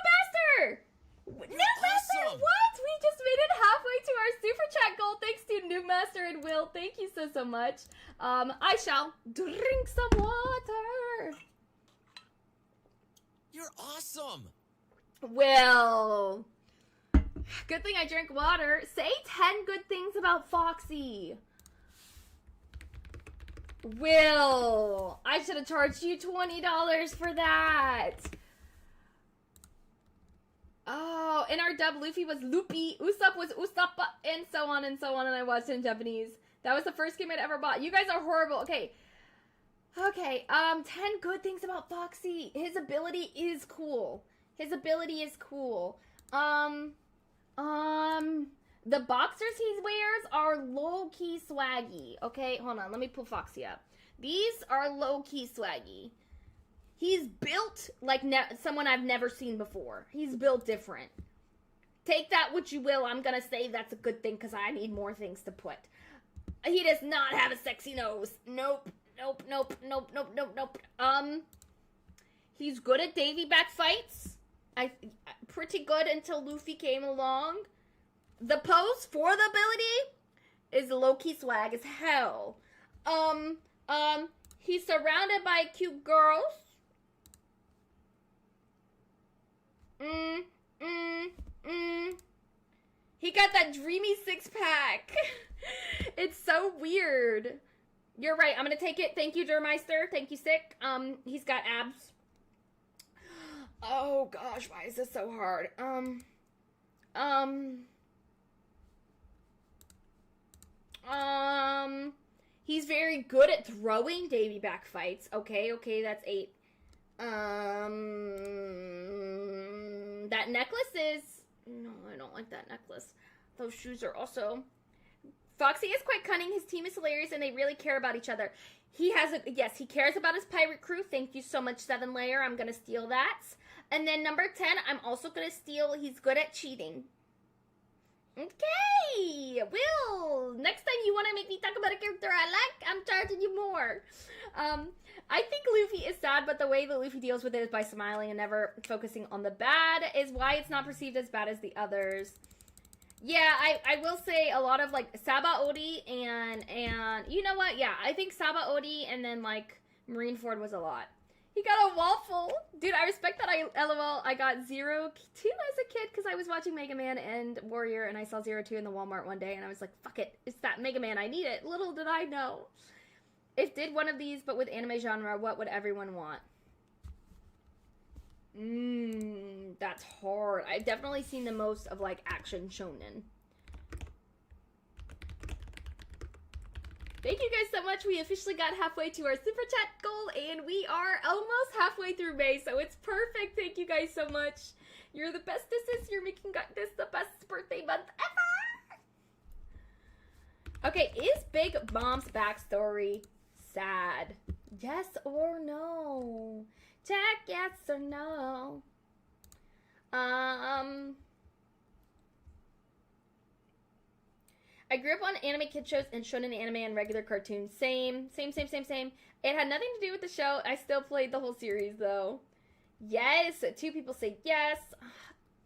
master! New master, awesome. what? We just made it halfway to our super chat goal. Thanks to New Master and Will. Thank you so much. I shall drink some water. You're awesome. Will. Good thing I drank water. Say 10 good things about Foxy. Will, I should have charged you $20 for that. Oh, in our dub, Luffy was Loopy, Usopp was Usopp, and so on, and I watched it in Japanese. That was the first game I'd ever bought. You guys are horrible. Okay, 10 good things about Foxy. His ability is cool. The boxers he wears are low-key swaggy. Okay, hold on. Let me pull Foxy up. These are low-key swaggy. He's built like someone I've never seen before. He's built different. Take that what you will. I'm gonna say that's a good thing because I need more things to put. He does not have a sexy nose. Nope. He's good at Davy back fights. Pretty good until Luffy came along. The pose for the ability is low-key swag as hell. He's surrounded by cute girls. He got that dreamy 6-pack. It's so weird. You're right. I'm gonna take it. Thank you, Dermeister. Thank you, Sick. He's got abs. Oh gosh, why is this so hard? He's very good at throwing Davy back fights. Okay, that's 8. That necklace is... No, I don't like that necklace. Those shoes are also... Foxy is quite cunning. His team is hilarious, and they really care about each other. He cares about his pirate crew. Thank you so much, 7 Layer. I'm gonna steal that. And then number 10, I'm also gonna steal... He's good at cheating. Okay, Will, next time you want to make me talk about a character I like, I'm charging you more. I think Luffy is sad, but the way that Luffy deals with it is by smiling and never focusing on the bad is why it's not perceived as bad as the others. Yeah, I will say a lot of, like, Saba Odi and you know what? Yeah, I think Saba Odi and then, like, Marineford was a lot. He got a waffle. Dude, I respect that. LOL, I got 02 as a kid because I was watching Mega Man and Warrior, and I saw 02 in the Walmart one day, and I was like, fuck it. It's that Mega Man. I need it. Little did I know. If did one of these, but with anime genre, what would everyone want? That's hard. I've definitely seen the most of, like, action shonen. Thank you guys so much. We officially got halfway to our super chat goal, and we are almost halfway through May, so it's perfect. Thank you guys so much. You're the bestest. You're making this the best birthday month ever. Okay, is Big Mom's backstory sad? Yes or no? Check yes or no. I grew up on anime kid shows and shonen anime and regular cartoons. Same. It had nothing to do with the show. I still played the whole series though. Yes, 2 people say yes.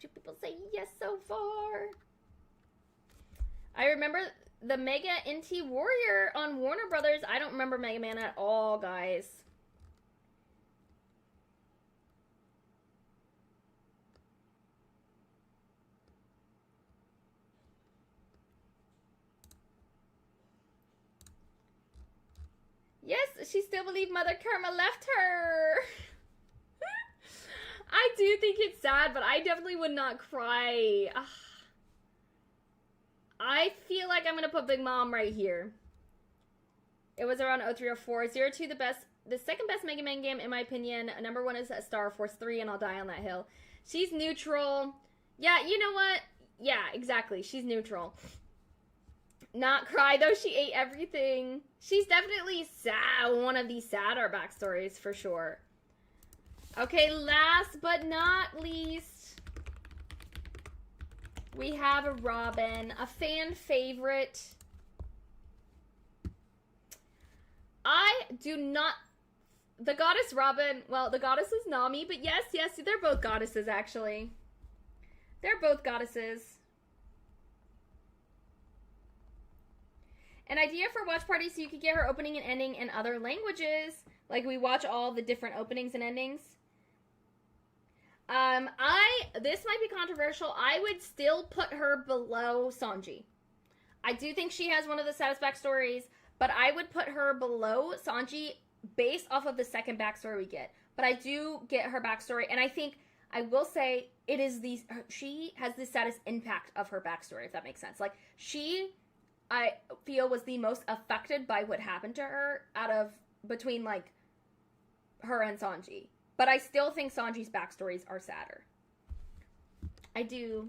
2 people say yes so far. I remember the Mega NT Warrior on Warner Brothers. I don't remember Mega Man at all, guys. Yes, she still believes Mother Karma left her. I do think it's sad, but I definitely would not cry. I feel like I'm going to put Big Mom right here. It was around 0304. 02, the second best Mega Man game, in my opinion. Number 1 is Star Force 3, and I'll die on that hill. She's neutral. Yeah, you know what? Yeah, exactly. She's neutral. Not cry, though. She ate everything. She's definitely sad. One of these sadder backstories, for sure. Okay, last but not least, we have a Robin, a fan favorite. I do not... The goddess Robin, well, the goddess is Nami, but yes, they're both goddesses, actually. They're both goddesses. An idea for watch parties so you could get her opening and ending in other languages. Like, we watch all the different openings and endings. This might be controversial. I would still put her below Sanji. I do think she has one of the saddest backstories, but I would put her below Sanji based off of the second backstory we get. But I do get her backstory, and I think, I will say, she has the saddest impact of her backstory, if that makes sense. Like, I feel, was the most affected by what happened to her between, like, her and Sanji. But I still think Sanji's backstories are sadder. I do.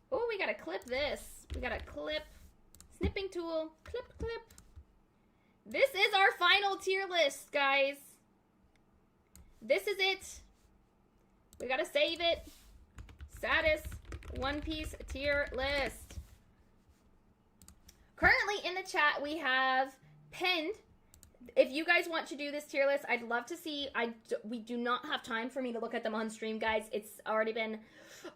Oh, we gotta clip this. We gotta clip. Snipping tool. Clip. This is our final tier list, guys. This is it. We gotta save it. Saddest One Piece tier list. Currently in the chat, we have pinned. If you guys want to do this tier list, I'd love to see. We do not have time for me to look at them on stream, guys. It's already been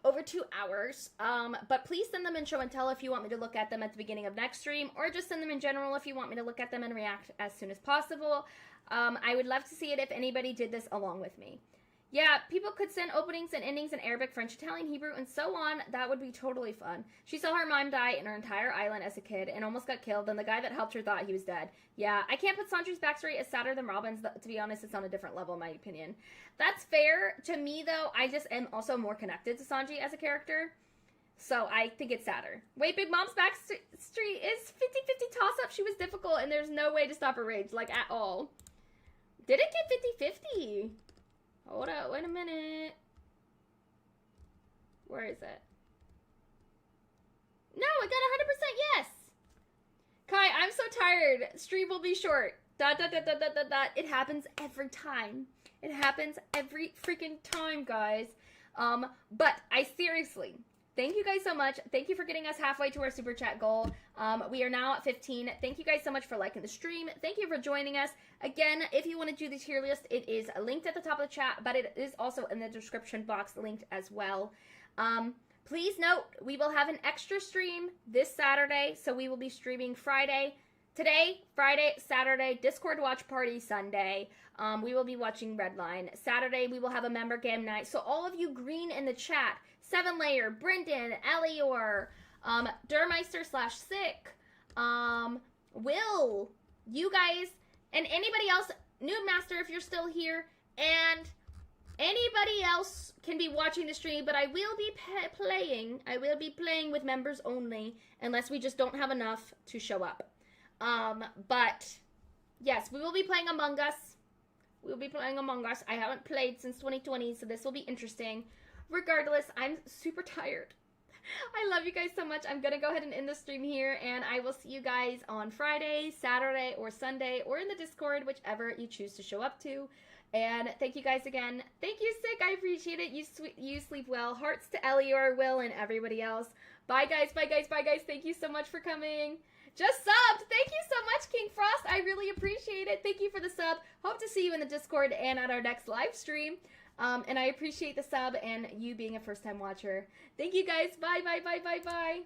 over 2 hours. But please send them in show and tell if you want me to look at them at the beginning of next stream, or just send them in general if you want me to look at them and react as soon as possible. I would love to see it if anybody did this along with me. Yeah, people could send openings and endings in Arabic, French, Italian, Hebrew, and so on. That would be totally fun. She saw her mom die in her entire island as a kid and almost got killed, and the guy that helped her thought he was dead. Yeah, I can't put Sanji's backstory as sadder than Robin's. To be honest, it's on a different level, in my opinion. That's fair. To me, though, I just am also more connected to Sanji as a character. So I think it's sadder. Wait, Big Mom's backstory is 50-50 toss-up. She was difficult, and there's no way to stop her rage, like, at all. Did it get 50-50? Hold up, wait a minute. Where is it? No, it got 100% yes. Kai, I'm so tired. Stream will be short. ... It happens every time. It happens every freaking time, guys. But I seriously, thank you guys so much. Thank you for getting us halfway to our super chat goal. We are now at 15. Thank you guys so much for liking the stream. Thank you for joining us. Again, if you want to do the tier list, it is linked at the top of the chat, but it is also in the description box linked as well. Please note, we will have an extra stream this Saturday, so we will be streaming today, Friday, Saturday, Discord watch party Sunday. We will be watching Redline. Saturday, we will have a member game night. So all of you green in the chat, 7-Layer, Brendan, Elior, Durmeister/Sick, Will, you guys, and anybody else, Noob Master if you're still here, and anybody else can be watching the stream, but I will be playing with members only, unless we just don't have enough to show up. But yes, we will be playing Among Us. I haven't played since 2020, so this will be interesting. Regardless, I'm super tired. I love you guys so much. I'm going to go ahead and end the stream here, and I will see you guys on Friday, Saturday, or Sunday, or in the Discord, whichever you choose to show up to. And thank you guys again. Thank you, Sick. I appreciate it. You sleep well. Hearts to Elior, Will, and everybody else. Bye, guys. Bye, guys. Bye, guys. Thank you so much for coming. Just subbed. Thank you so much, King Frost. I really appreciate it. Thank you for the sub. Hope to see you in the Discord and at our next live stream. And I appreciate the sub and you being a first-time watcher. Thank you, guys. Bye, bye, bye, bye, bye.